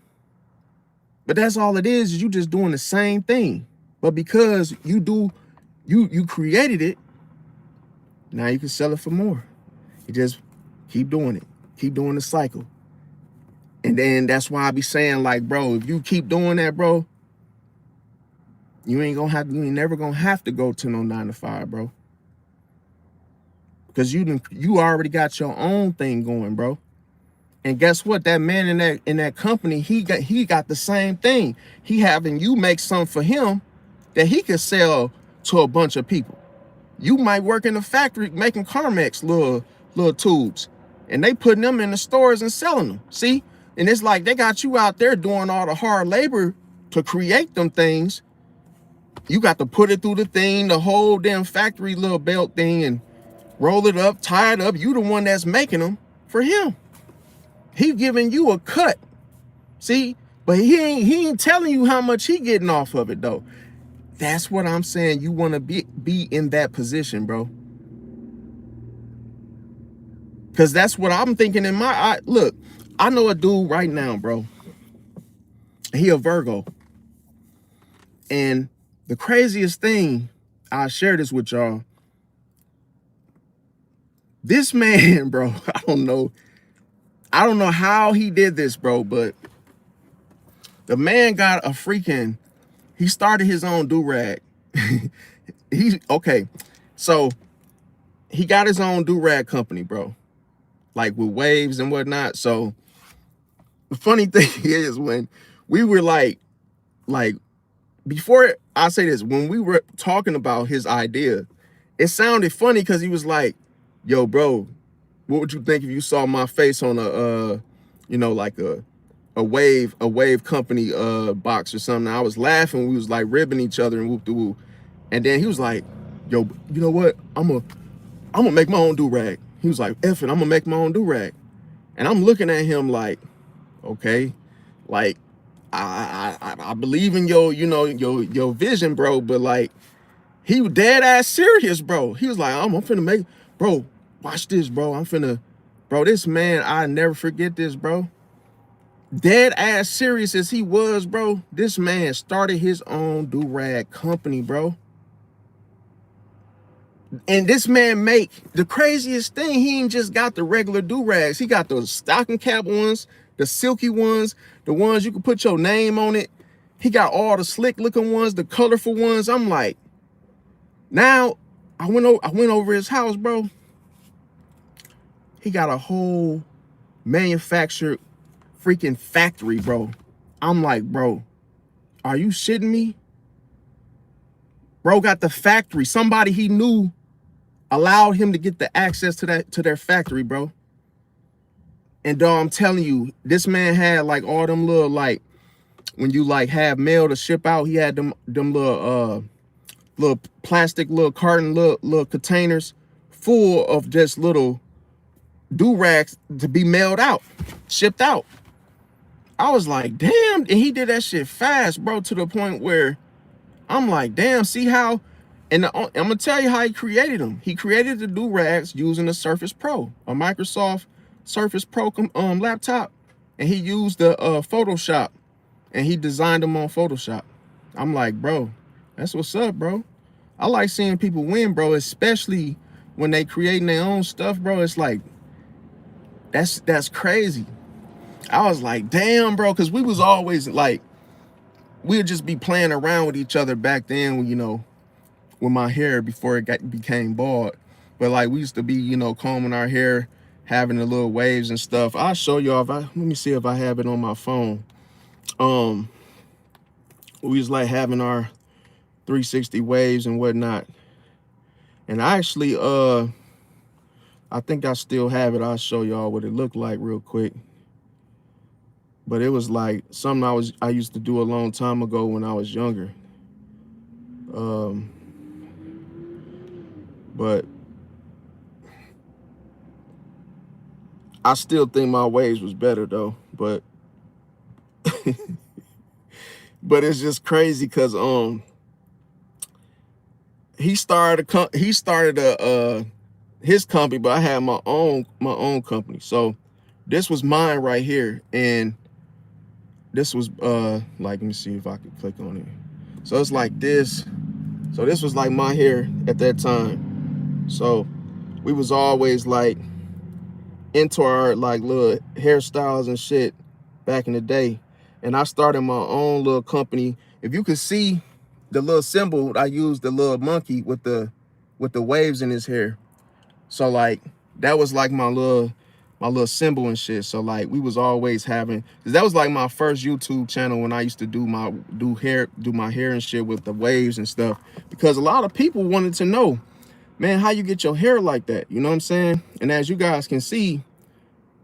But that's all it is you just doing the same thing. But because you created it, now you can sell it for more. You just keep doing it. Keep doing the cycle. And then that's why I be saying, like, bro, if you keep doing that, bro, you ain't never gonna have to go to no 9 to 5, bro. Because you already got your own thing going, bro. And guess what? That man in that company, he got the same thing. He having you make something for him that he could sell to a bunch of people. You might work in a factory making Carmex little tubes, and they putting them in the stores and selling them. See? And it's like they got you out there doing all the hard labor to create them things. You got to put it through the thing, the whole damn factory little belt thing, and roll it up, tie it up. You the one that's making them for him. He giving you a cut. See? But he ain't telling you how much he getting off of it, though. That's what I'm saying. You want to be in that position, bro. Because that's what I'm thinking in my look, I know a dude right now, bro. He a Virgo. And the craziest thing, I'll share this with y'all. This man, bro, I don't know how he did this, bro, but the man got he started his own do-rag. So he got his own do-rag company, bro, like with waves and whatnot. So the funny thing is, when we were like before I say this, when we were talking about his idea, it sounded funny because he was like, yo, bro, what would you think if you saw my face on like a wave company box or something? I was laughing. We was like ribbing each other and whoop de whoop. And then he was like, yo, you know what? I'm gonna make my own do-rag. He was like, F it, I'm gonna make my own do-rag. And I'm looking at him like, okay, like I believe in your vision, bro, but like he was dead ass serious, bro. He was like, I'm finna make, bro, Watch this, bro. Bro, this man, I never forget this, bro. Dead ass serious as he was, bro. This man started his own do-rag company, bro. And this man make the craziest thing. He ain't just got the regular do-rags. He got the stocking cap ones, the silky ones, the ones you can put your name on it. He got all the slick looking ones, the colorful ones. I'm like, now I went over his house, bro. He got a whole manufactured freaking factory, bro. I'm like, bro, are you shitting me? Bro got the factory. Somebody he knew allowed him to get the access to their factory, bro. And dog, I'm telling you, this man had like all them little, like, when you like have mail to ship out, he had them little plastic little carton little containers full of just little do-rags to be mailed out, shipped out. I was like, damn, and he did that shit fast, bro, to the point where I'm like, damn, see how, and I'm gonna tell you how he created them. He created the do-rags using a Surface Pro, a Microsoft Surface Pro laptop, and he used the Photoshop, and he designed them on Photoshop. I'm like, bro, that's what's up, bro. I like seeing people win, bro, especially when they creating their own stuff, bro. It's like, that's crazy. I was like, damn, bro, because we was always like, we'd just be playing around with each other back then, you know, with my hair before it became bald. But like, we used to be, you know, combing our hair, having the little waves and stuff. I'll show y'all let me see if I have it on my phone. We was like having our 360 waves and whatnot. And I actually, I think I still have it. I'll show y'all what it looked like real quick. But it was like something I used to do a long time ago when I was younger. But I still think my waves was better though. But but it's just crazy because he started his company, but I had my own company. So this was mine right here, and this was like, let me see if I could click on it. So it's like this. So this was like my hair at that time. So we was always like into our like little hairstyles and shit back in the day. And I started my own little company. If you could see the little symbol, I used the little monkey with the waves in his hair. So like that was like my little symbol and shit. So like we was always having, cause that was like my first YouTube channel when I used to do my hair and shit with the waves and stuff. Because a lot of people wanted to know, man, how you get your hair like that? You know what I'm saying? And as you guys can see,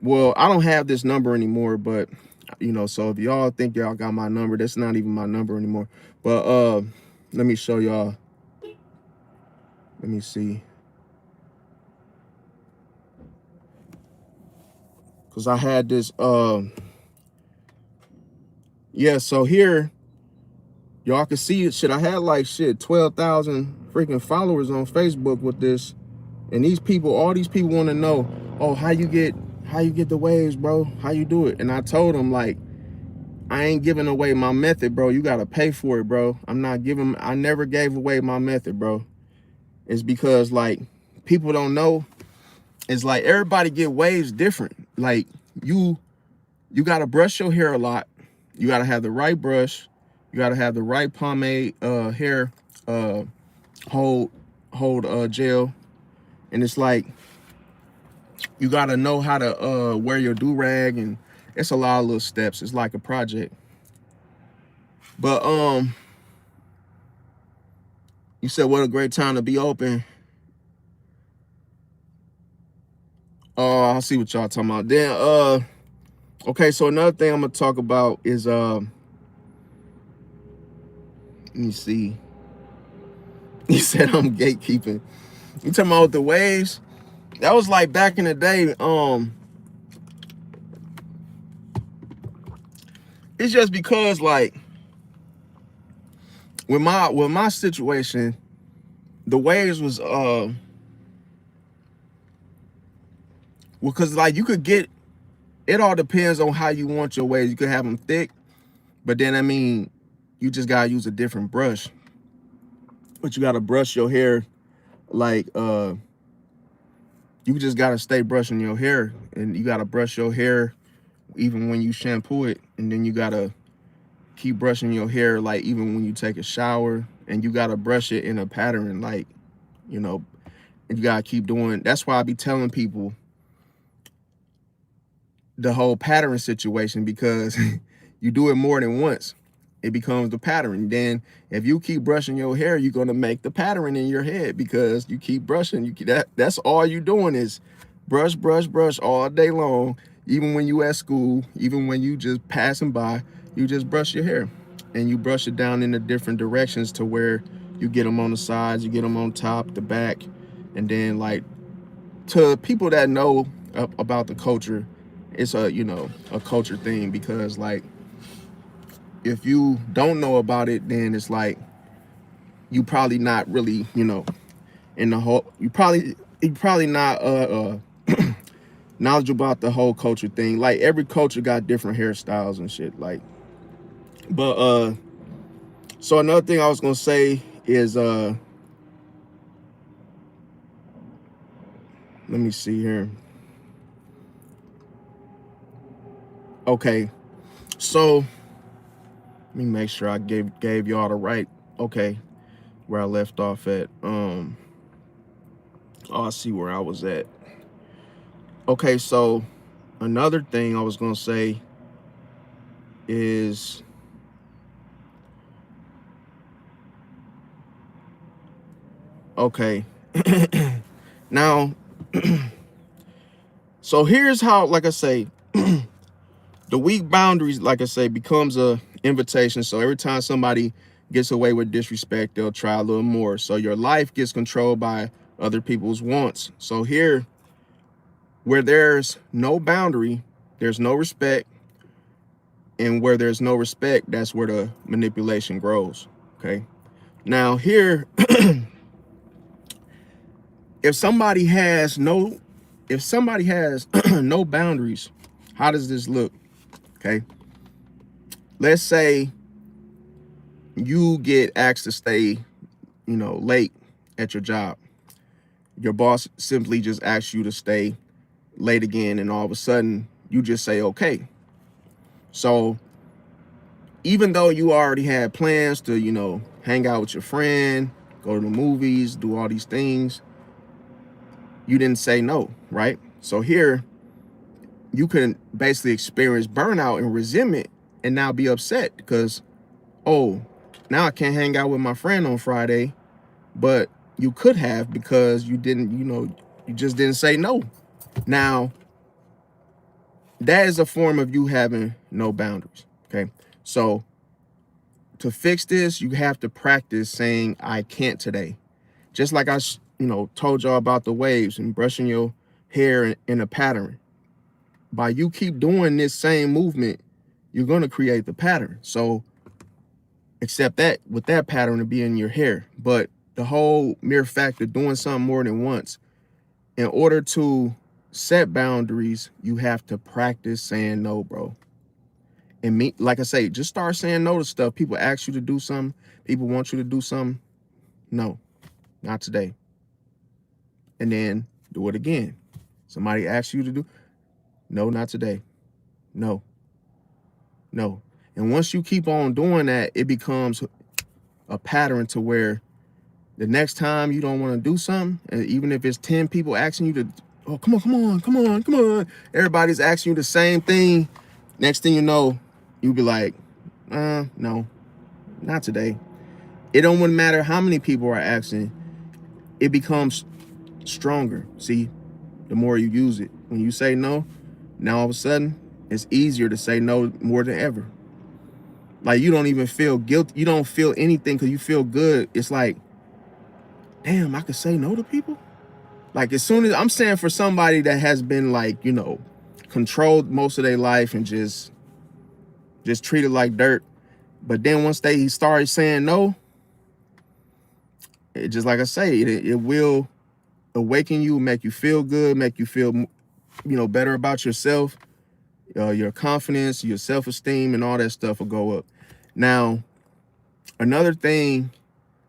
well, I don't have this number anymore, but you know, so if y'all think y'all got my number, that's not even my number anymore. But let me show y'all. Let me see. Cause I had this yeah, so here y'all can see it. Shit, I had like 12,000 freaking followers on Facebook with this. And all these people want to know, oh, how you get the waves, bro? How you do it? And I told them, like, I ain't giving away my method, bro. You gotta pay for it, bro. I never gave away my method, bro. It's because like people don't know. It's like everybody get waves different. Like you gotta brush your hair a lot. You gotta have the right brush. You gotta have the right pomade, hair hold gel. And it's like you gotta know how to wear your do-rag, and it's a lot of little steps. It's like a project. But you said what a great time to be open. Oh, I see what y'all talking about. Then okay, so another thing I'm gonna talk about is let me see. He said I'm gatekeeping. You talking about the waves? That was like back in the day. It's just because like with my situation, the waves was Well, because like you could get, it all depends on how you want your waves. You could have them thick, but then I mean, you just gotta use a different brush. But you gotta brush your hair like you just gotta stay brushing your hair, and you gotta brush your hair even when you shampoo it, and then you gotta keep brushing your hair like even when you take a shower, and you gotta brush it in a pattern, like, you know, and you gotta keep doing. That's why I be telling people the whole pattern situation, because you do it more than once, it becomes the pattern. Then if you keep brushing your hair, you're gonna make the pattern in your head because you keep brushing. That's all you doing is brush, brush, brush all day long. Even when you at school, even when you just passing by, you just brush your hair, and you brush it down in the different directions to where you get them on the sides, you get them on top, the back, and then like, to people that know about the culture, it's a, you know, a culture thing, because like if you don't know about it, then it's like you probably not really, you know, in the whole, you probably not knowledgeable about the whole culture thing. Like every culture got different hairstyles and shit, like. But so another thing I was gonna say is let me see here. Okay, so let me make sure I gave y'all the right, okay, where I left off at. Oh, I see where I was at. Okay, so another thing I was gonna say is, okay, now, so here's how, like I say, the weak boundaries, like I say, becomes a invitation. So every time somebody gets away with disrespect, they'll try a little more. So your life gets controlled by other people's wants. So here, where there's no boundary, there's no respect. And where there's no respect, that's where the manipulation grows. Okay. Now here, if somebody has no no boundaries, how does this look? Okay. Let's say you get asked to stay, you know, late at your job. Your boss simply just asks you to stay late again, and all of a sudden you just say okay. So even though you already had plans to, you know, hang out with your friend, go to the movies, do all these things, you didn't say no, right? So here you can basically experience burnout and resentment, and now be upset because, oh, now I can't hang out with my friend on Friday, but you could have, because you didn't, you know, you just didn't say no. Now, that is a form of you having no boundaries, okay? So to fix this, you have to practice saying, I can't today. Just like I, you know, told y'all about the waves and brushing your hair in a pattern. By you keep doing this same movement, you're going to create the pattern. So accept that with that pattern to be in your hair. But the whole mere fact of doing something more than once, in order to set boundaries, you have to practice saying no, bro. And me, like I say, just start saying no to stuff. People ask you to do something. People want you to do something. No, not today. And then do it again. Somebody asks you to do, no, not today. No, no. And once you keep on doing that, it becomes a pattern to where the next time you don't want to do something, and even if it's 10 people asking you to, oh, come on, come on, come on, come on. Everybody's asking you the same thing. Next thing you know, you'll be like, no, not today. It don't matter how many people are asking. It becomes stronger. See, the more you use it. When you say no, now all of a sudden, it's easier to say no more than ever. Like you don't even feel guilty. You don't feel anything because you feel good. It's like, damn, I could say no to people. Like as soon as I'm saying, for somebody that has been like, you know, controlled most of their life and just treated like dirt. But then once they started saying no, it just, like I say, it will awaken you, make you feel good, make you feel better about yourself, your confidence, your self-esteem, and all that stuff will go up. Now, another thing,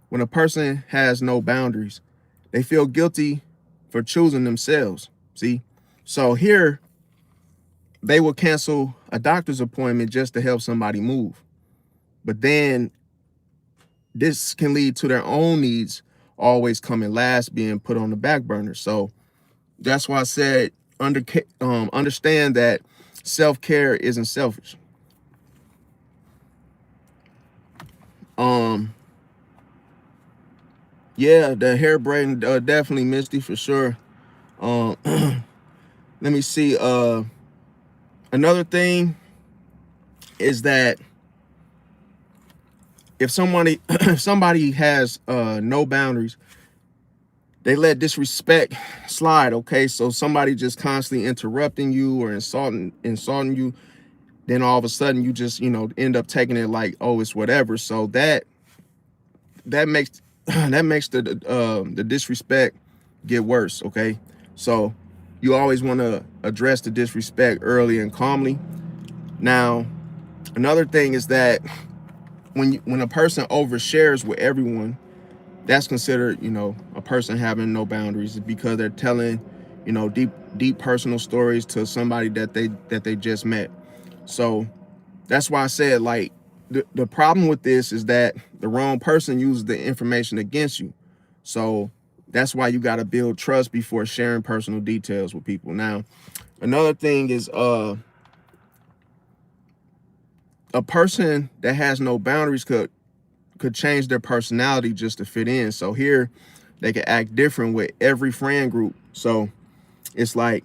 when a person has no boundaries, they feel guilty for choosing themselves. See? So here, they will cancel a doctor's appointment just to help somebody move. But then this can lead to their own needs always coming last, being put on the back burner. So that's why I said understand that self-care isn't selfish. Yeah, the hair braiding definitely Misty for sure. Let me see. Another thing is that if somebody has no boundaries, they let disrespect slide. Okay, so somebody just constantly interrupting you or insulting you, then all of a sudden you just end up taking it like, oh, it's whatever. So that makes the disrespect get worse. Okay, so you always want to address the disrespect early and calmly. Now, another thing is that when a person overshares with everyone, that's considered a person having no boundaries, because they're telling deep personal stories to somebody that they just met. So that's why I said, like, the problem with this is that the wrong person uses the information against you. So that's why you got to build trust before sharing personal details with people. Now, another thing is a person that has no boundaries could change their personality just to fit in. So here they can act different with every friend group. So it's like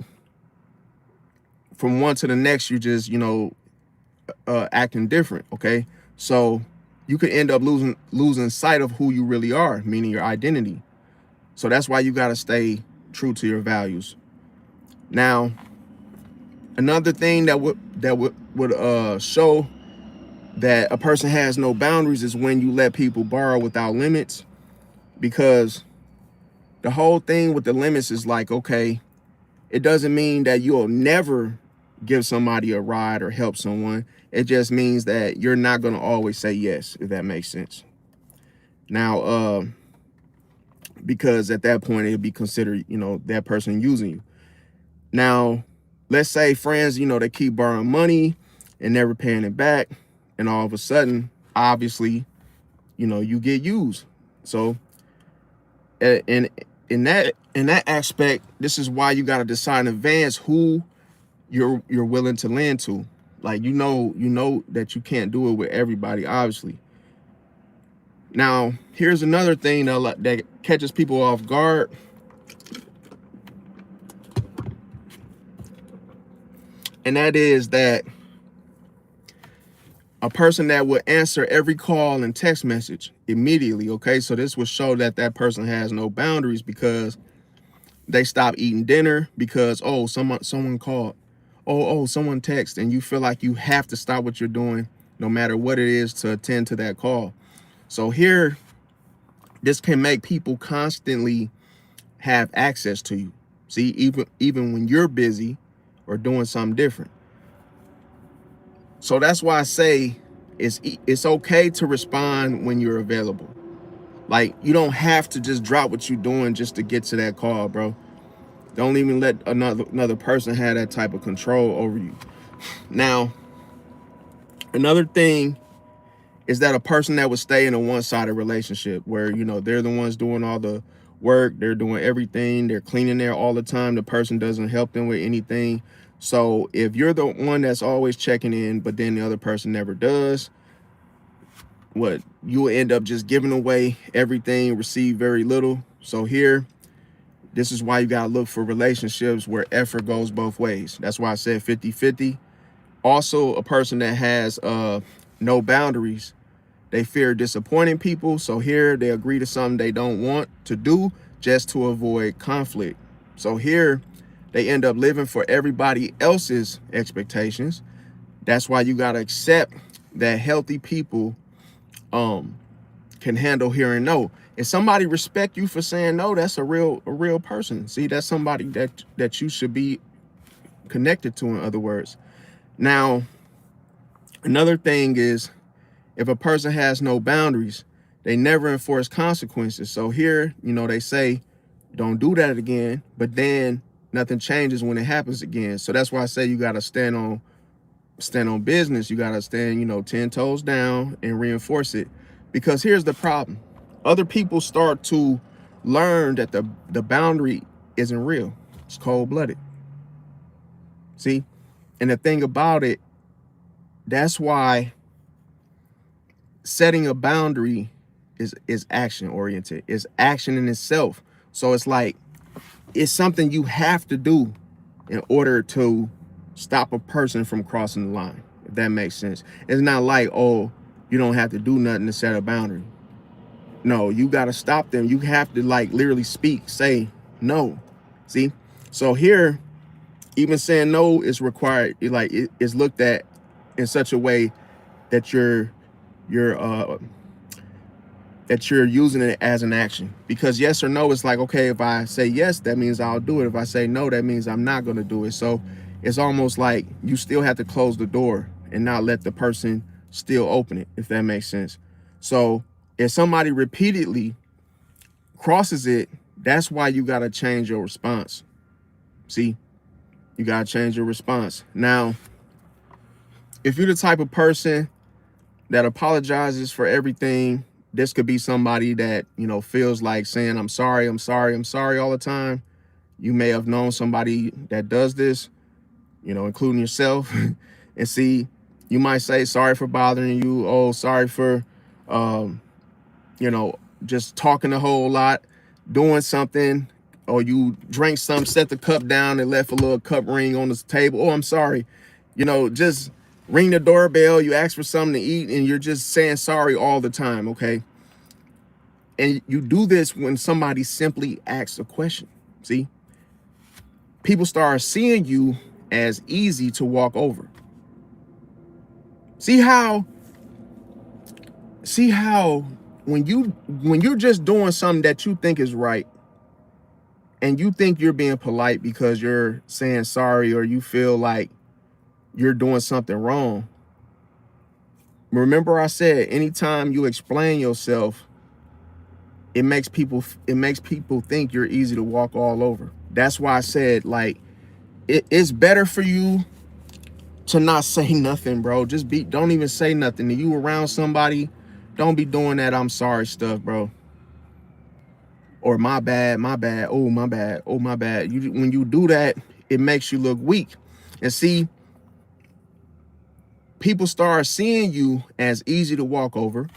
from one to the next, you just acting different. Okay, so you could end up losing sight of who you really are, meaning your identity. So that's why you got to stay true to your values. Now, another thing that would show that a person has no boundaries is when you let people borrow without limits, because the whole thing with the limits is like, okay, it doesn't mean that you'll never give somebody a ride or help someone. It just means that you're not going to always say yes, if that makes sense. Now, because at that point it'll be considered, that person using you. Now, let's say friends, they keep borrowing money and never paying it back, and all of a sudden, obviously, you get used. So, in that aspect, this is why you got to decide in advance who you're willing to lend to. Like, you know that you can't do it with everybody, obviously. Now, here's another thing that catches people off guard. And that is that a person that would answer every call and text message immediately. Okay, so this would show that that person has no boundaries, because they stop eating dinner because, oh, someone called, oh, someone texted, and you feel like you have to stop what you're doing no matter what it is to attend to that call. So here, this can make people constantly have access to you. See, even when you're busy or doing something different. So that's why I say it's okay to respond when you're available. Like, you don't have to just drop what you're doing just to get to that call, bro. Don't even let another person have that type of control over you. Now, another thing is that a person that would stay in a one-sided relationship where, they're the ones doing all the work, they're doing everything, they're cleaning there all the time, the person doesn't help them with anything. So if you're the one that's always checking in, but then the other person never does, what you will end up just giving away everything, receive very little. So here, this is why you got to look for relationships where effort goes both ways. That's why I said 50-50. Also, a person that has no boundaries, they fear disappointing people. So here, they agree to something they don't want to do just to avoid conflict. So here, they end up living for everybody else's expectations. That's why you got to accept that healthy people can handle hearing no. If somebody respect you for saying no, that's a real person. See, that's somebody that you should be connected to, in other words. Now, another thing is, if a person has no boundaries, they never enforce consequences. So here, they say, don't do that again, but then nothing changes when it happens again. So that's why I say you got to stand on business. You got to stand, 10 toes down and reinforce it. Because here's the problem. Other people start to learn that the boundary isn't real. It's cold-blooded. See? And the thing about it, that's why setting a boundary is action oriented. It's action in itself. So it's like, it's something you have to do in order to stop a person from crossing the line, if that makes sense. It's not like, oh, you don't have to do nothing to set a boundary. No, you got to stop them. You have to literally speak, say no. See? So here, even saying no is required. It's looked at in such a way that you're using it as an action. Because yes or no is like, okay, if I say yes, that means I'll do it. If I say no, that means I'm not going to do it. So it's almost like you still have to close the door and not let the person still open it, if that makes sense. So if somebody repeatedly crosses it, that's why you got to change your response. See, you got to change your response. Now, if you're the type of person that apologizes for everything, this could be somebody that, feels like saying, I'm sorry all the time. You may have known somebody that does this, including yourself. And see, you might say, sorry for bothering you. Oh, sorry for, just talking a whole lot, doing something, or you drank some, set the cup down and left a little cup ring on the table. Oh, I'm sorry. Just ring the doorbell, you ask for something to eat, and you're just saying sorry all the time, okay? And you do this when somebody simply asks a question. See? People start seeing you as easy to walk over. See how when you're just doing something that you think is right, and you think you're being polite because you're saying sorry, or you feel like you're doing something wrong. Remember I said, anytime you explain yourself, it makes people think you're easy to walk all over. That's why I said, it's better for you to not say nothing, bro. Don't even say nothing. If you around somebody, don't be doing that I'm sorry stuff, bro. Or my bad, oh my bad, oh my bad. When you do that, it makes you look weak. And see, people start seeing you as easy to walk over.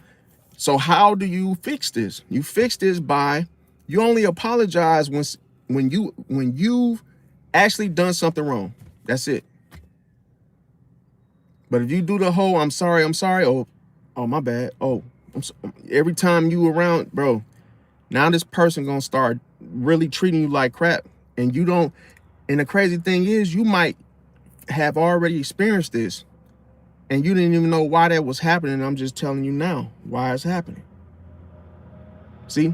So how do you fix this? You fix this by, you only apologize when you've actually done something wrong. That's it. But if you do the whole I'm sorry, oh my bad, oh, every time you around, bro, now this person gonna start really treating you like crap. And you don't, and the crazy thing is, you might have already experienced this and you didn't even know why that was happening. I'm just telling you now why it's happening. See?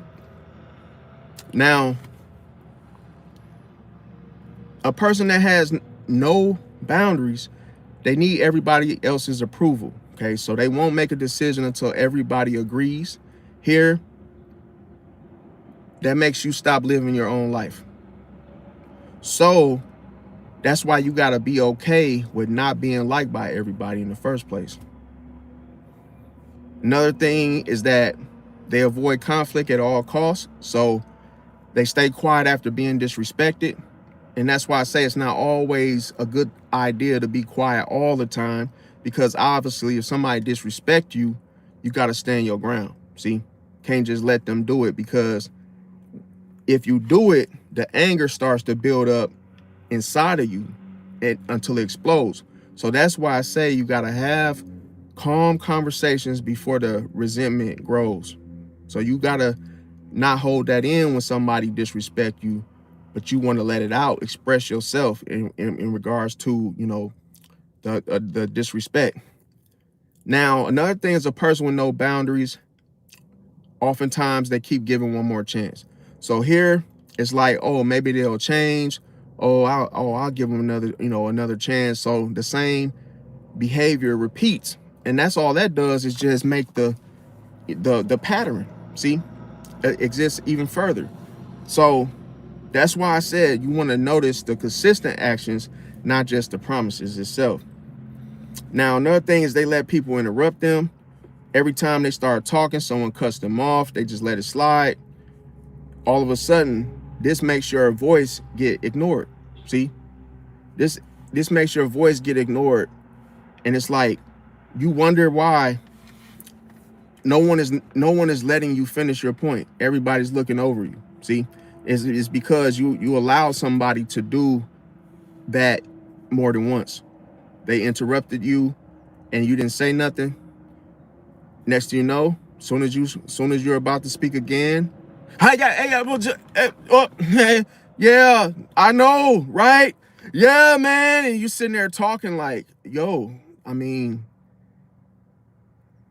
Now, a person that has no boundaries, they need everybody else's approval. Okay, so they won't make a decision until everybody agrees. Here, that makes you stop living your own life. So that's why you got to be okay with not being liked by everybody in the first place. Another thing is that they avoid conflict at all costs. So they stay quiet after being disrespected. And that's why I say it's not always a good idea to be quiet all the time, because obviously if somebody disrespect you, you got to stand your ground. See, can't just let them do it, because if you do it, the anger starts to build up inside of you until it explodes. So that's why I say you got to have calm conversations before the resentment grows. So you got to not hold that in when somebody disrespect you, but you want to let it out, express yourself in regards to, the disrespect. Now, another thing is, a person with no boundaries, oftentimes they keep giving one more chance. So here it's like, oh, maybe they'll change, I'll give them another chance. So the same behavior repeats, and that's all that does is just make the pattern, see, exists even further. So that's why I said you want to notice the consistent actions, not just the promises itself. Now, another thing is they let people interrupt them. Every time they start talking, someone cuts them off. They just let it slide. All of a sudden, this makes your voice get ignored. See, this makes your voice get ignored, and it's like you wonder why no one is letting you finish your point. Everybody's looking over you. See, it's because you allow somebody to do that more than once. They interrupted you, and you didn't say nothing. Next thing you know, soon as you're about to speak again, yeah, I know, right? Yeah, man. And you sitting there talking like, yo, I mean,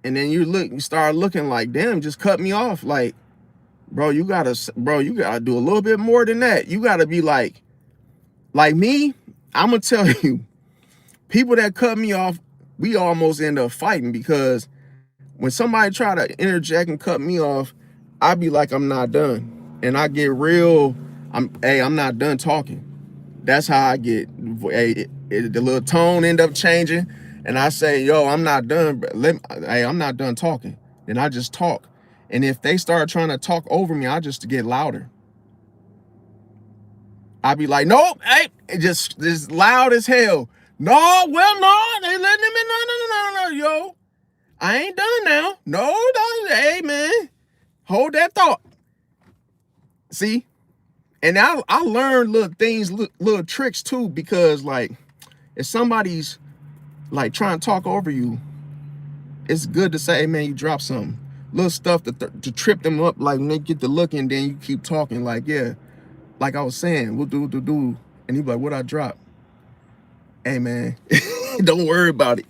and then you start looking like, damn, just cut me off. Like, bro, you gotta do a little bit more than that. You gotta be like me. I'm gonna tell you, people that cut me off, we almost end up fighting, because when somebody try to interject and cut me off, I be like, I'm not done. And I get real, I'm not done talking. That's how I get. The little tone end up changing, and I say, yo, I'm not done. I'm not done talking. Then I just talk. And if they start trying to talk over me, I just get louder. I be like, nope, hey, just loud as hell. No, well, no, they letting him in. No, yo. I ain't done now. No, hey, man. Hold that thought. See? And I learned little things, little tricks too, because like if somebody's like trying to talk over you, it's good to say, hey, man, you drop something. Little stuff to trip them up, like when they get the look, and then you keep talking like, yeah, like I was saying, we'll do. And he be like, what I drop? Hey, man, don't worry about it.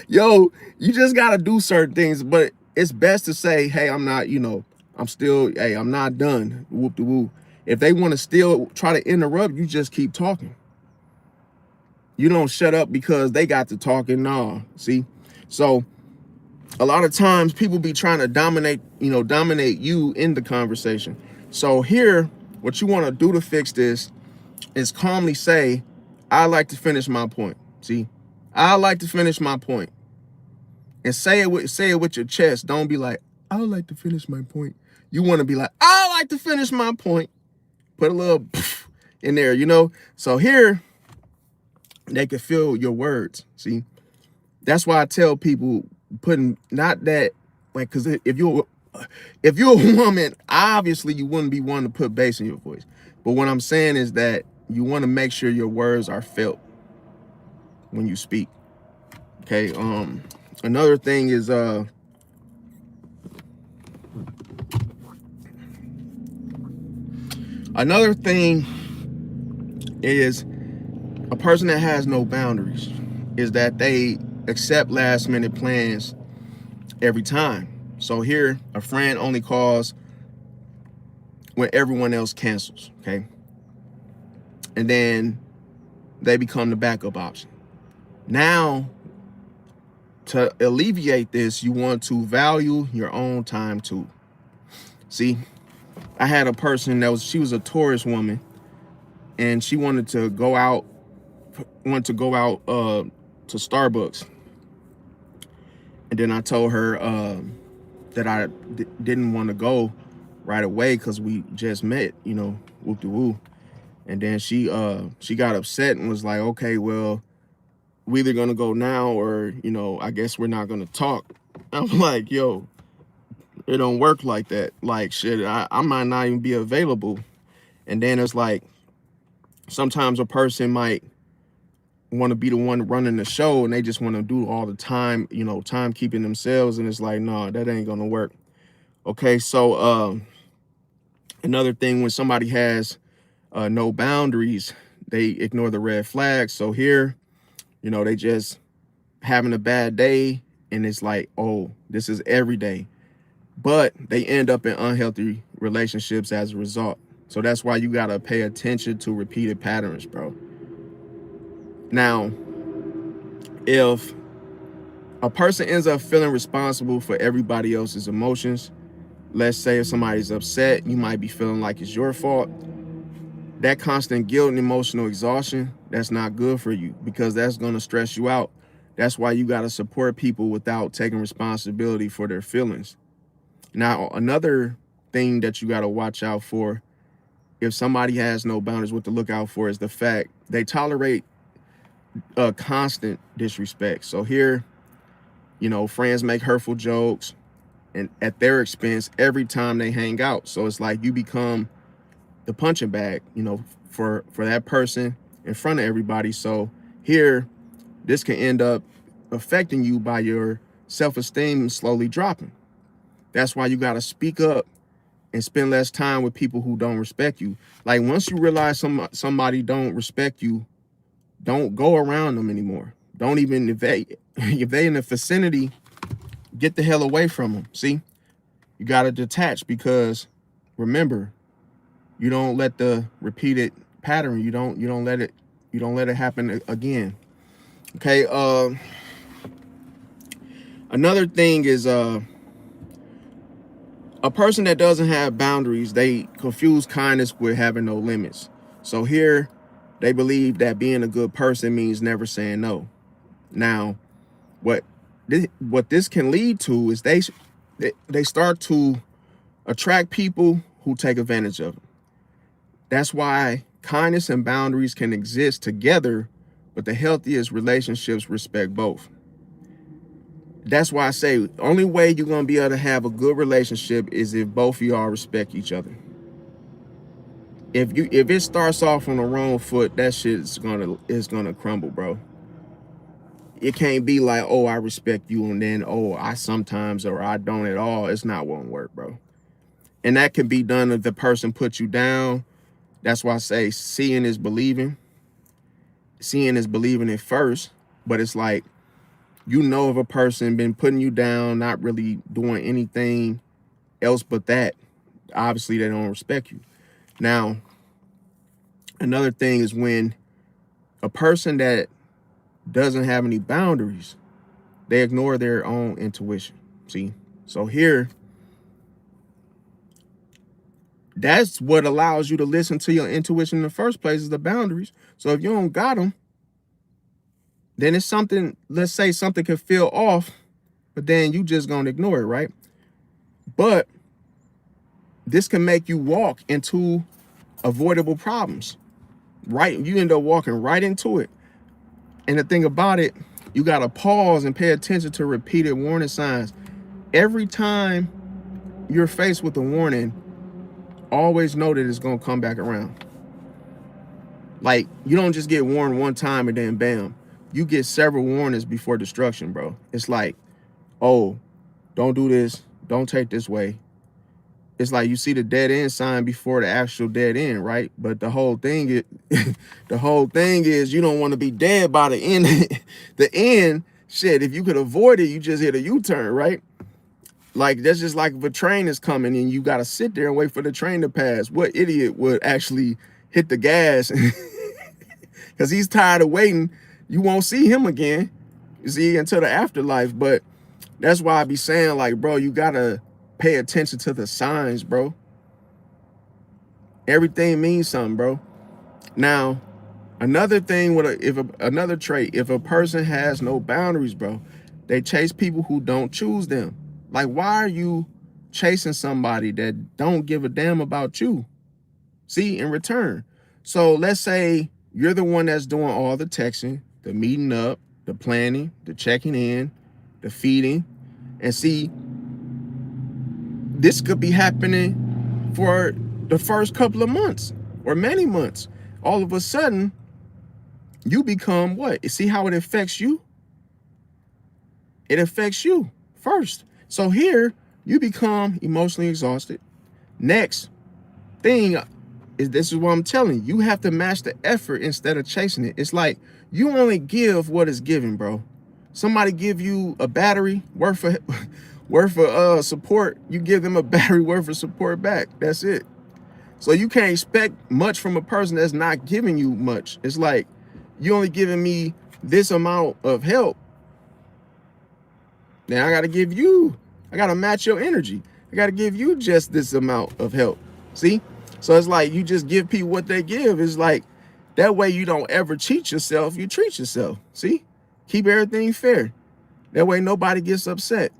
Yo, you just got to do certain things, but it's best to say, hey, I'm not, I'm not done. Whoop de woo. If they want to still try to interrupt, you just keep talking. You don't shut up because they got to talking. Nah, see? So a lot of times people be trying to dominate you in the conversation. So here, what you want to do to fix this is calmly say, I like to finish my point. See, I like to finish my point. And say it with your chest. Don't be like, I would like to finish my point. You want to be like, I like to finish my point. Put a little in there, So here, they can feel your words. See, that's why I tell people putting not that like, because if you're a woman, obviously you wouldn't be one to put bass in your voice. But what I'm saying is that you want to make sure your words are felt when you speak. Okay. Another thing is a person that has no boundaries is that they accept last minute plans every time. So here, a friend only calls when everyone else cancels, okay? And then they become the backup option. Now, to alleviate this, you want to value your own time too. See, I had a person she was a Taurus woman, and she wanted to go out to Starbucks. And then I told her that I didn't want to go right away because we just met, whoop de woo. And then she got upset and was like, okay, well, we either gonna go now or, I guess we're not gonna talk. I'm like, yo, it don't work like that. Like, shit, I might not even be available. And then it's like, sometimes a person might want to be the one running the show, and they just want to do all the time, timekeeping themselves. And it's like, no, that ain't gonna work. Okay, so another thing, when somebody has no boundaries, they ignore the red flags. So here, they just having a bad day, and it's like, oh, this is every day. But they end up in unhealthy relationships as a result. So that's why you got to pay attention to repeated patterns, bro. Now, if a person ends up feeling responsible for everybody else's emotions, let's say if somebody's upset, you might be feeling like it's your fault. That constant guilt and emotional exhaustion, that's not good for you, because that's going to stress you out. That's why you got to support people without taking responsibility for their feelings. Now, another thing that you got to watch out for, if somebody has no boundaries, what to look out for is the fact they tolerate constant disrespect. So here, you know, friends make hurtful jokes and at their expense every time they hang out. So it's like you become the punching bag, you know, for that person in front of everybody. So here, this can end up affecting you by your self-esteem slowly dropping. That's why you got to speak up and spend less time with people who don't respect you. Like, once you realize somebody don't respect you, don't go around them anymore. Don't even, if they in the vicinity, get the hell away from them. See, you got to detach, because remember, you don't let the repeated pattern, you don't let it happen again. Okay. Another thing is a person that doesn't have boundaries, they confuse kindness with having no limits. So here, they believe that being a good person means never saying no. Now, what this can lead to is they start to attract people who take advantage of them. That's why kindness and boundaries can exist together, but the healthiest relationships respect both. That's why I say the only way you're going to be able to have a good relationship is if both of y'all respect each other. If it starts off on the wrong foot, that shit is gonna crumble, bro. It can't be like, oh, I respect you, and then, oh, I sometimes, or I don't at all. It's not gonna work, bro. And that can be done if the person puts you down. That's why I say seeing is believing. Seeing is believing at first, but it's like, you know, if a person been putting you down, not really doing anything else but that, obviously they don't respect you. Now, another thing is when a person that doesn't have any boundaries, they ignore their own intuition. See? So here, that's what allows you to listen to your intuition in the first place, is the boundaries. So if you don't got them, then it's something, let's say something can feel off, but then you just gonna ignore it, right? But this can make you walk into avoidable problems, right? You end up walking right into it. And the thing about it, you gotta pause and pay attention to repeated warning signs. Every time you're faced with a warning, always know that it's gonna come back around. Like, you don't just get warned one time and then bam. You get several warnings before destruction, bro. It's like, oh, don't do this, don't take this way. It's like you see the dead end sign before the actual dead end, right? But the whole thing is you don't want to be dead by the end. The end, shit, if you could avoid it, you just hit a U-turn, right? Like, that's just like if a train is coming and you got to sit there and wait for the train to pass. What idiot would actually hit the gas? Because he's tired of waiting. You won't see him again, you see, until the afterlife. But that's why I be saying, like, bro, you got to pay attention to the signs, bro. Everything means something, bro. Now, another thing another trait, if a person has no boundaries, bro, they chase people who don't choose them. Like, why are you chasing somebody that don't give a damn about you? See, in return. So let's say you're the one that's doing all the texting, the meeting up, the planning, the checking in, the feeding. And see, this could be happening for the first couple of months or many months. All of a sudden, you become what? See how it affects you? It affects you first. So here, you become emotionally exhausted. Next thing is, this is what I'm telling you. You have to match the effort instead of chasing it. It's like you only give what is given, bro. Somebody give you a battery worth of support, you give them a battery worth of support back. That's it. So you can't expect much from a person that's not giving you much. It's like, you only giving me this amount of help. Now I gotta match your energy. I gotta give you just this amount of help. See? So it's like, you just give people what they give. It's like, that way you don't ever cheat yourself. You treat yourself. See? Keep everything fair. That way nobody gets upset.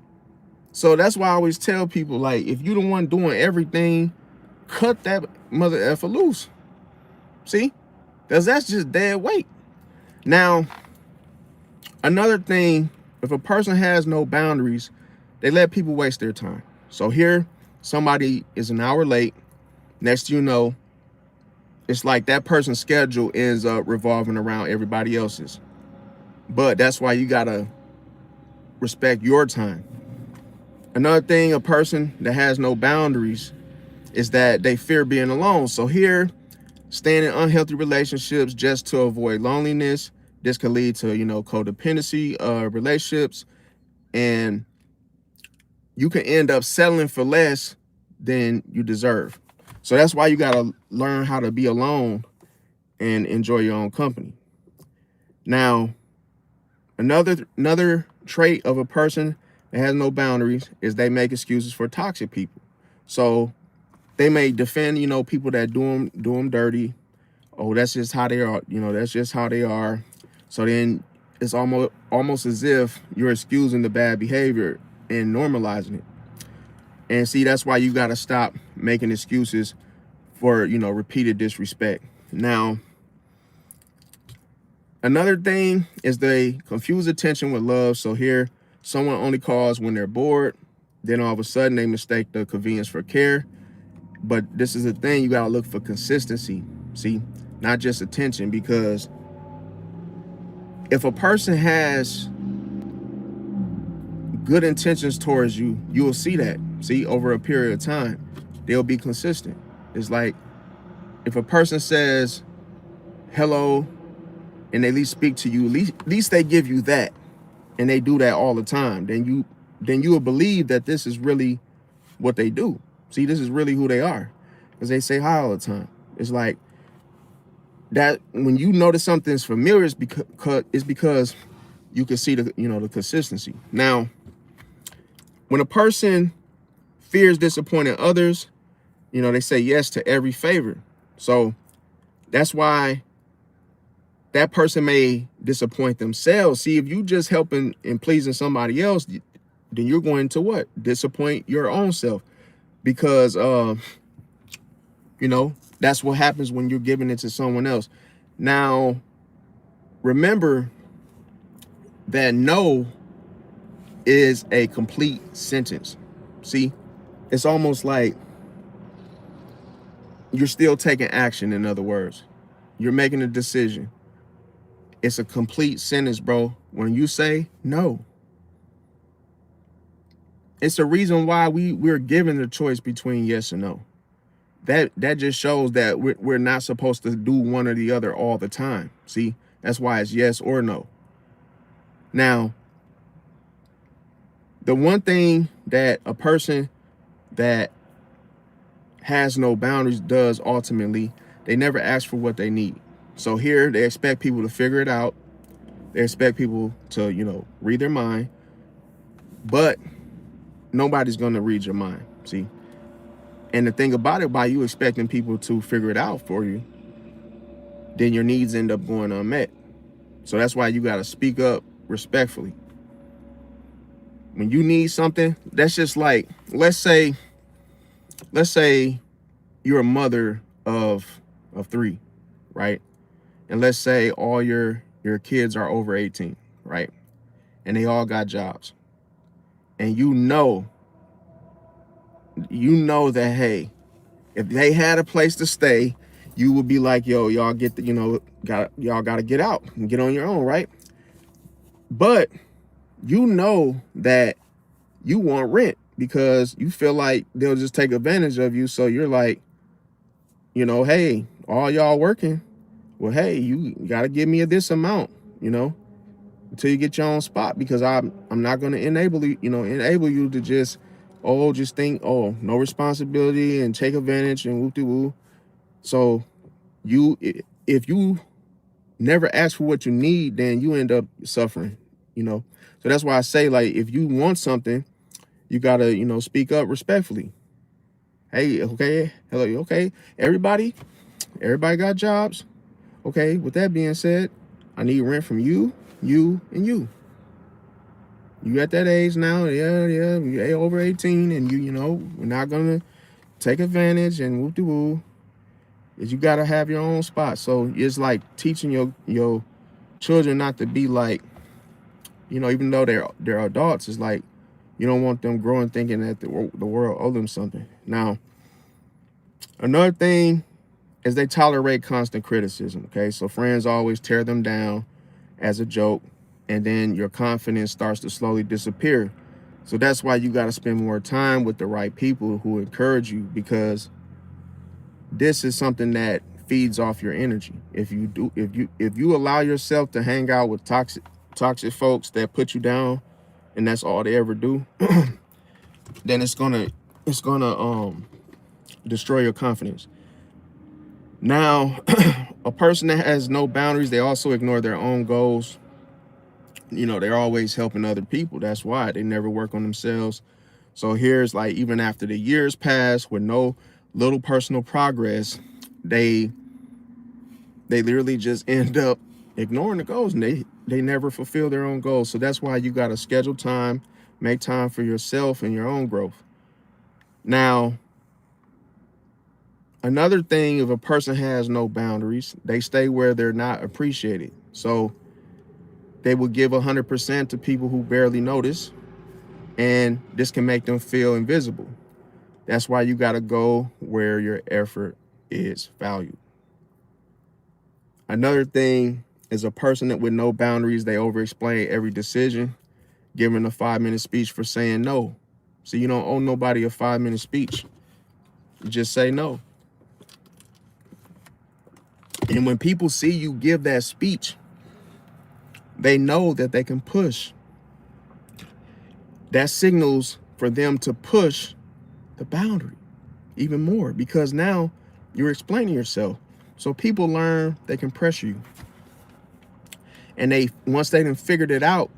So that's why I always tell people, like, if you the one doing everything, cut that mother effer loose. See? Because that's just dead weight. Now, another thing, if a person has no boundaries, they let people waste their time. So here, somebody is an hour late. Next you know, it's like that person's schedule ends up revolving around everybody else's. But that's why you gotta respect your time. Another thing, a person that has no boundaries is that they fear being alone. So here, staying in unhealthy relationships just to avoid loneliness. This could lead to, codependency relationships, and you can end up settling for less than you deserve. So that's why you got to learn how to be alone and enjoy your own company. Now, another trait of a person that has no boundaries is they make excuses for toxic people. So they may defend, people that do them dirty. Oh, that's just how they are. That's just how they are. So then it's almost as if you're excusing the bad behavior and normalizing it. And see, that's why you got to stop making excuses for, repeated disrespect. Now, another thing is they confuse attention with love. So here, someone only calls when they're bored. Then all of a sudden they mistake the convenience for care. But this is the thing, you got to look for consistency. See, not just attention, because if a person has good intentions towards you, you will see that. See, over a period of time, they'll be consistent. It's like, if a person says hello and they at least speak to you, at least they give you that, and they do that all the time, then you will believe that this is really what they do. See, this is really who they are, because they say hi all the time. It's like that. When you notice something's familiar, it's because you can see the consistency. Now, when a person fears disappointing others, they say yes to every favor. So that's why that person may disappoint themselves. See, if you just helping and pleasing somebody else, then you're going to what? Disappoint your own self, because that's what happens when you're giving it to someone else. Now, remember that no is a complete sentence. See, it's almost like you're still taking action. In other words, you're making a decision. It's a complete sentence, bro. When you say no, it's the reason why we're given the choice between yes and no. That just shows that we're not supposed to do one or the other all the time. See, that's why it's yes or no. Now, the one thing that a person that has no boundaries does ultimately, they never ask for what they need. So here, they expect people to figure it out. They expect people to, read their mind. But nobody's going to read your mind, see? And the thing about it, by you expecting people to figure it out for you, then your needs end up going unmet. So that's why you got to speak up respectfully. When you need something, that's just like, let's say you're a mother of 3, right? And let's say all your kids are over 18, right? And they all got jobs. And you know that, hey, if they had a place to stay, you would be like, yo, y'all y'all got to get out and get on your own, right? But you know that you want rent because you feel like they'll just take advantage of you. So you're like, hey, all y'all working. Well, hey, you got to give me this amount, until you get your own spot, because I'm not going to enable you to just think, no responsibility and take advantage and whoop-de-woo. So if you never ask for what you need, then you end up suffering, you know. So that's why I say, like, if you want something, you gotta, you know, speak up respectfully. Hey, okay, hello, okay, everybody got jobs. Okay, with that being said, I need rent from you, and you. You at that age now, you're over 18, and you know, we're not gonna take advantage and whoop de woo. Is you gotta have your own spot. So it's like teaching your children not to be like, you know, even though they're adults, it's like you don't want them growing thinking that the world owe them something. Now, another thing is they tolerate constant criticism. Okay, so friends always tear them down as a joke, and then your confidence starts to slowly disappear. So that's why you got to spend more time with the right people who encourage you, because this is something that feeds off your energy. If you allow yourself to hang out with toxic folks that put you down, and that's all they ever do, then it's gonna destroy your confidence. Now, a person that has no boundaries, they also ignore their own goals. You know, they're always helping other people. That's why they never work on themselves. So here's like, even after the years pass with no little personal progress, they literally just end up ignoring the goals, and they never fulfill their own goals. So that's why you got to schedule time, make time for yourself and your own growth. Now, another thing, if a person has no boundaries, they stay where they're not appreciated. So they will give 100% to people who barely notice, and this can make them feel invisible. That's why you got to go where your effort is valued. Another thing is a person that with no boundaries, they over-explain every decision, giving a 5-minute speech for saying no. So you don't owe nobody a 5-minute speech. You just say no. And when people see you give that speech, they know that they can push. That signals for them to push the boundary even more, because now you're explaining yourself. So people learn they can pressure you. And once they done figured it out,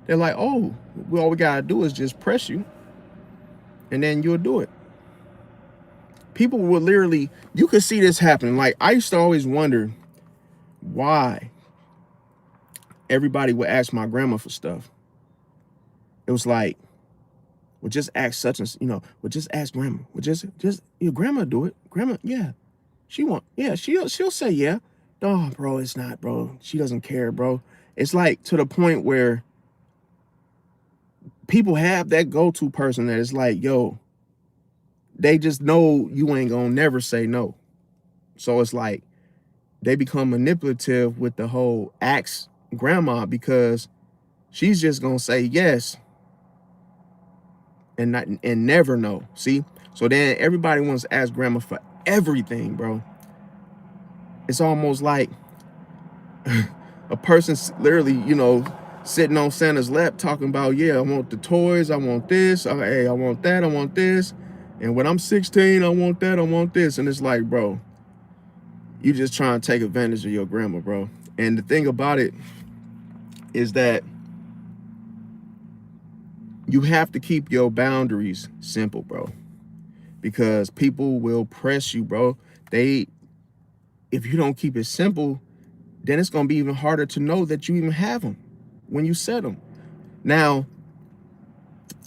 they're like, oh, well, all we gotta do is just press you, and then you'll do it. People will literally, you could see this happening. Like, I used to always wonder why everybody would ask my grandma for stuff. It was like, well, just ask such and, you know, well, just ask grandma. Well, just your grandma do it. Grandma, yeah. She'll say yeah. Oh, bro, it's not, bro. She doesn't care, bro. It's like to the point where people have that go-to person that is like, yo, they just know you ain't gonna never say no. So it's like they become manipulative with the whole ask grandma, because she's just gonna say yes and never no. See? So then everybody wants to ask grandma for everything, bro. It's almost like a person's literally, you know, sitting on Santa's lap talking about, yeah, I want the toys, I want this, hey, I want that, I want this. And when I'm 16, I want that, I want this. And it's like, bro, you just trying to take advantage of your grandma, bro. And the thing about it is that you have to keep your boundaries simple, bro, because people will press you, bro. If you don't keep it simple, then it's going to be even harder to know that you even have them when you set them. Now,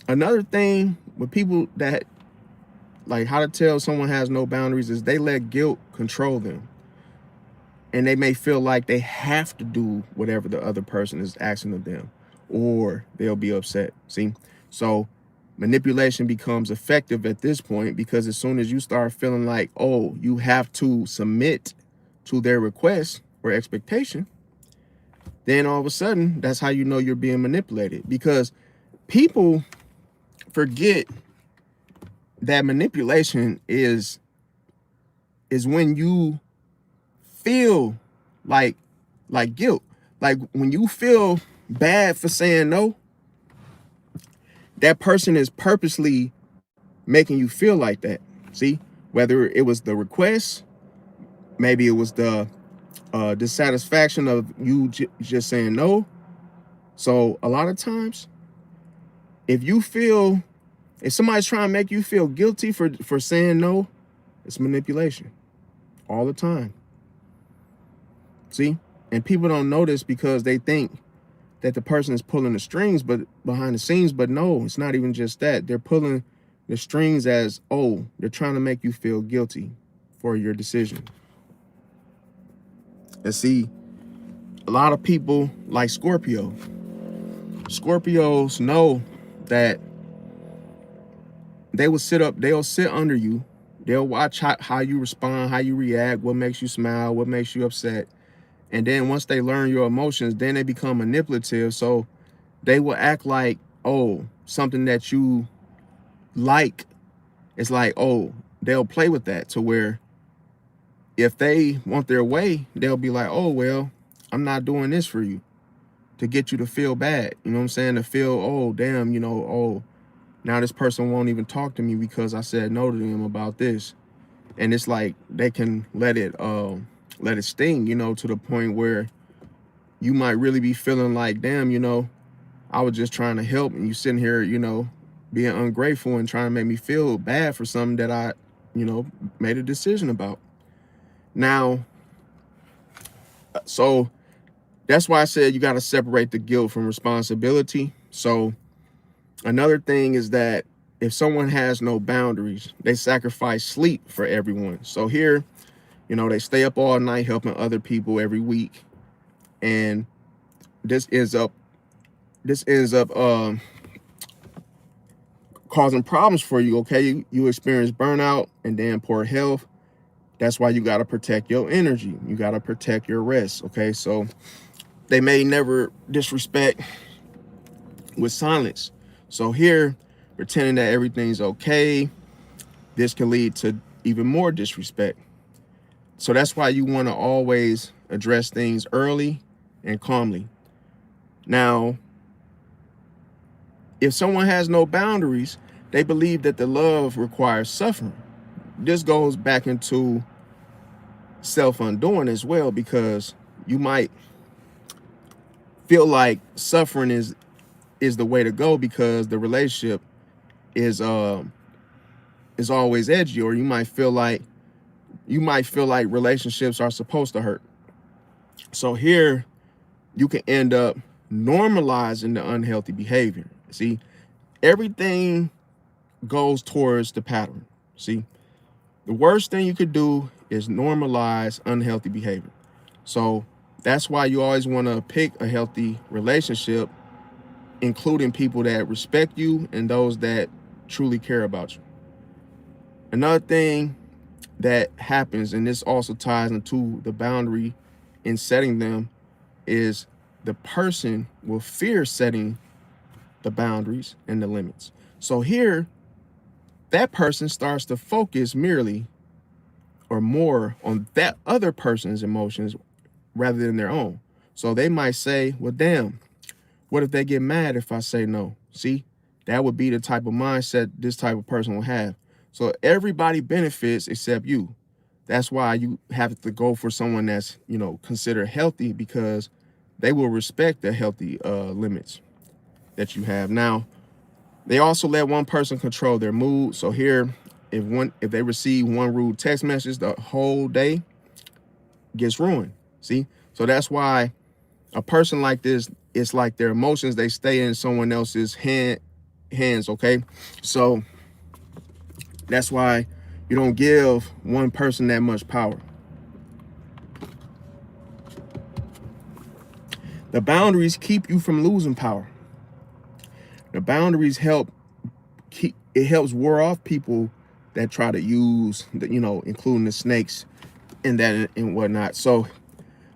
another thing with people that, like, how to tell someone has no boundaries is they let guilt control them. And they may feel like they have to do whatever the other person is asking of them, or they'll be upset. See? So manipulation becomes effective at this point, because as soon as you start feeling like, oh, you have to submit to their request or expectation, then all of a sudden, that's how you know you're being manipulated. Because people forget that manipulation is when you feel like guilt. Like when you feel bad for saying no, that person is purposely making you feel like that. See, whether it was the request Maybe it was the dissatisfaction of you just saying no. So a lot of times, if somebody's trying to make you feel guilty for saying no, it's manipulation all the time. See? And people don't notice because they think that the person is pulling the strings but behind the scenes, but no, it's not even just that. They're pulling the strings as, oh, they're trying to make you feel guilty for your decision. And see, a lot of people like Scorpios know that they'll sit under you. They'll watch how you respond, how you react, what makes you smile, what makes you upset. And then once they learn your emotions, then they become manipulative. So they will act like, oh, something that you like, it's like, oh, they'll play with that to where if they want their way, they'll be like, oh, well, I'm not doing this for you to get you to feel bad. You know what I'm saying? To feel, oh, damn, oh, now this person won't even talk to me because I said no to them about this. And it's like they can let it sting, to the point where you might really be feeling like, damn, I was just trying to help, and you sitting here, being ungrateful and trying to make me feel bad for something that I, made a decision about. Now, so that's why I said you got to separate the guilt from responsibility. So another thing is that if someone has no boundaries, they sacrifice sleep for everyone. So here, they stay up all night helping other people every week. And this ends up causing problems for you. Okay, you experience burnout and then poor health. That's why you got to protect your energy. You got to protect your rest. Okay, so they may never disrespect with silence. So here, pretending that everything's okay, this can lead to even more disrespect. So that's why you want to always address things early and calmly. Now, if someone has no boundaries, they believe that the love requires suffering. This goes back into self-undoing as well, because you might feel like suffering is the way to go because the relationship is always edgy, or you might feel like relationships are supposed to hurt. So here you can end up normalizing the unhealthy behavior. See, everything goes towards the pattern. See, the worst thing you could do is normalize unhealthy behavior. So that's why you always want to pick a healthy relationship, including people that respect you and those that truly care about you. Another thing that happens, and this also ties into the boundary in setting them, is the person will fear setting the boundaries and the limits. So here, that person starts to focus merely or more on that other person's emotions rather than their own. So they might say, well, damn, what if they get mad if I say no? See, that would be the type of mindset this type of person will have. So everybody benefits except you. That's why you have to go for someone that's, considered healthy, because they will respect the healthy limits that you have. Now, they also let one person control their mood. So here, if they receive one rude text message, the whole day gets ruined. See? So that's why a person like this, it's like their emotions, they stay in someone else's hands, okay? So that's why you don't give one person that much power. The boundaries keep you from losing power. The boundaries helps ward off people that try to use, including the snakes and that and whatnot. So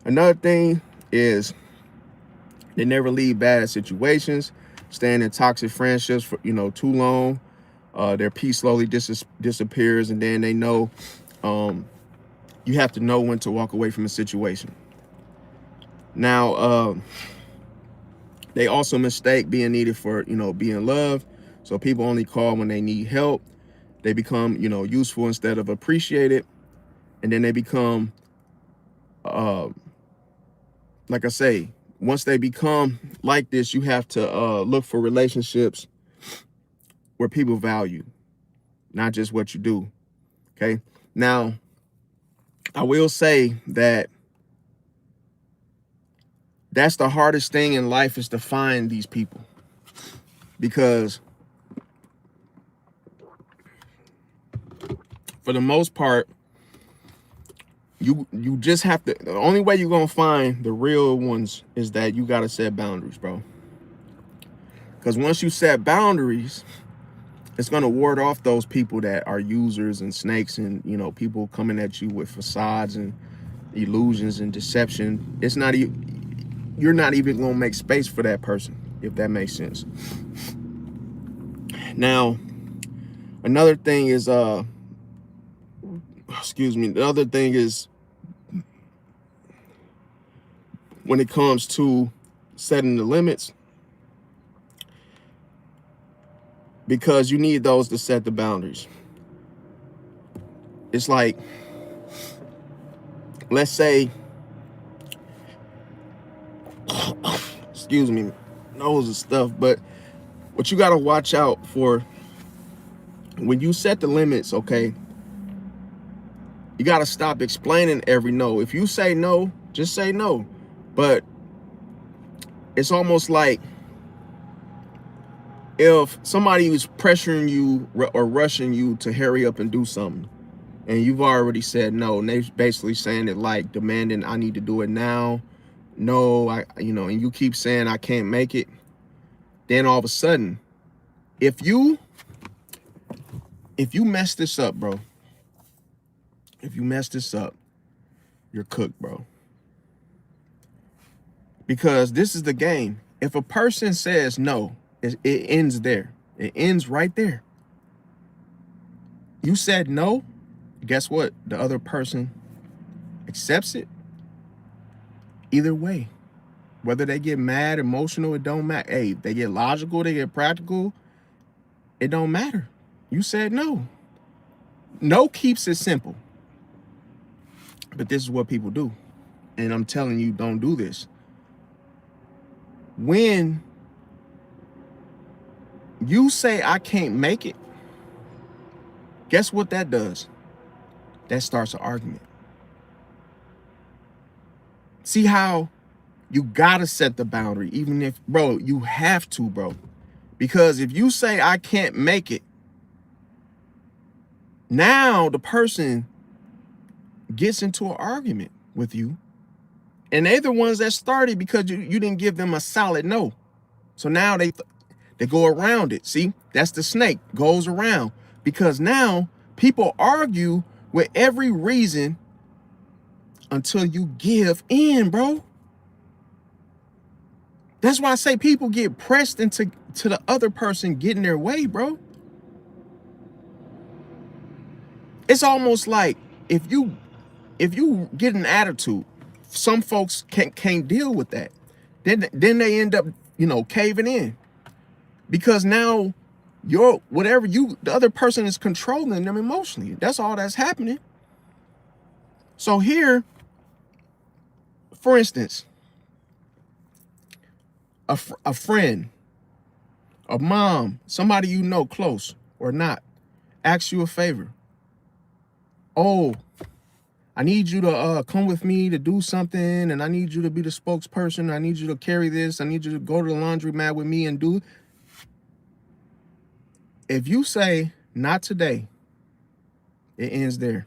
another thing is they never leave bad situations, staying in toxic friendships for, too long. Their peace slowly disappears, and then they know you have to know when to walk away from a situation. Now, they also mistake being needed for, being loved. So people only call when they need help. They become, useful instead of appreciated. And then they become like I say, once they become like this, you have to look for relationships where people value, not just what you do. Okay. Now, I will say that that's the hardest thing in life, is to find these people, because for the most part, you just have to, the only way you're gonna find the real ones is that you gotta set boundaries, bro. Because once you set boundaries, it's gonna ward off those people that are users and snakes, and people coming at you with facades and illusions and deception. It's not even, you're not even gonna make space for that person, if that makes sense. Now, another thing is the other thing is, when it comes to setting the limits, because you need those to set the boundaries. It's like, let's say, excuse me, nose and stuff, but what you got to watch out for when you set the limits, okay, you got to stop explaining every no. If you say no, just say no. But it's almost like, if somebody is pressuring you or rushing you to hurry up and do something, and you've already said no, and they're basically saying it like demanding, I need to do it now. No, and you keep saying I can't make it. Then all of a sudden, if you mess this up, bro, if you mess this up, you're cooked, bro. Because this is the game. If a person says no, it ends there. It ends right there. You said no, guess what? The other person accepts it. Either way, whether they get mad, emotional, it don't matter. Hey, they get logical, they get practical, it don't matter. You said no. No keeps it simple. But this is what people do. And I'm telling you, don't do this. When you say I can't make it, guess what that does? That starts an argument. See how you gotta set the boundary, even if, bro, you have to, bro. Because if you say I can't make it, now the person gets into an argument with you, and they're the ones that started, because you didn't give them a solid no. So now they go around it. See, that's the snake, goes around, because now people argue with every reason until you give in, bro. That's why I say people get pressed into the other person getting their way, bro. It's almost like, if you get an attitude, some folks can't deal with that. Then they end up, caving in, because now the other person is controlling them emotionally. That's all that's happening. So here, for instance, a friend, a mom, somebody you know close or not, asks you a favor. Oh, I need you to come with me to do something, and I need you to be the spokesperson. I need you to carry this. I need you to go to the laundromat with me and do. If you say not today, it ends there.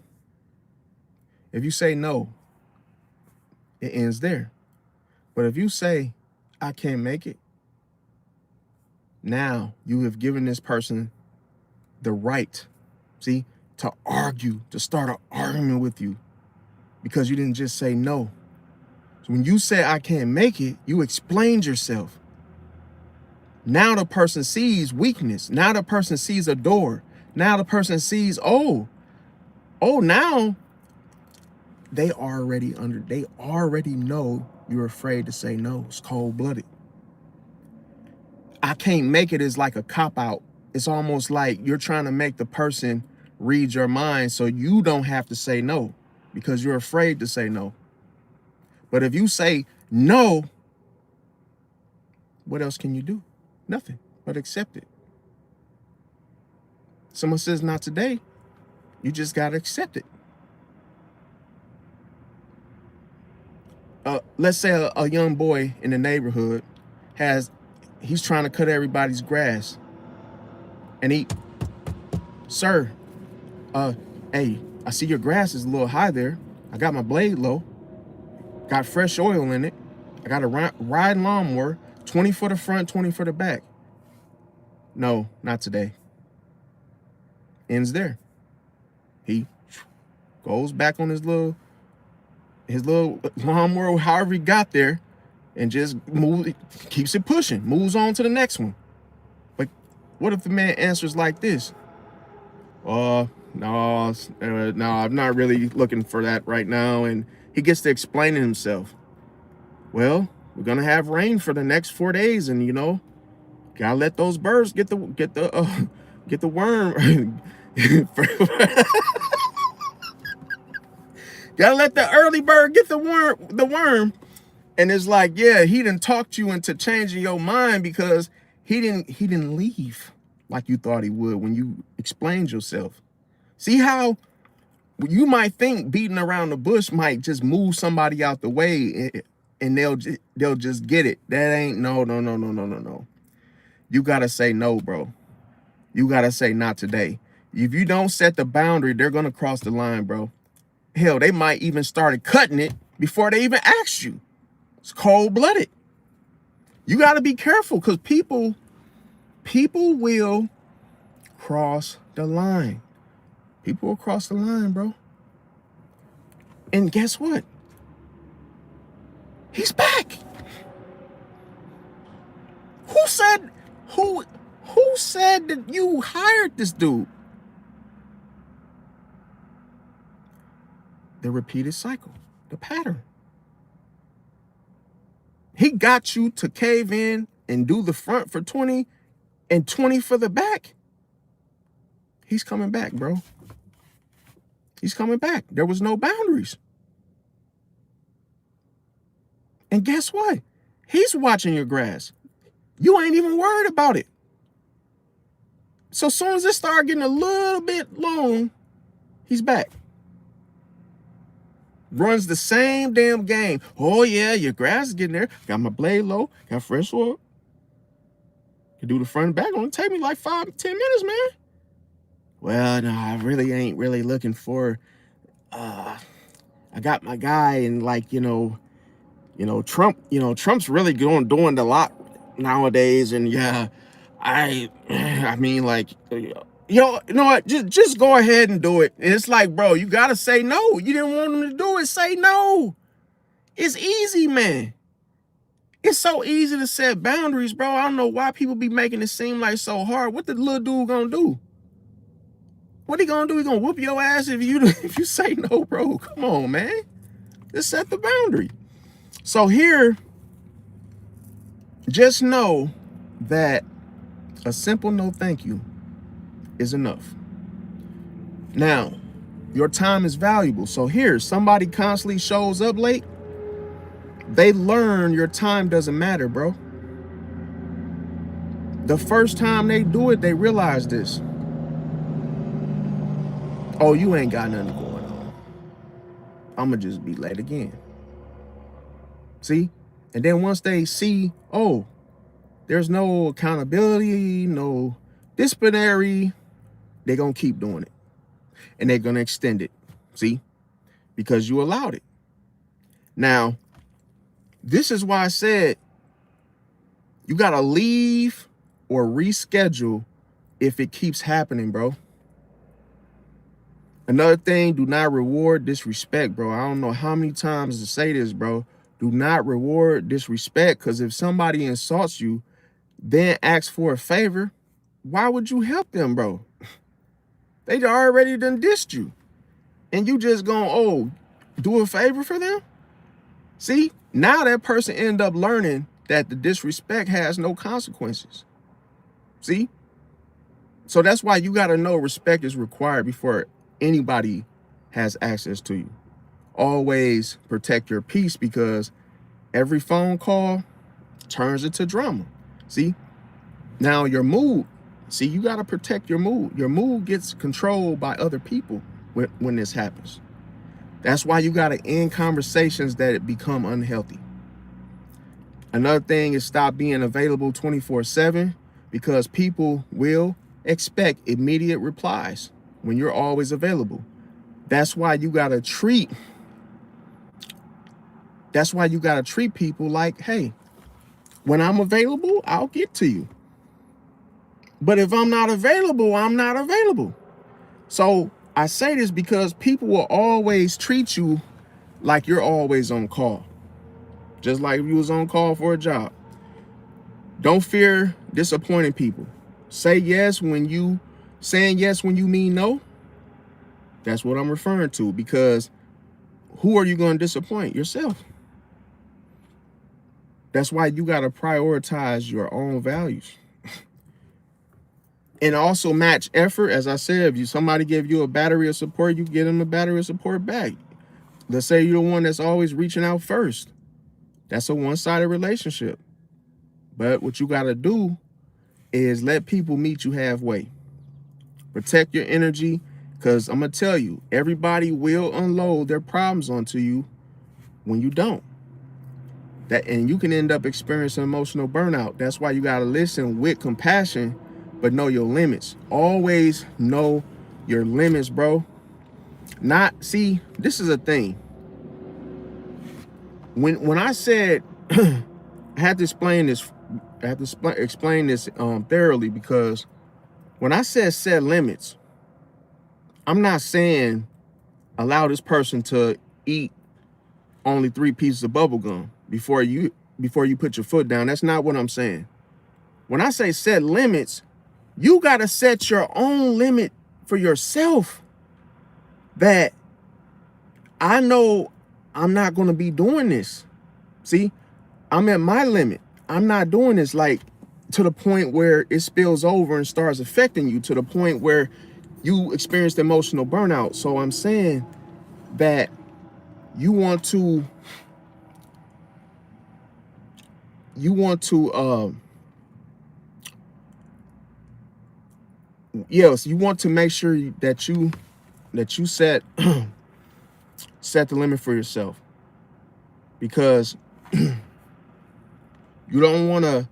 If you say no, it ends there. But if you say I can't make it, now you have given this person the right, see, to argue, to start an argument with you, because you didn't just say no. So when you say I can't make it, you explained yourself. Now the person sees weakness. Now the person sees a door. Now the person sees, now they already know you're afraid to say no. It's cold-blooded. I can't make it is like a cop-out. It's almost like you're trying to make the person read your mind so you don't have to say no, because you're afraid to say no. But if you say no, what else can you do? Nothing but accept it. Someone says not today, you just got to accept it. Let's say a young boy in the neighborhood he's trying to cut everybody's grass. And sir, hey, I see your grass is a little high there. I got my blade low. Got fresh oil in it. I got a riding lawnmower, 20 for the front, 20 for the back. No, not today. Ends there. He goes back on his little lawnmower, however he got there, and just keeps it pushing, moves on to the next one. But what if the man answers like this? No, I'm not really looking for that right now. And he gets to explaining himself. Well, we're gonna have rain for the next 4 days, and gotta let those birds get the worm. Gotta let the early bird get the worm. And it's like, yeah, he didn't talk you into changing your mind because he didn't leave like you thought he would when you explained yourself. See how you might think beating around the bush might just move somebody out the way and they'll just get it. That ain't no. You gotta say no, bro. You gotta say not today. If you don't set the boundary, they're gonna cross the line, bro. Hell, they might even started cutting it before they even asked you. It's cold-blooded. You got to be careful because people will cross the line. People will cross the line, bro. And guess what? He's back. Who said that you hired this dude? The repeated cycle, the pattern. He got you to cave in and do the front for 20 and 20 for the back. He's coming back, bro. He's coming back. There was no boundaries. And guess what? He's watching your grass. You ain't even worried about it. So as soon as it started getting a little bit long, he's back. Runs the same damn game. Oh yeah, your grass is getting there. Got my blade low. Got fresh oil. Can do the front and back. Only take me like 5-10 minutes, man. Well, no, I really ain't really looking for. I got my guy, and like Trump. Trump's really doing a lot nowadays, and yeah, I mean like. You know what? Just go ahead and do it. And it's like, bro, you gotta say no. You didn't want him to do it. Say no. It's easy, man. It's so easy to set boundaries, bro. I don't know why people be making it seem like so hard. What the little dude gonna do? What he gonna do? He gonna whoop your ass if you say no, bro. Come on, man. Just set the boundary. So here, just know that a simple no thank you is enough. Now, your time is valuable. So here, somebody constantly shows up late. They learn your time doesn't matter, bro. The first time they do it, they realize this. Oh, you ain't got nothing going on. I'ma just be late again. See? And then once they see, oh, there's no accountability, no disciplinary, they're going to keep doing it. And they're going to extend it. See? Because you allowed it. Now, this is why I said you got to leave or reschedule if it keeps happening, bro. Another thing, do not reward disrespect, bro. I don't know how many times to say this, bro. Do not reward disrespect, because if somebody insults you, then asks for a favor, why would you help them, bro? They already done dissed you. And you just gonna, do a favor for them? See, now that person end up learning that the disrespect has no consequences. See? So that's why you gotta know respect is required before anybody has access to you. always protect your peace, because every phone call turns into drama. See, now your mood, see, you got to protect your mood. Your mood gets controlled by other people when this happens. That's why you got to end conversations that become unhealthy. Another thing is stop being available 24/7, because people will expect immediate replies when you're always available. That's why you got to treat people like, hey, when I'm available, I'll get to you. But if I'm not available, I'm not available. So I say this because people will always treat you like you're always on call. Just like if you was on call for a job. Don't fear disappointing people. Saying yes when you mean no. That's what I'm referring to, because who are you going to disappoint? Yourself. That's why you got to prioritize your own values. And also match effort. As I said, if somebody give you a battery of support, you give them a battery of support back. Let's say you're the one that's always reaching out first. That's a one-sided relationship. But what you got to do is let people meet you halfway. Protect your energy, because I'm going to tell you, everybody will unload their problems onto you when you don't. And you can end up experiencing emotional burnout. That's why you got to listen with compassion, but know your limits. Always know your limits, bro. See, this is a thing. When I said, I had to explain this thoroughly, because when I said set limits, I'm not saying allow this person to eat only 3 pieces of bubble gum before you put your foot down. That's not what I'm saying. When I say set limits, you got to set your own limit for yourself, that I know I'm not going to be doing this. See, I'm at my limit. I'm not doing this, like, to the point where it spills over and starts affecting you, to the point where you experienced emotional burnout. So I'm saying that you want to yes, you want to make sure that you set set the limit for yourself, because you don't want to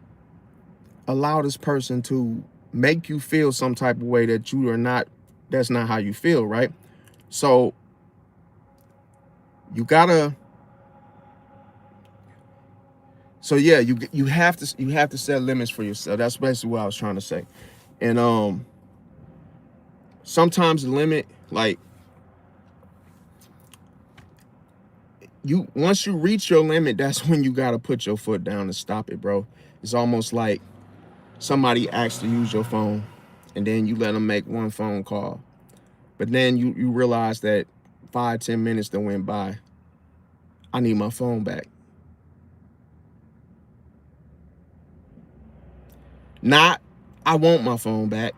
allow this person to make you feel some type of way that you are not, that's not how you feel, right? So you gotta, so yeah, you have to set limits for yourself. That's basically what I was trying to say. And sometimes the limit, like, once you reach your limit, that's when you gotta put your foot down and stop it, bro. It's almost like somebody asks to use your phone, and then you let them make one phone call, but then you realize that 5-10 minutes that went by. I need my phone back. Not, I want my phone back.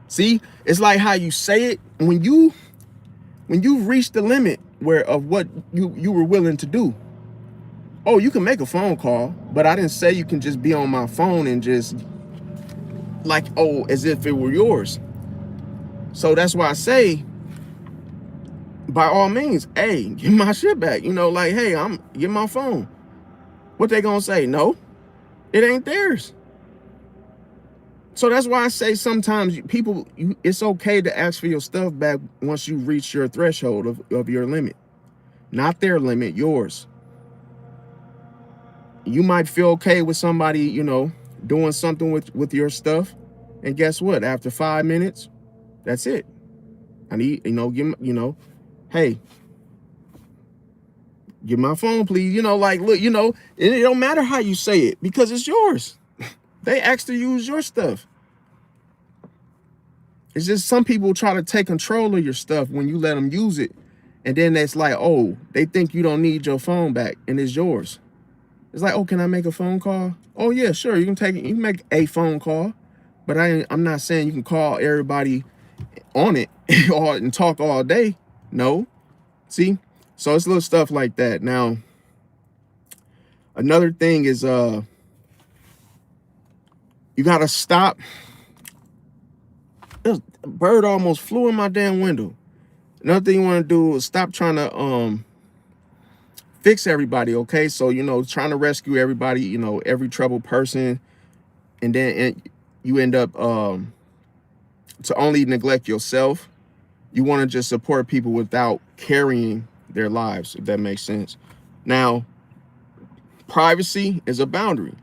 See, it's like how you say it. When you've reached the limit of what you were willing to do. Oh, you can make a phone call, but I didn't say you can just be on my phone and just, like, oh, as if it were yours. So that's why I say, by all means, hey, give my shit back. Like, hey, get my phone. What they gonna say? No, it ain't theirs. So that's why I say sometimes people, it's okay to ask for your stuff back once you reach your threshold of your limit. Not their limit, yours. You might feel okay with somebody, doing something with your stuff. And guess what? After 5 minutes, that's it. I need, hey, give my phone, please. Like, look, it don't matter how you say it, because it's yours. They asked to use your stuff. It's just some people try to take control of your stuff when you let them use it. And then it's like, oh, they think you don't need your phone back and it's yours. It's like, oh, can I make a phone call? Oh, yeah, sure. You can make a phone call. But I'm not saying you can call everybody on it and talk all day. No. See, So it's little stuff like that. Now, another thing is you gotta stop. A bird almost flew in my damn window. Another thing you want to do is stop trying to fix everybody, okay? So, trying to rescue everybody, every troubled person, and then you end up to only neglect yourself. You want to just support people without carrying their lives, if that makes sense. Now, privacy is a boundary.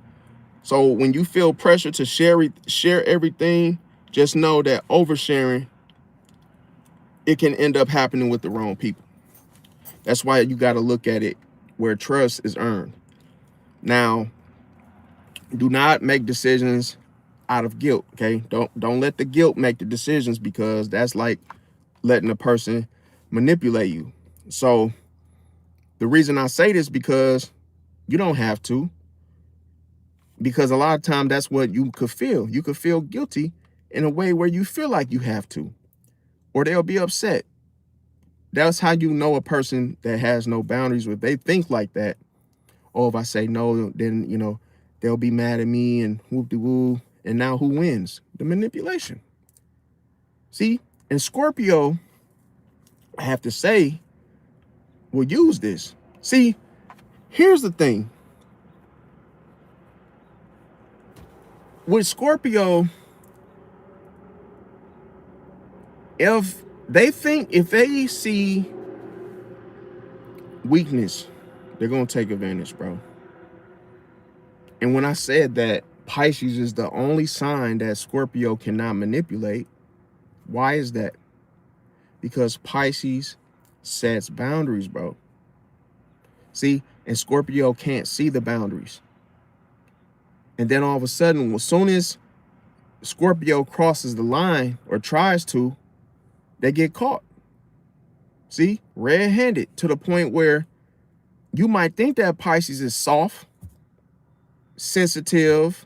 So when you feel pressure to share everything, just know that oversharing, it can end up happening with the wrong people. That's why you got to look at it where trust is earned. Now, do not make decisions out of guilt, okay? Don't let the guilt make the decisions, because that's like letting a person manipulate you. So the reason I say this, because you don't have to, because a lot of time that's what you could feel. You could feel guilty in a way where you feel like you have to, or they'll be upset. That's how you know a person that has no boundaries. If they think like that, oh, if I say no, then, they'll be mad at me and whoop-de-woo. And now who wins? The manipulation. See, and Scorpio, I have to say, will use this. See, here's the thing. With Scorpio, if they see weakness, they're going to take advantage, bro. And when I said that Pisces is the only sign that Scorpio cannot manipulate, why is that? Because Pisces sets boundaries, bro. See, and Scorpio can't see the boundaries. And then all of a sudden, as soon as Scorpio crosses the line or tries to, they get caught. See, red-handed, to the point where you might think that Pisces is soft, sensitive,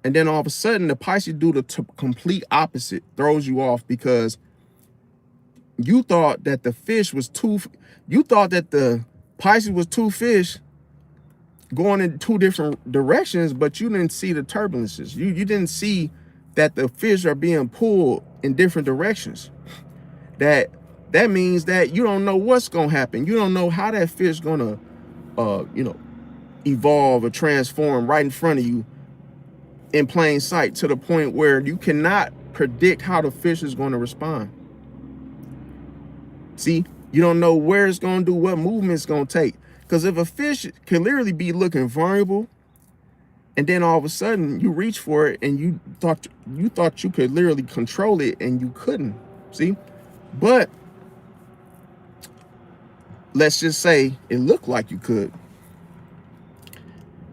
and then all of a sudden the Pisces do the complete opposite, throws you off, because you thought that the Pisces was two fish going in two different directions, but you didn't see the turbulences. You didn't see that the fish are being pulled in different directions. That means that you don't know what's gonna happen. You don't know how that fish gonna evolve or transform right in front of you in plain sight, to the point where you cannot predict how the fish is going to respond. See, you don't know where it's going to do, what movement it's going to take. Because if a fish can literally be looking vulnerable, and then all of a sudden you reach for it and you thought you could literally control it, and you couldn't. See, but let's just say it looked like you could,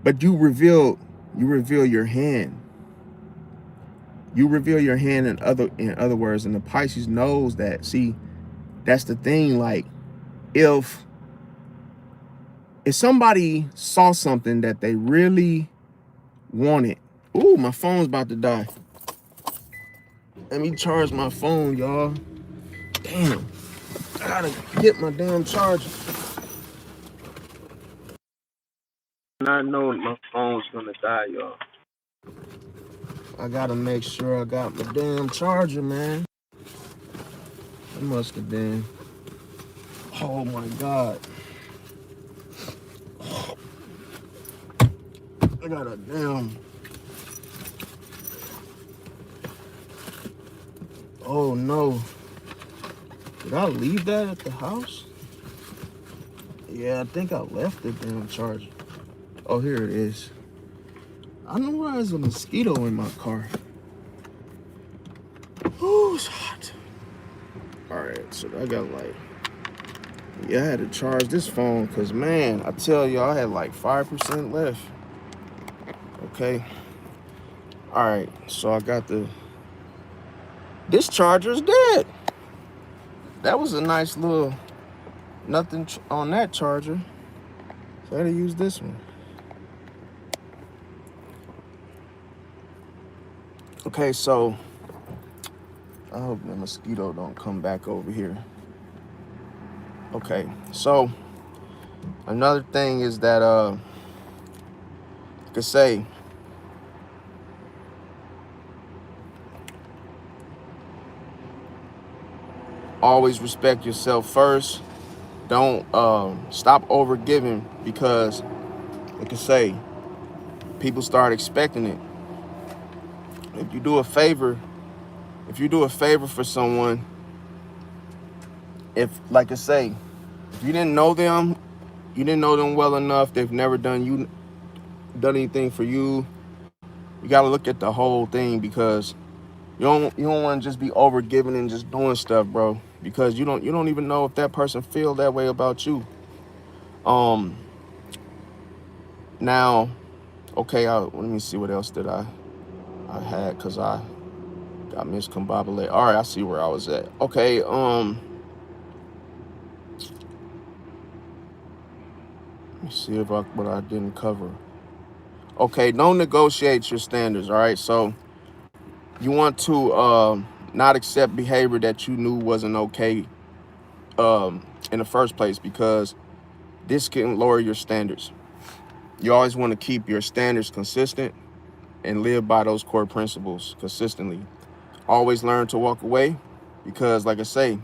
but you reveal your hand. You reveal your hand, in other words, and the Pisces knows that. See, that's the thing. Like, if somebody saw something that they really wanted. Ooh, my phone's about to die. Let me charge my phone, y'all. Damn, I gotta get my damn charger. I know my phone's gonna die, y'all. I gotta make sure I got my damn charger, man. It must have been. Oh my God. I got a damn. Oh no. Did I leave that at the house? Yeah, I think I left the damn charger. Oh, here it is. I know why there's a mosquito in my car. Oh, it's hot. Alright, so I got I had to charge this phone because, man, I tell you, I had 5% left. Okay. Alright, so I got this charger's dead. That was a nice little nothing on that charger. So I had to use this one. Okay, so I hope the mosquito don't come back over here. Okay, so another thing is that you could say always respect yourself first. Don't stop over giving, because like I say, people start expecting it. If you do a favor, for someone, if like I say, if you didn't know them, well enough, they've never done anything for you, you got to look at the whole thing, because you don't want to just be over giving and just doing stuff, bro, because you don't even know if that person feel that way about you. Now, okay, let me see what else did I had, because I got miscombobulated. All right, I see where I was at. Okay, let me see if what I didn't cover. Okay, don't negotiate your standards. All right, so you want to not accept behavior that you knew wasn't okay in the first place, because this can lower your standards. You always want to keep your standards consistent and live by those core principles consistently. Always learn to walk away, because like I say,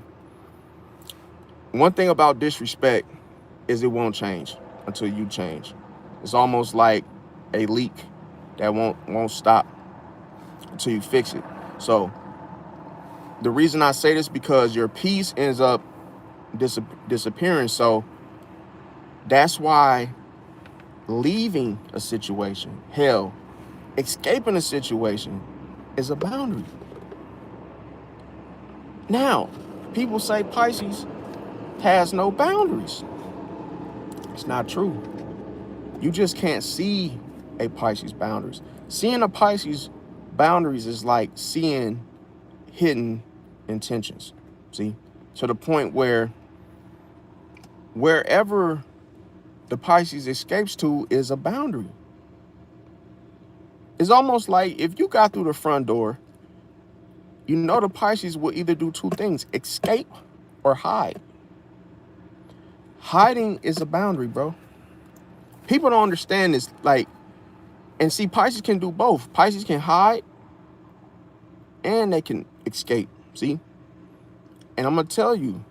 one thing about disrespect is it won't change until you change. It's almost like a leak that won't stop until you fix it. So the reason I say this, because your peace ends up disappearing. So that's why leaving a situation, hell, escaping a situation, is a boundary. Now, people say Pisces has no boundaries. It's not true. You just can't see a Pisces boundaries. Seeing a Pisces boundaries is like seeing hidden intentions. See, to the point where wherever the Pisces escapes to is a boundary. It's almost like if you got through the front door, you know the Pisces will either do two things: escape or hide. Hiding is a boundary, bro. People don't understand this. Like, and see, Pisces can do both. Pisces can hide and they can escape. See? And I'm going to tell you,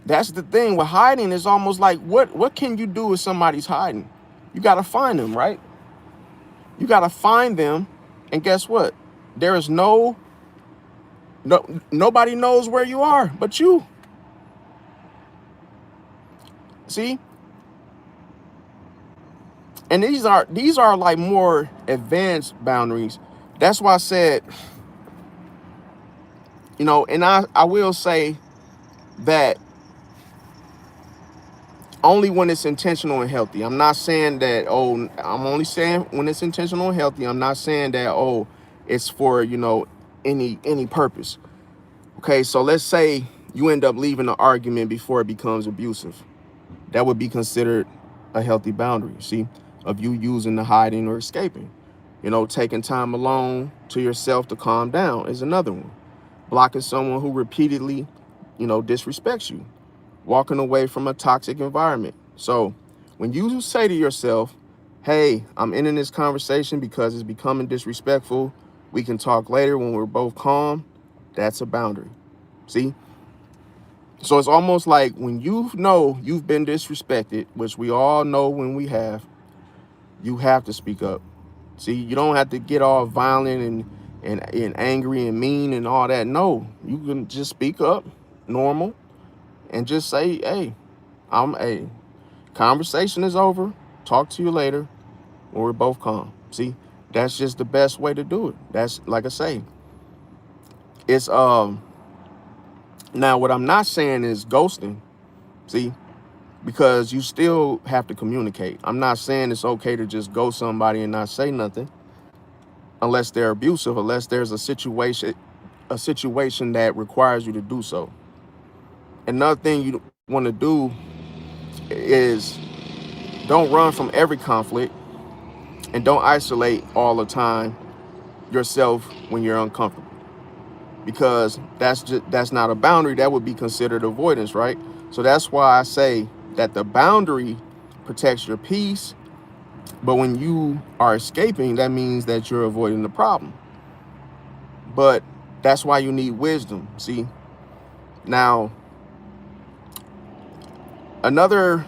that's the thing with hiding. Is almost like, what can you do if somebody's hiding? You got to find them, right? You got to find them. And guess what? There is nobody knows where you are but you. See? And these are like more advanced boundaries. That's why I said, and I will say that only when it's intentional and healthy. I'm not saying that, I'm only saying when it's intentional and healthy. I'm not saying that, it's for, any purpose. Okay, so let's say you end up leaving the argument before it becomes abusive. That would be considered a healthy boundary, see, of you using the hiding or escaping. Taking time alone to yourself to calm down is another one. Blocking someone who repeatedly, disrespects you. Walking away from a toxic environment. So when you say to yourself, hey, I'm ending this conversation because it's becoming disrespectful, we can talk later when we're both calm, that's a boundary. See? So it's almost like when you've been disrespected, which we all know when we have, you have to speak up. See, you don't have to get all violent and angry and mean and all that. No, you can just speak up, normal, and just say, hey, conversation is over. Talk to you later when we're both calm. See, that's just the best way to do it. That's, like I say, it's now what I'm not saying is ghosting. See, because you still have to communicate. I'm not saying it's okay to just ghost somebody and not say nothing unless they're abusive, unless there's a situation that requires you to do so. Another thing you want to do is don't run from every conflict, and don't isolate all the time yourself when you're uncomfortable. because that's not a boundary. That would be considered avoidance, right? So that's why I say that the boundary protects your peace, but when you are escaping, that means that you're avoiding the problem. But that's why you need wisdom. See, now another,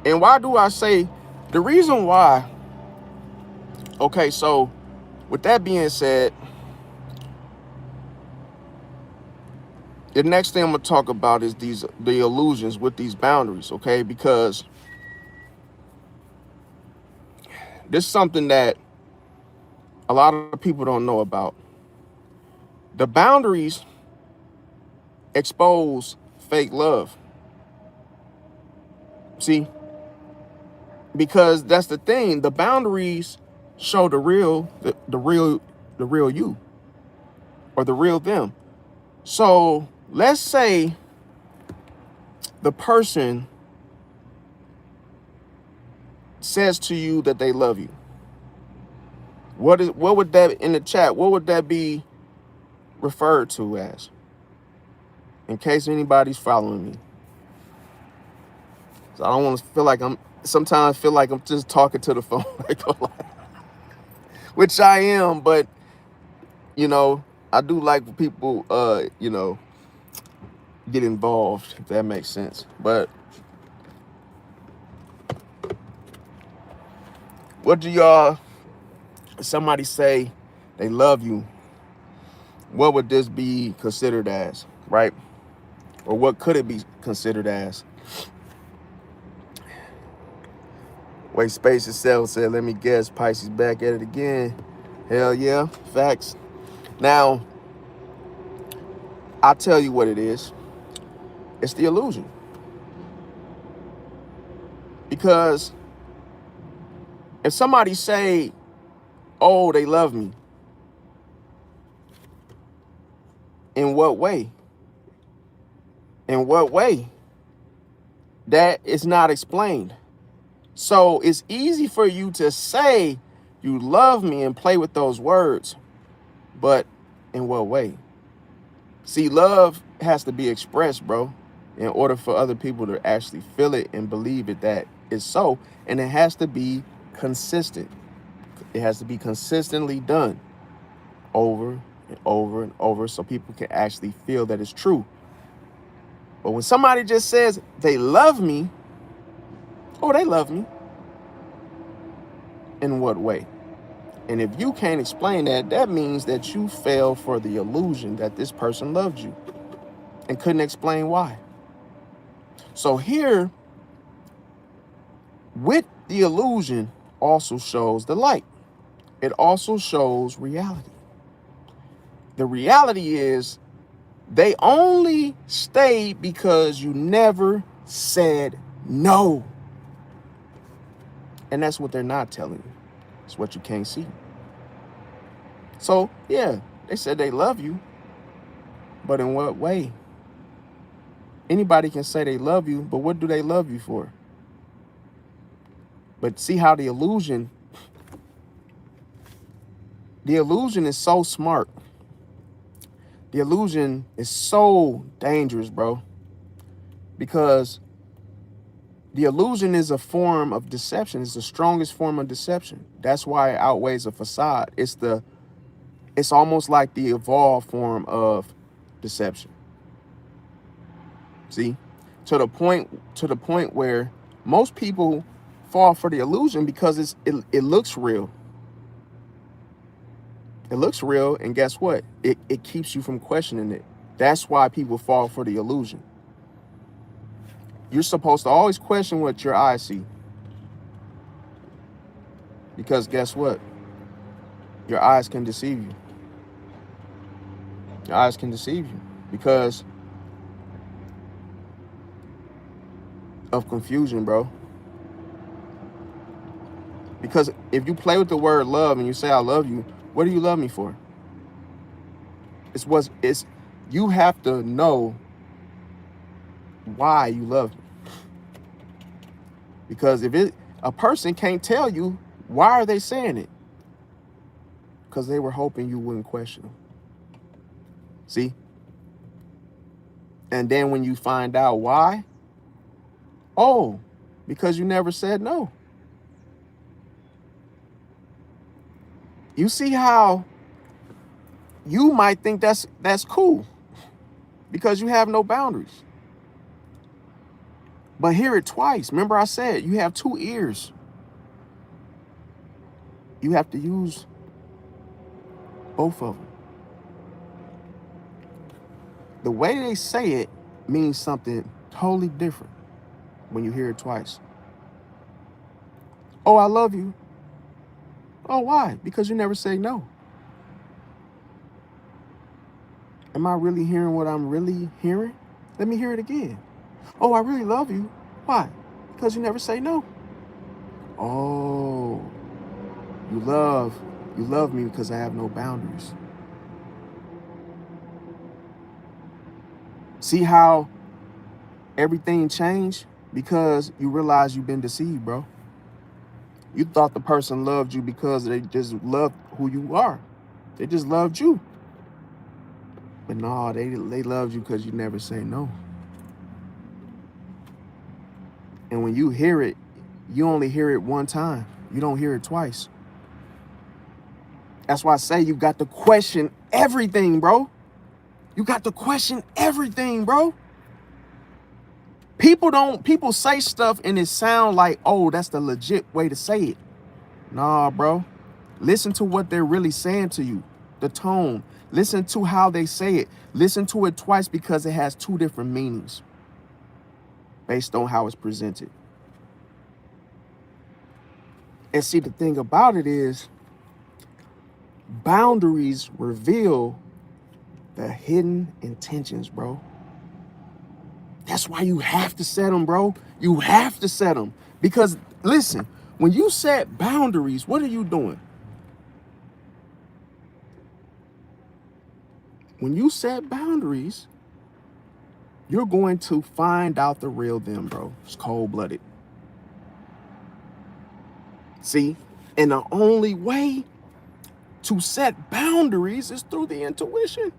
and why do I say the reason why? Okay, so with that being said, the next thing I'm gonna talk about is the illusions with these boundaries, okay? Because this is something that a lot of people don't know about. The boundaries expose fake love. See, because that's the thing. The boundaries show the real you, or the real them. So let's say the person says to you that they love you. What would that, in the chat, what would that be referred to as? In case anybody's following me. So I don't want to feel like sometimes feel like I'm just talking to the phone, which I am, but you know, I do like for people, you know, get involved, if that makes sense. But what do y'all, somebody say they love you, what would this be considered as, right? Or what could it be considered as? Wait, Space itself said, let me guess, Pisces back at it again. Hell yeah, facts. Now, I'll tell you what it is. It's the illusion. Because if somebody say, oh, they love me, in what way? In what way? That is not explained. So it's easy for you to say you love me and play with those words, but in what way? See, love has to be expressed, bro, in order for other people to actually feel it and believe it that it's so. And it has to be consistent. It has to be consistently done over and over and over so people can actually feel that it's true. But when somebody just says they love me, oh, they love me. In what way? And if you can't explain that, that means that you fell for the illusion that this person loved you and couldn't explain why. So here, with the illusion also shows the light. It also shows reality. The reality is they only stayed because you never said no. And that's what they're not telling you. It's what you can't see. So, yeah, they said they love you, but in what way? Anybody can say they love you, but what do they love you for? But see how the illusion is so smart. The illusion is so dangerous, bro, because the illusion is a form of deception. It's the strongest form of deception. That's why it outweighs a facade. It's almost like the evolved form of deception. See, to the point where most people fall for the illusion because it looks real. It looks real, and guess what? It keeps you from questioning it. That's why people fall for the illusion. You're supposed to always question what your eyes see. Because guess what? Your eyes can deceive you. Your eyes can deceive you because of confusion, bro. Because if you play with the word love and you say I love you, what do you love me for? You have to know why you love me. Because if a person can't tell you, why are they saying it? Because they were hoping you wouldn't question them. See? And then when you find out why, oh, because you never said no. You see how you might think that's cool because you have no boundaries. But hear it twice. Remember I said you have 2 ears. You have to use both of them. The way they say it means something totally different when you hear it twice. Oh, I love you. Oh, why? Because you never say no. Am I really hearing what I'm really hearing? Let me hear it again. Oh, I really love you. Why? Because you never say no. Oh, you love me because I have no boundaries. See how everything changed? Because you realize you've been deceived, bro. You thought the person loved you because they just loved who you are. They just loved you. But no, they loved you because you never say no. And when you hear it, you only hear it one time. You don't hear it twice. That's why I say you got to question everything, bro. You got to question everything, bro. People say stuff and it sound like, oh, that's the legit way to say it. Nah, bro. Listen to what they're really saying to you. The tone. Listen to how they say it. Listen to it twice because it has 2 different meanings based on how it's presented. And see, the thing about it is boundaries reveal the hidden intentions, bro. That's why you have to set them, bro. You have to set them. Because, listen, when you set boundaries, what are you doing? When you set boundaries, you're going to find out the real them, bro. It's cold-blooded. See? And the only way to set boundaries is through the intuition.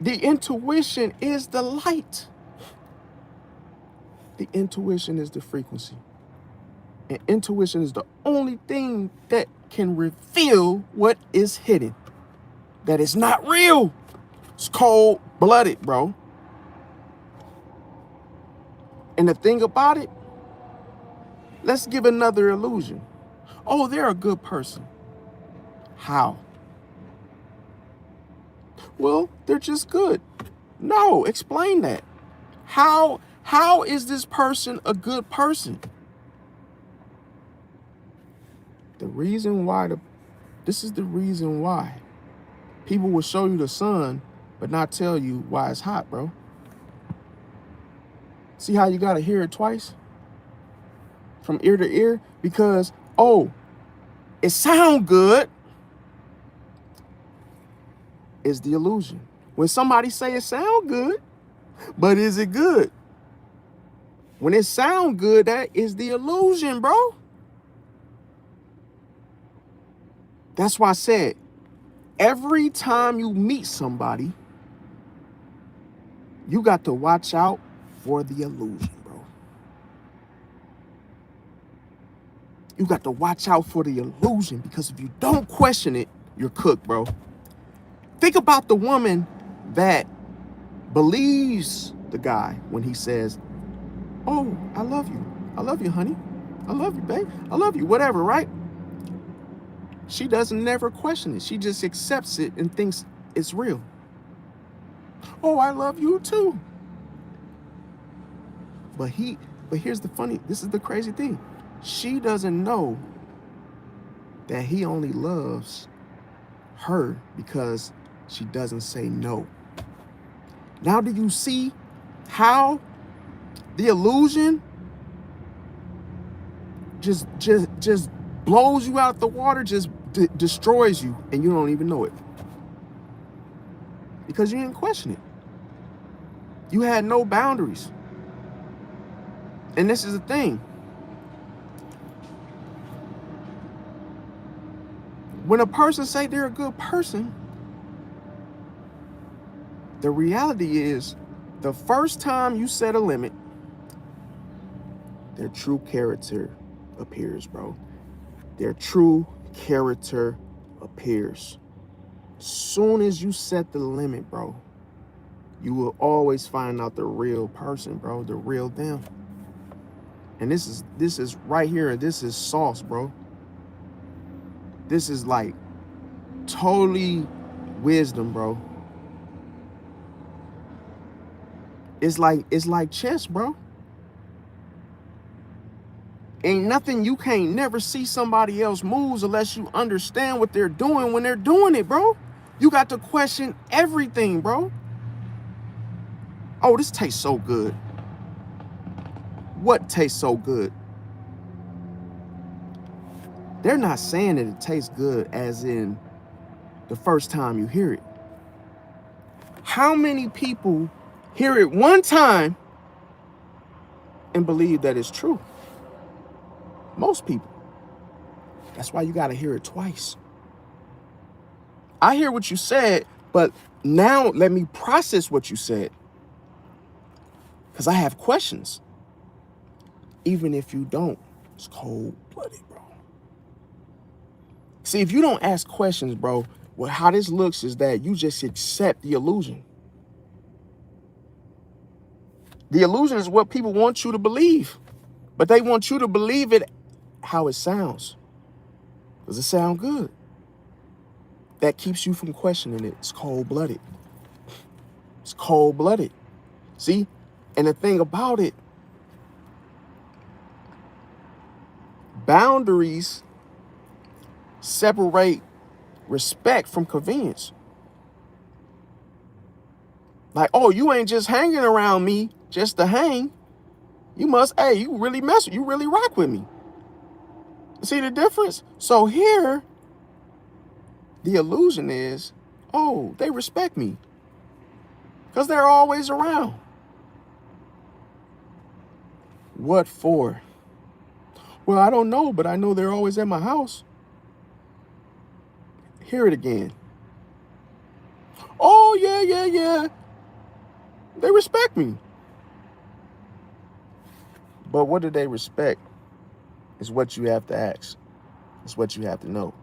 The intuition is the light. The intuition is the frequency. And intuition is the only thing that can reveal what is hidden. That is not real. It's cold-blooded, bro. And the thing about it, let's give another illusion. Oh, they're a good person. How? Well, they're just good. No, explain that. How is this person a good person? This is the reason why people will show you the sun, but not tell you why it's hot, bro. See how you gotta hear it twice? From ear to ear? Because, oh, it sound good is the illusion. When somebody say it sound good, but is it good? When it sound good, that is the illusion, bro. That's why I said, every time you meet somebody, you got to watch out for the illusion, bro. You got to watch out for the illusion because if you don't question it, you're cooked, bro. Think about the woman that believes the guy when he says, oh, I love you. I love you, honey. I love you, babe. I love you, whatever, right? She doesn't never question it. She just accepts it and thinks it's real. Oh, I love you too. But here's this is the crazy thing. She doesn't know that he only loves her because she doesn't say no. Now, do you see how the illusion just blows you out the water, just destroys you, and you don't even know it? Because you didn't question it. You had no boundaries. And this is the thing. When a person say they're a good person, the reality is the first time you set a limit, their true character appears, bro. Their true character appears. Soon as you set the limit, bro, you will always find out the real person, bro, the real them. And this is right here, this is sauce, bro. This is like totally wisdom, bro. It's like chess, bro. Ain't nothing, you can't never see somebody else moves unless you understand what they're doing when they're doing it, bro. You got to question everything, bro. Oh, this tastes so good. What tastes so good? They're not saying that it tastes good as in the first time you hear it. How many people hear it one time and believe that it's true? Most people. That's why you got to hear it twice. I hear what you said, but now let me process what you said. Because I have questions. Even if you don't, it's cold-blooded, bro. See, if you don't ask questions, bro, well, how this looks is that you just accept the illusion. The illusion is what people want you to believe, but they want you to believe it how it sounds. Does it sound good? That keeps you from questioning it. It's cold-blooded. It's cold-blooded. See? And the thing about it, boundaries separate respect from convenience. Like, oh, you ain't just hanging around me just to hang. You must, hey, you really mess with, you really rock with me. See the difference? So here, the illusion is, oh, they respect me because they're always around. What for? Well, I don't know, but I know they're always at my house. Hear it again. Oh, yeah. They respect me. But what do they respect is what you have to ask. It's what you have to know.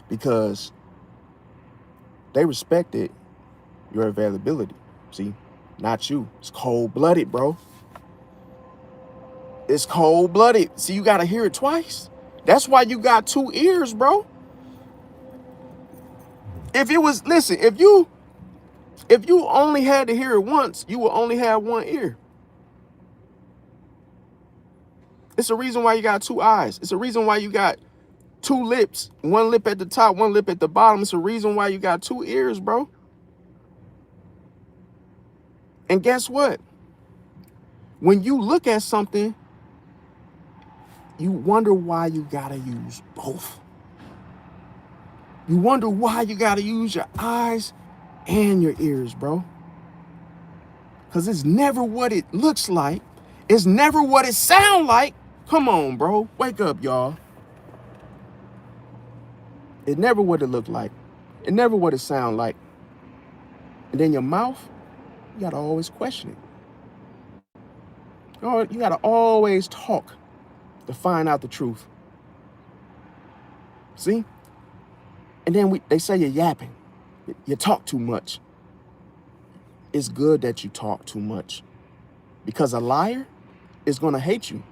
Because they respected your availability. See, not you. It's cold-blooded, bro. It's cold-blooded. See, you got to hear it twice. That's why you got two ears, bro. If it was, listen, if you only had to hear it once, you would only have one ear. It's a reason why you got two eyes. It's a reason why you got two lips, one lip at the top, one lip at the bottom. It's a reason why you got two ears, bro. And guess what? When you look at something, you wonder why you gotta use both. You wonder why you gotta use your eyes and your ears, bro. Because it's never what it looks like. It's never what it sounds like. Come on, bro. Wake up, y'all. It's never what it looked like. It never what it sound like. And then your mouth, you gotta always question it. Oh, you gotta always talk to find out the truth. See? And then they say you're yapping. You talk too much. It's good that you talk too much. Because a liar is gonna hate you.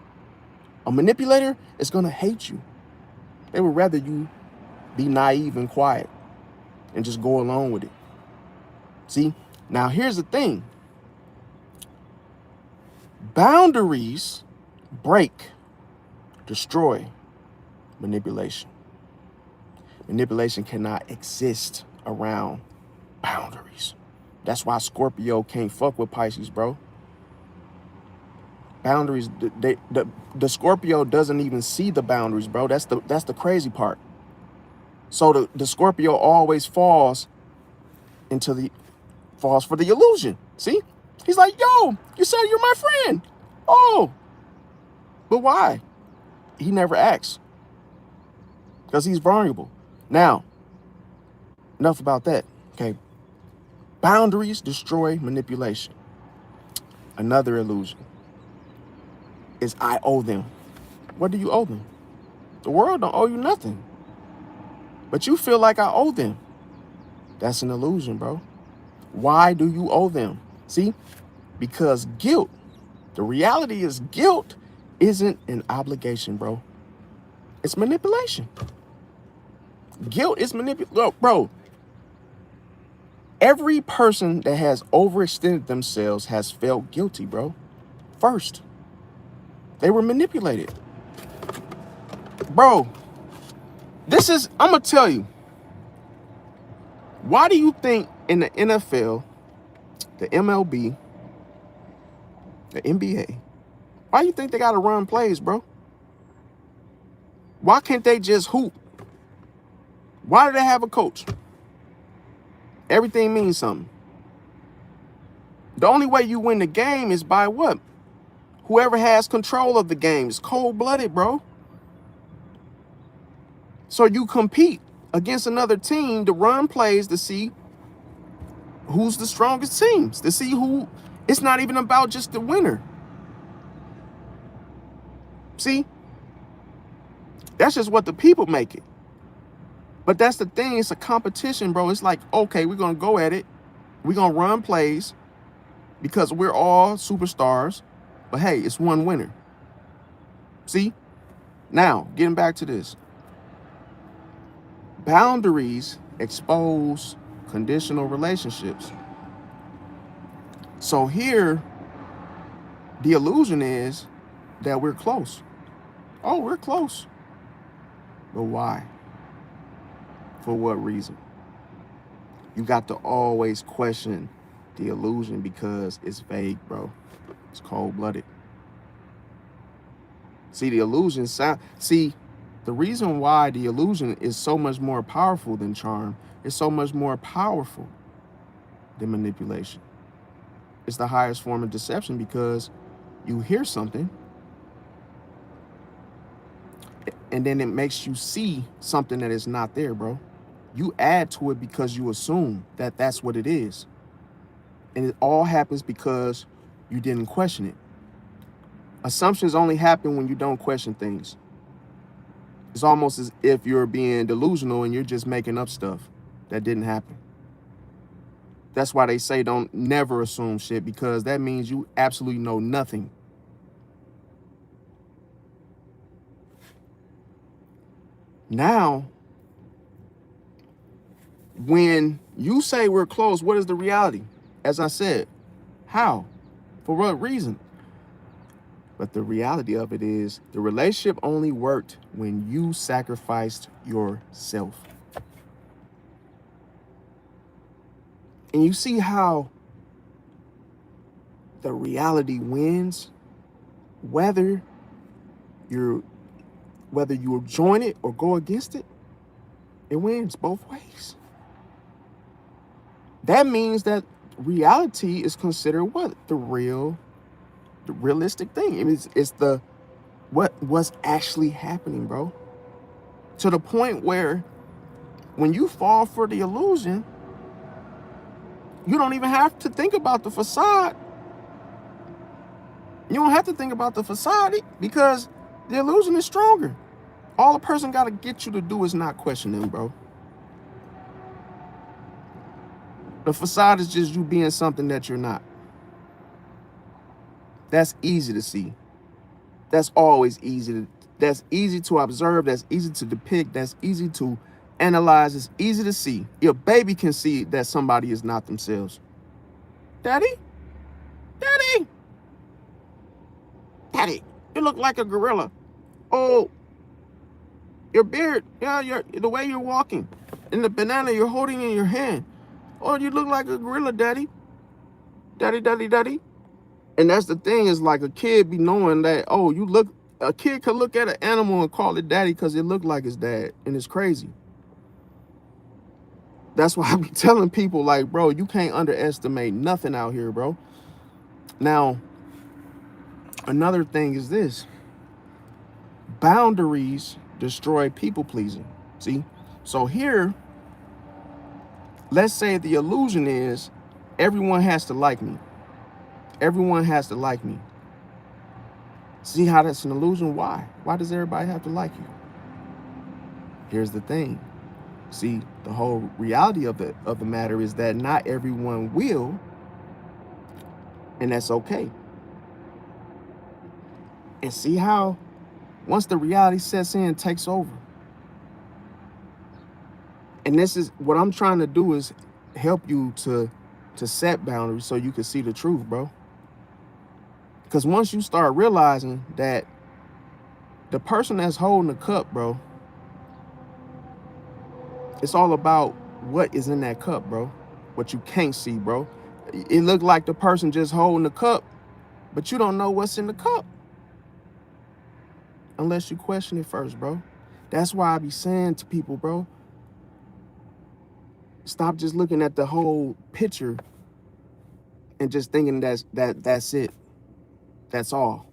A manipulator is gonna hate you. They would rather you be naive and quiet and just go along with it. See? Now here's the thing. Boundaries break, destroy manipulation. Manipulation cannot exist around boundaries. That's why Scorpio can't fuck with Pisces, bro. Boundaries, the Scorpio doesn't even see the boundaries, bro. That's the crazy part. So the Scorpio always falls for the illusion. See? He's like, yo, you said you're my friend. Oh, but why? He never asks. because he's vulnerable. Now, enough about that. Okay. Boundaries destroy manipulation. Another illusion is I owe them. What do you owe them? The world don't owe you nothing. But you feel like I owe them. That's an illusion, bro. Why do you owe them? See? Because guilt, the reality is guilt isn't an obligation, bro. It's manipulation. Guilt is manipulation. Bro, every person that has overextended themselves has felt guilty, bro. First, they were manipulated. Bro, I'm going to tell you. Why do you think in the NFL, the MLB, the NBA, why do you think they got to run plays, bro? Why can't they just hoop? Why do they have a coach? Everything means something. The only way you win the game is by what? Whoever has control of the game is cold-blooded, bro. So you compete against another team to run plays to see who's the strongest teams, to see who. It's not even about just the winner. See? That's just what the people make it. But that's the thing. It's a competition, bro. It's like, okay, we're going to go at it. We're going to run plays because we're all superstars. But hey, it's one winner. See? Now, getting back to this. Boundaries expose conditional relationships. So here, the illusion is that we're close. Oh, we're close. But why? For what reason? You got to always question the illusion because it's vague, bro. It's cold-blooded. See, the illusion the reason why the illusion is so much more powerful than charm is so much more powerful than manipulation. It's the highest form of deception because you hear something and then it makes you see something that is not there, bro. You add to it because you assume that that's what it is. And it all happens because you didn't question it. Assumptions only happen when you don't question things. It's almost as if you're being delusional and you're just making up stuff that didn't happen. That's why they say don't never assume shit, because that means you absolutely know nothing. Now, when you say we're close, what is the reality? As I said, how? For what reason? But the reality of it is the relationship only worked when you sacrificed yourself. And you see how the reality wins, whether you join it or go against it, it wins both ways. That means that reality is considered what? The realistic thing. It's what's actually happening, bro. To the point where when you fall for the illusion, you don't even have to think about the facade. You don't have to think about the facade because the illusion is stronger. All a person got to get you to do is not question them, bro. The facade is just you being something that you're not. That's easy to see. That's always easy. That's easy to observe. That's easy to depict. That's easy to analyze. It's easy to see. Your baby can see that somebody is not themselves. Daddy? Daddy? Daddy, you look like a gorilla. Oh, your beard. Yeah, the way you're walking. And the banana you're holding in your hand. Oh, you look like a gorilla, Daddy. Daddy, daddy, daddy. And that's the thing, is like a kid be knowing that, oh, a kid could look at an animal and call it daddy because it looked like his dad. And it's crazy. That's why I be telling people, like, bro, you can't underestimate nothing out here, bro. Now, another thing is this. Boundaries destroy people pleasing. See? So here, let's say the illusion is everyone has to like me. Everyone has to like me. See how that's an illusion? Why? Why does everybody have to like you? Here's the thing. See, the whole reality of the matter is that not everyone will, and that's okay. And see how once the reality sets in, takes over. And this is what I'm trying to do, is help you to set boundaries so you can see the truth, bro. Because once you start realizing that the person that's holding the cup, bro, it's all about what is in that cup, bro. What you can't see, bro. It looked like the person just holding the cup, but you don't know what's in the cup unless you question it first, bro. That's why I be saying to people, bro, stop just looking at the whole picture and just thinking that's it. That's all.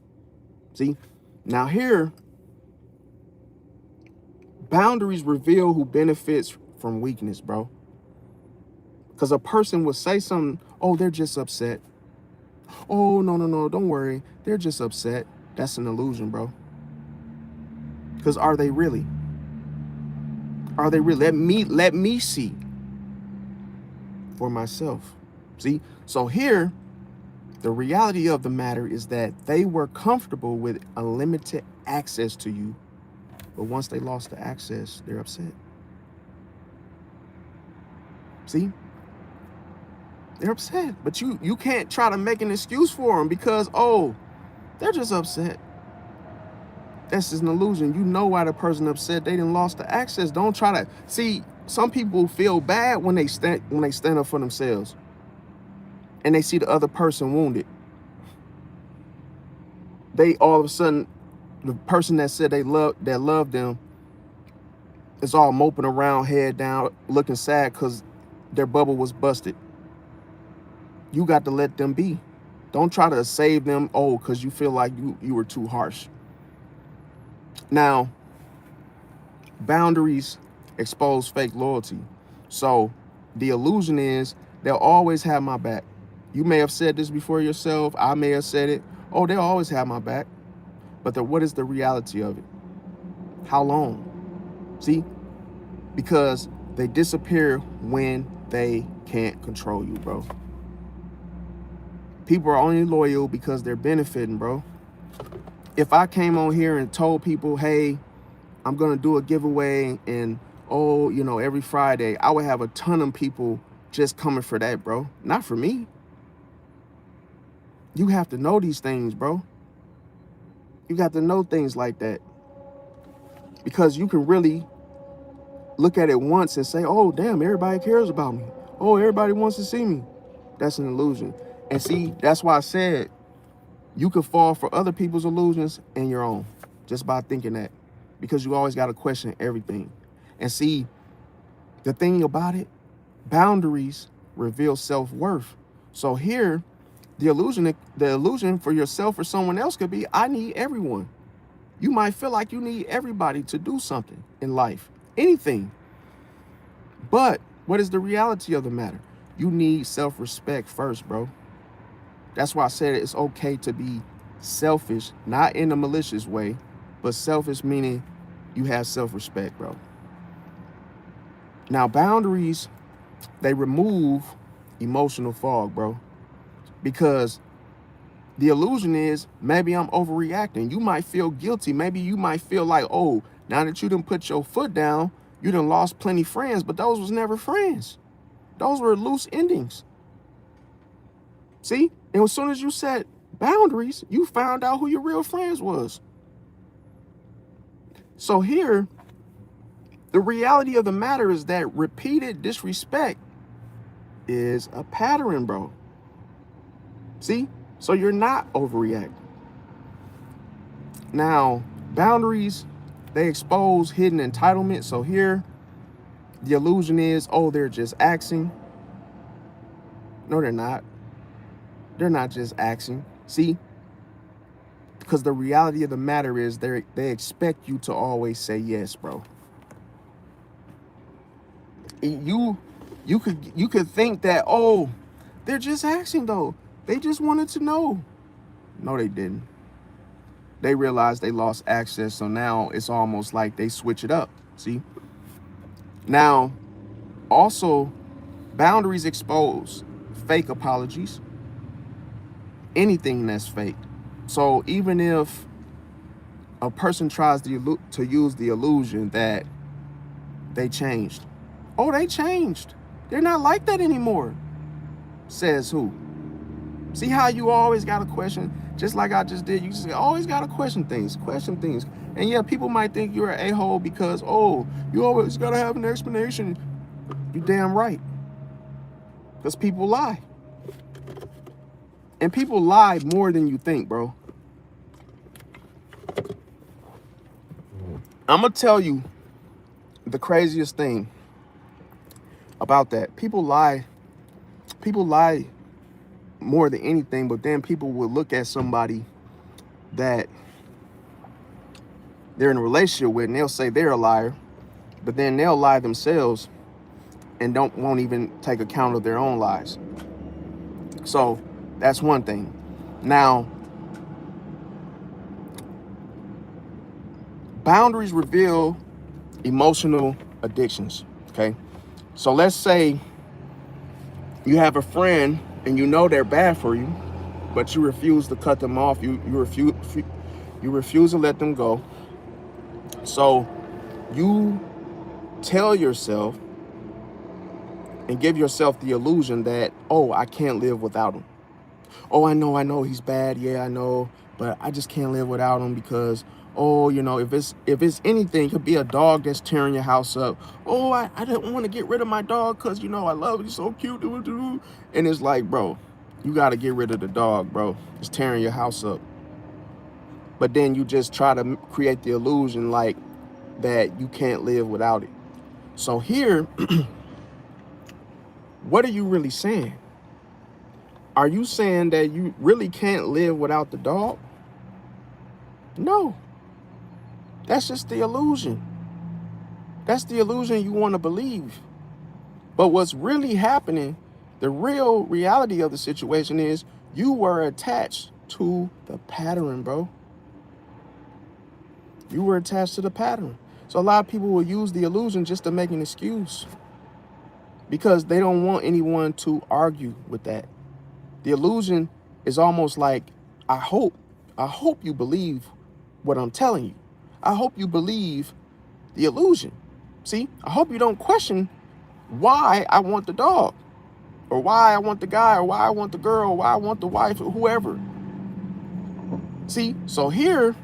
See? Now here, boundaries reveal who benefits from weakness, bro. Because a person will say something, oh, they're just upset. Oh, no, don't worry. They're just upset. That's an illusion, bro. Because are they really? Are they really? Let me see for myself. See? So here, the reality of the matter is that they were comfortable with unlimited access to you. But once they lost the access, they're upset. See? They're upset. But you can't try to make an excuse for them because, oh, they're just upset. That's just an illusion. You know why the person upset. They didn't lost the access. Don't try to see. Some people feel bad when they stand up for themselves and they see the other person wounded. They all of a sudden, the person that said they loved them is all moping around, head down, looking sad because their bubble was busted. You got to let them be. Don't try to save them, oh, because you feel like you were too harsh. Now, boundaries expose fake loyalty. So the illusion is they'll always have my back. You may have said this before yourself. I may have said it. Oh, they'll always have my back. But what is the reality of it? How long? See? Because they disappear when they can't control you, bro. People are only loyal because they're benefiting, bro. If I came on here and told people, hey, I'm going to do a giveaway and, oh, every Friday, I would have a ton of people just coming for that, bro. Not for me. You have to know these things, bro. You got to know things like that. Because you can really look at it once and say, oh, damn, everybody cares about me. Oh, everybody wants to see me. That's an illusion. And see, that's why I said you could fall for other people's illusions and your own just by thinking that. Because you always got to question everything. And see, the thing about it, boundaries reveal self-worth. So here, the illusion for yourself or someone else could be, I need everyone. You might feel like you need everybody to do something in life, anything. But what is the reality of the matter? You need self-respect first, bro. That's why I said it's okay to be selfish, not in a malicious way, but selfish meaning you have self-respect, bro. Now, boundaries, they remove emotional fog, bro. Because the illusion is maybe I'm overreacting. You might feel guilty. Maybe you might feel like, oh, now that you done put your foot down, you done lost plenty friends, but those was never friends. Those were loose endings. See? And as soon as you set boundaries, you found out who your real friends was. So here, the reality of the matter is that repeated disrespect is a pattern, bro. See? So you're not overreacting. Now, boundaries, they expose hidden entitlement. So here, the illusion is, oh, they're just acting. No, they're not. They're not just acting. See? Because the reality of the matter is they expect you to always say yes, bro. you could think that, oh, they're just asking though. They just wanted to know. No, they didn't. They realized they lost access, so now it's almost like they switch it up. See? Now, also, boundaries expose fake apologies, anything that's fake. So even if a person tries to use the illusion that they changed, oh, they changed. They're not like that anymore. Says who? See how you always got to question, just like I just did. You just always got to question things. And yeah, people might think you're an a-hole because, oh, you always got to have an explanation. You're damn right. Because people lie. And people lie more than you think, bro. I'm going to tell you the craziest thing about that. People lie more than anything, but then people will look at somebody that they're in a relationship with and they'll say they're a liar, but then they'll lie themselves and won't even take account of their own lies. So that's one thing. Now, boundaries reveal emotional addictions, okay? So let's say you have a friend and you know they're bad for you, but you refuse to cut them off. You refuse to let them go. So you tell yourself and give yourself the illusion that, oh, I can't live without him. Oh, I know he's bad. Yeah, I know, but I just can't live without him because, oh, you know, if it's anything, it could be a dog that's tearing your house up. Oh, I don't want to get rid of my dog because, you know, I love it. He's so cute. And it's like, bro, you got to get rid of the dog, bro. It's tearing your house up. But then you just try to create the illusion like that you can't live without it. So here, what are you really saying? Are you saying that you really can't live without the dog? No. That's just the illusion. That's the illusion you want to believe. But what's really happening, the real reality of the situation is you were attached to the pattern, bro. You were attached to the pattern. So a lot of people will use the illusion just to make an excuse because they don't want anyone to argue with that. The illusion is almost like, I hope you believe what I'm telling you. I hope you believe the illusion. See, I hope you don't question why I want the dog or why I want the guy or why I want the girl or why I want the wife or whoever. See, so here,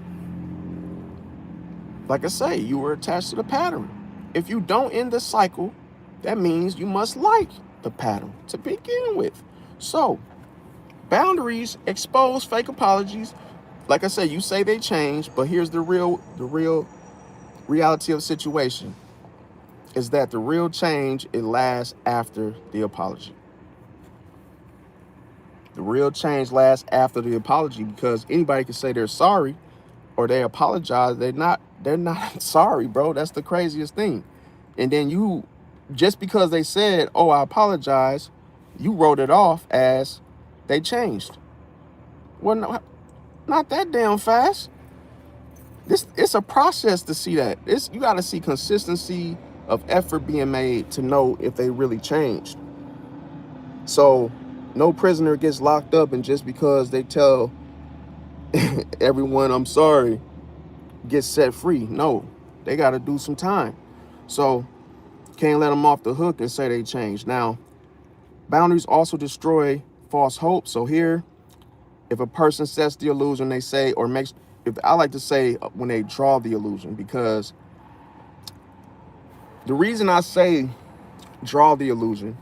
like I say, you were attached to the pattern. If you don't end the cycle, that means you must like the pattern to begin with. So, boundaries expose fake apologies. Like I say, you say they changed, but here's the real reality of the situation is that the real change, it lasts after the apology. The real change lasts after the apology because anybody can say they're sorry or they apologize. They're not sorry, bro. That's the craziest thing. And then you, just because they said, oh, I apologize, you wrote it off as they changed. Well, no, not that damn fast. It's a process to see that. You got to see consistency of effort being made to know if they really changed. So no prisoner gets locked up and just because they tell everyone I'm sorry gets set free. No, they got to do some time. So can't let them off the hook and say they changed. Now, boundaries also destroy false hope. So here, if a person sets the illusion, they say, or makes, if I like to say when they draw the illusion, because the reason I say draw the illusion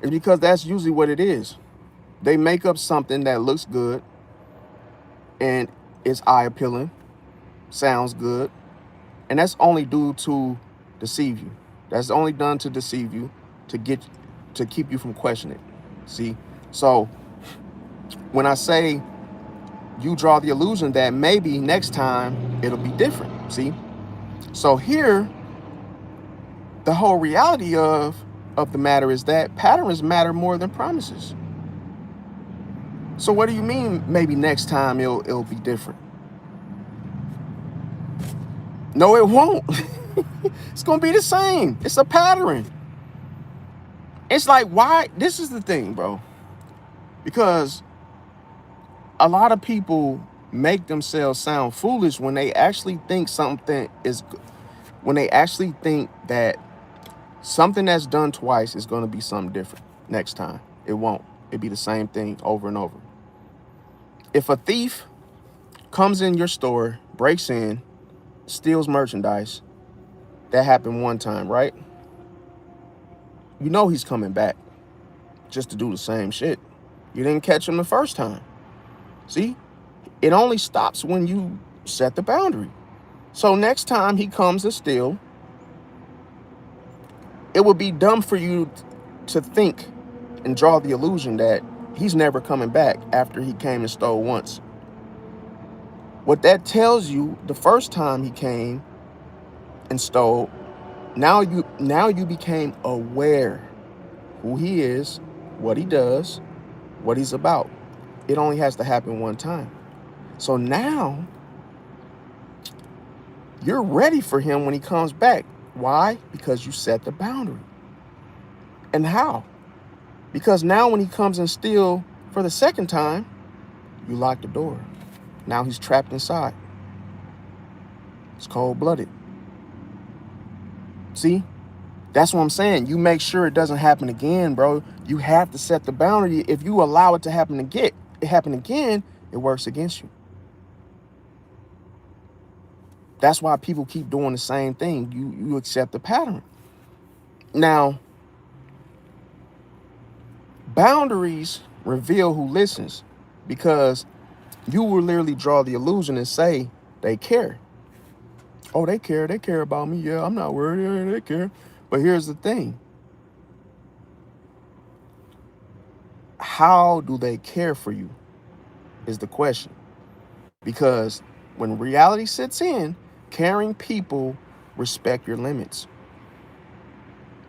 is because that's usually what it is. They make up something that looks good and is eye appealing, sounds good, and that's only due to deceive you. That's only done to deceive you, to keep you from questioning. See, so when I say you draw the illusion that maybe next time it'll be different. See, so here the whole reality of the matter is that patterns matter more than promises. So what do you mean maybe next time it'll be different? No, it won't. It's gonna be the same. It's a pattern. It's like, why? This is the thing, bro. Because a lot of people make themselves sound foolish when they actually think when they actually think that something that's done twice is going to be something different next time. It won't. It'll be the same thing over and over. If a thief comes in your store, breaks in, steals merchandise, that happened one time, right? You know he's coming back just to do the same shit. You didn't catch him the first time. See? It only stops when you set the boundary. So next time he comes to steal, it would be dumb for you to think and draw the illusion that he's never coming back after he came and stole once. What that tells you, the first time he came and stole, now you became aware who he is, what he does, what he's about. It only has to happen one time. So now you're ready for him when he comes back. Why? Because you set the boundary. And how? Because now when he comes and steals for the second time, you lock the door. Now he's trapped inside. It's cold-blooded. See? That's what I'm saying. You make sure it doesn't happen again, bro. You have to set the boundary. If you allow it to happen again, it works against you. That's why people keep doing the same thing. You accept the pattern. Now, boundaries reveal who listens, because you will literally draw the illusion and say they care. Oh, they care about me. Yeah, I'm not worried. Yeah, they care. But here's the thing. How do they care for you is the question. Because when reality sits in, caring people respect your limits.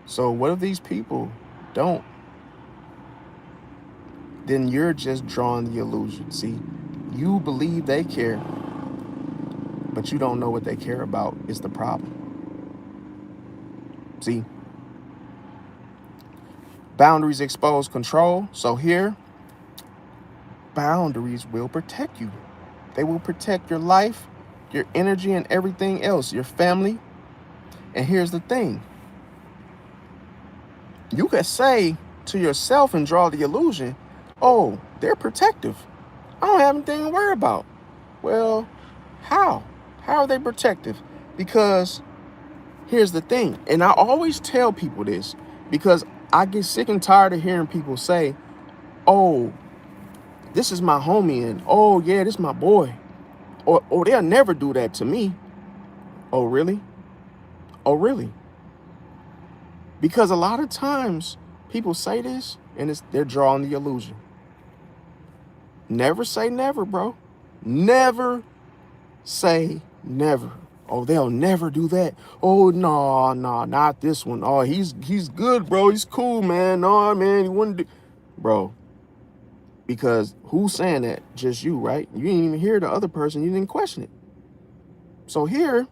So what if these people don't? Then you're just drawing the illusion. See, you believe they care, but you don't know what they care about is the problem. See, boundaries expose control. So here, boundaries will protect you. They will protect your life, your energy, and everything else, your family. And here's the thing. You could say to yourself and draw the illusion, oh, they're protective. I don't have anything to worry about. Well, how? How are they protective? Because here's the thing. And I always tell people this because I get sick and tired of hearing people say, oh, this is my homie, and oh, yeah, this is my boy. Or they'll never do that to me. Oh, really? Oh, really? Because a lot of times people say this and they're drawing the illusion. Never say never, bro. Never say never. Oh, they'll never do that. Oh, no, not this one. Oh, he's good, bro. He's cool, man. No, man, he wouldn't do. Bro, because who's saying that? Just you, right? You didn't even hear the other person. You didn't question it. So here,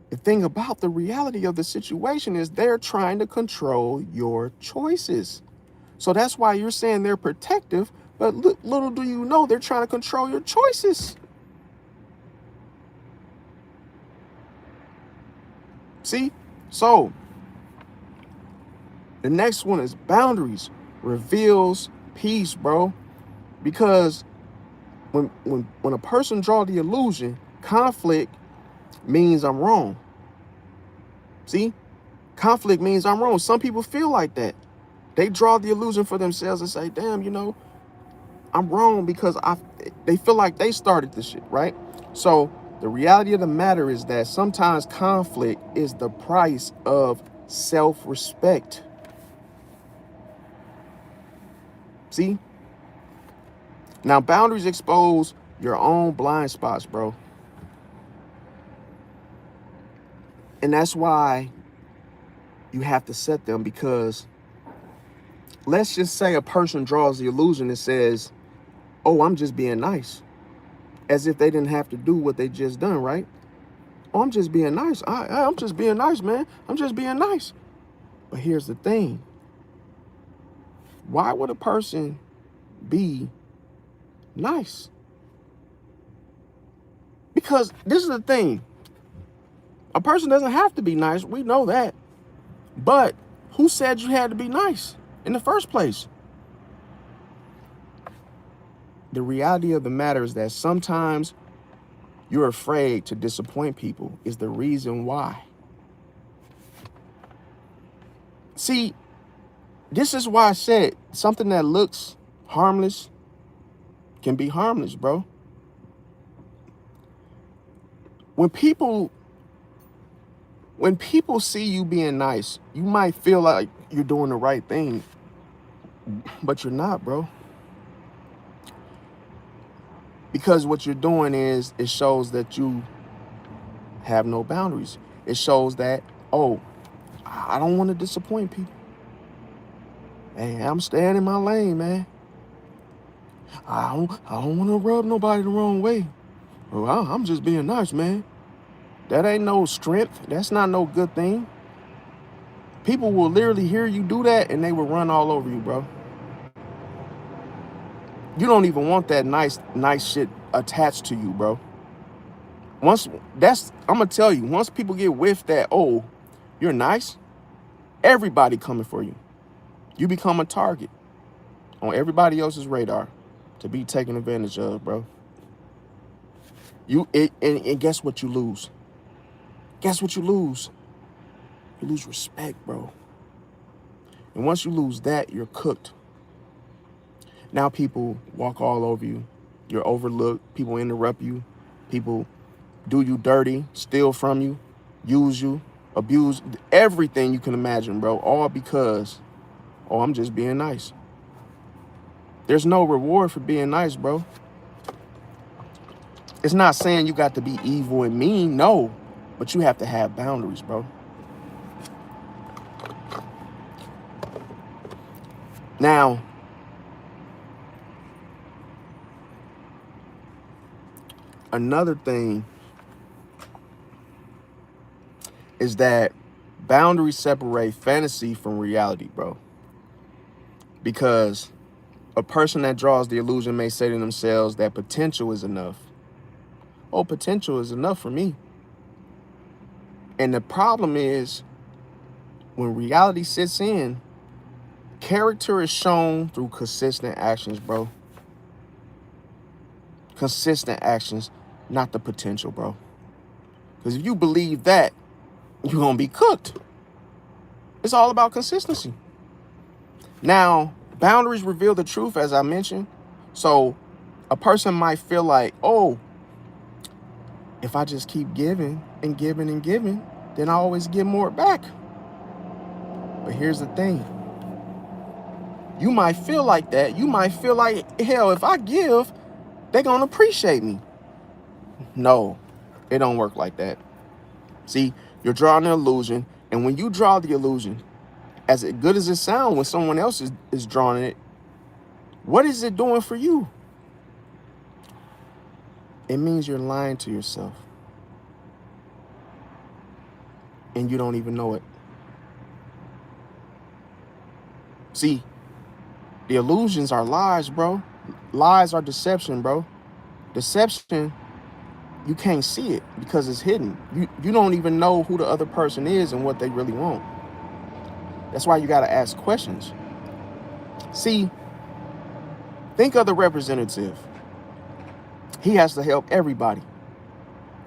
the thing about the reality of the situation is they're trying to control your choices. So that's why you're saying they're protective, but little do you know they're trying to control your choices. See? So the next one is boundaries reveals peace, bro. Because when a person draws the illusion, conflict means I'm wrong. See? Conflict means I'm wrong. Some people feel like that. They draw the illusion for themselves and say, damn, you know, I'm wrong because they feel like they started this shit, right? So the reality of the matter is that sometimes conflict is the price of self-respect. See? Now, boundaries expose your own blind spots, bro. And that's why you have to set them, because let's just say a person draws the illusion and says, oh, I'm just being nice, as if they didn't have to do what they just done, right? Oh, I'm just being nice. I'm just being nice, man. I'm just being nice. But here's the thing. Why would a person be nice? Because this is the thing. A person doesn't have to be nice. We know that. But who said you had to be nice in the first place? The reality of the matter is that sometimes you're afraid to disappoint people is the reason why. See, this is why I said something that looks harmless can be harmless, bro. When people see you being nice, you might feel like you're doing the right thing, but you're not, bro. Because what you're doing is, it shows that you have no boundaries. It shows that, oh, I don't want to disappoint people. Hey, I'm staying in my lane, man. I don't want to rub nobody the wrong way. Well, I'm just being nice, man. That ain't no strength. That's not no good thing. People will literally hear you do that and they will run all over you, bro. You don't even want that nice shit attached to you, bro. I'm gonna tell you, once people get whiffed that, oh, you're nice, everybody coming for you. You become a target on everybody else's radar to be taken advantage of, bro. And guess what you lose? Guess what you lose? You lose respect, bro. And once you lose that, you're cooked. Now people walk all over you. You're overlooked. People interrupt you. People do you dirty, steal from you, use you, abuse, everything you can imagine, bro. All because, oh, I'm just being nice. There's no reward for being nice, bro. It's not saying you got to be evil and mean, no. But you have to have boundaries, bro. Now, another thing is that boundaries separate fantasy from reality, bro. Because a person that draws the illusion may say to themselves that potential is enough. Oh, potential is enough for me. And the problem is, when reality sits in, character is shown through consistent actions, bro. Consistent actions, not the potential, bro. Because if you believe that, you're going to be cooked. It's all about consistency. Now, boundaries reveal the truth, as I mentioned. So a person might feel like, oh, if I just keep giving and giving and giving, then I always get more back. But here's the thing. You might feel like that. You might feel like, hell, if I give, they're going to appreciate me. No, it don't work like that. See, you're drawing an illusion. And when you draw the illusion, as good as it sounds when someone else is drawing it, what is it doing for you? It means you're lying to yourself. And you don't even know it. See, the illusions are lies, bro. Lies are deception, bro. Deception, you can't see it because it's hidden. You don't even know who the other person is and what they really want. That's why you got to ask questions. See, think of the representative. He has to help everybody.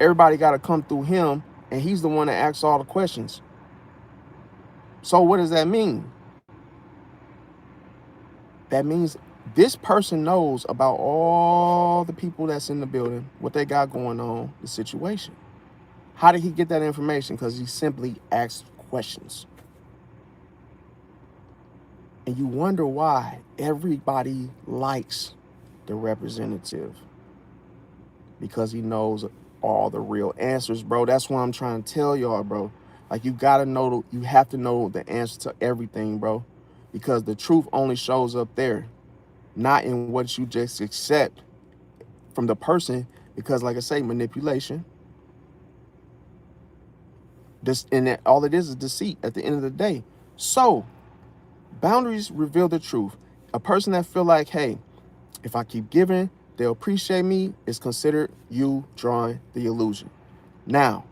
Everybody got to come through him, and he's the one that asks all the questions. So what does that mean? That means this person knows about all the people that's in the building, what they got going on, the situation. How did he get that information? Because he simply asked questions. And you wonder why everybody likes the representative. Because he knows all the real answers, bro. That's what I'm trying to tell y'all, bro. Like, you gotta know, you have to know the answer to everything, bro. Because the truth only shows up there, not in what you just accept from the person. Because, like I say, manipulation, this, and all it is deceit at the end of the day. So, boundaries reveal the truth. A person that feel like, hey, if I keep giving, they'll appreciate me, is considered you drawing the illusion. Now,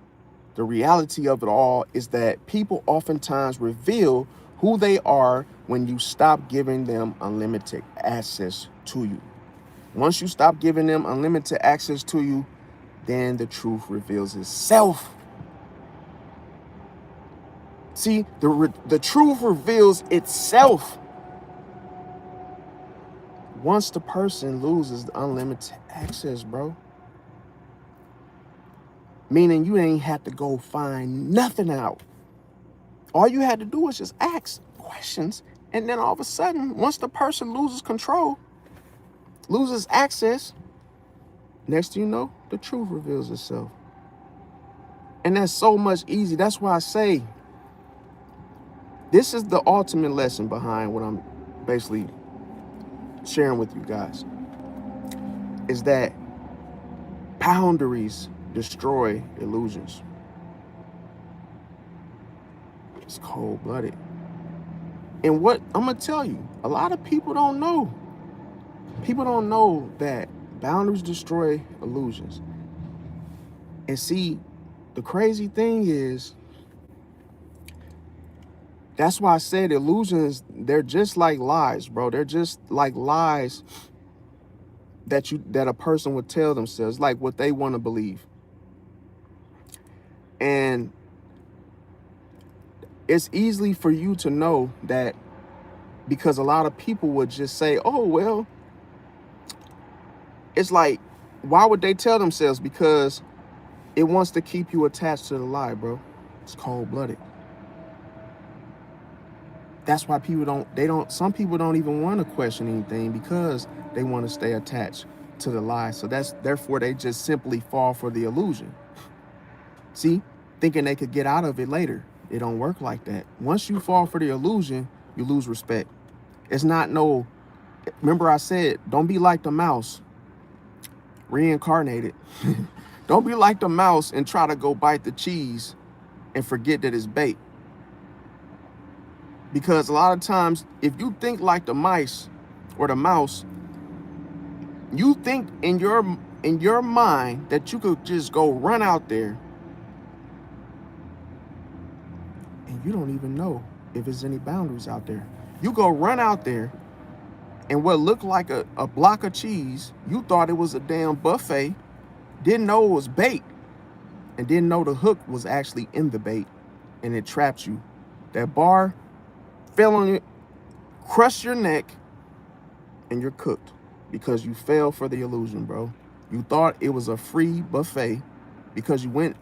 the reality of it all is that people oftentimes reveal who they are when you stop giving them unlimited access to you. Once you stop giving them unlimited access to you, then the truth reveals itself. See, the truth reveals itself once the person loses the unlimited access, bro. Meaning you ain't have to go find nothing out. All you had to do was just ask questions. And then all of a sudden, once the person loses control, loses access, next thing you know, the truth reveals itself. And that's so much easy. That's why I say, this is the ultimate lesson behind what I'm basically sharing with you guys, is that boundaries destroy illusions. It's cold-blooded. And what I'm going to tell you, a lot of people don't know. People don't know that boundaries destroy illusions. And see, the crazy thing is, that's why I said illusions, they're just like lies, bro. They're just like lies that a person would tell themselves, like what they want to believe. And it's easily for you to know that, because a lot of people would just say, oh, well, it's like, why would they tell themselves? Because it wants to keep you attached to the lie, bro. It's cold-blooded. That's why some people don't even want to question anything, because they want to stay attached to the lie. So therefore they just simply fall for the illusion. See, thinking they could get out of it later. It don't work like that. Once you fall for the illusion, you lose respect. It's not no, remember I said, don't be like the mouse, reincarnated. Don't be like the mouse and try to go bite the cheese and forget that it's bait. Because a lot of times, if you think like the mice or the mouse, you think in your mind that you could just go run out there, and you don't even know if there's any boundaries out there. You go run out there, and what looked like a block of cheese, you thought it was a damn buffet, didn't know it was bait, and didn't know the hook was actually in the bait, and it trapped you. That bar fell on it, crushed your neck, and you're cooked because you fell for the illusion, bro. You thought it was a free buffet because you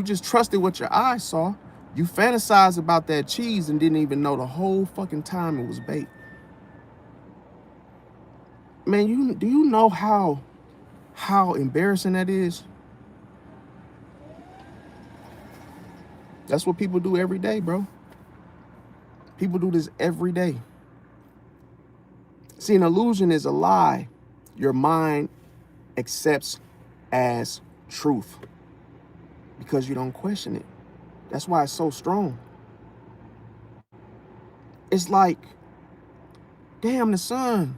just trusted what your eyes saw. You fantasized about that cheese and didn't even know the whole fucking time it was bait. Man, do you know how embarrassing that is? That's what people do every day, bro. People do this every day. See, an illusion is a lie your mind accepts as truth because you don't question it. That's why it's so strong. It's like, damn, the sun.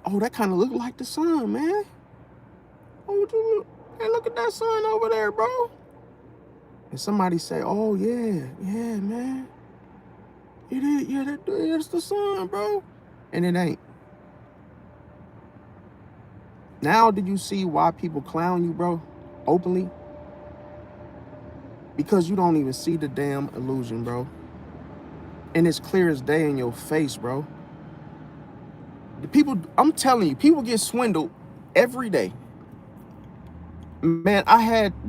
Oh, that kind of looked like the sun, man. Oh, would you look? Hey, look at that sun over there, bro. And somebody say, oh, yeah, man. It is, yeah, it's the sun, bro. And it ain't. Now, did you see why people clown you, bro, openly? Because you don't even see the damn illusion, bro. And it's clear as day in your face, bro. The people, I'm telling you, people get swindled every day. Man, I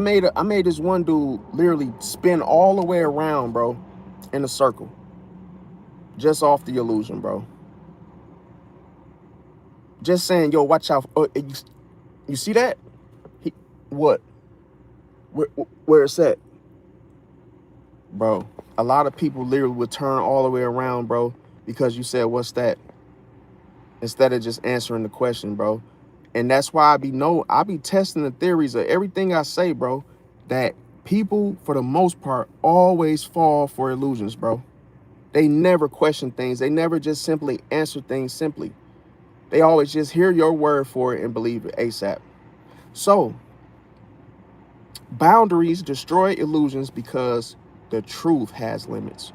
made this one dude literally spin all the way around, bro, in a circle. Just off the illusion, bro. Just saying, yo, watch out. You see that? What? Where it's at? Bro, a lot of people literally would turn all the way around, bro, because you said, what's that? Instead of just answering the question, bro. And that's why I be testing the theories of everything I say, bro, that people, for the most part, always fall for illusions, bro. They never question things. They never just simply answer things simply. They always just hear your word for it and believe it ASAP. So, boundaries destroy illusions because the truth has limits.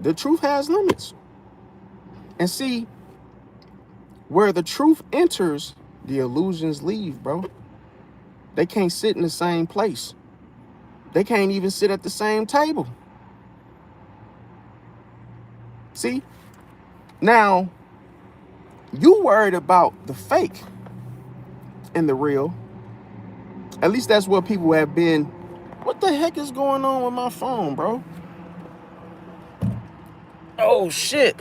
The truth has limits. And see, where the truth enters, the illusions leave, bro. They can't sit in the same place. They can't even sit at the same table. See? Now, you worried about the fake and the real. At least that's what people have been. What the heck is going on with my phone, bro? Oh, shit.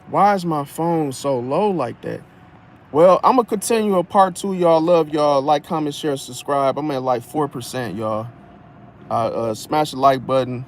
Why is my phone so low like that? Well, I'm going to continue a part 2, y'all. Love y'all. Like, comment, share, subscribe. I'm at like 4%, y'all. Smash the like button.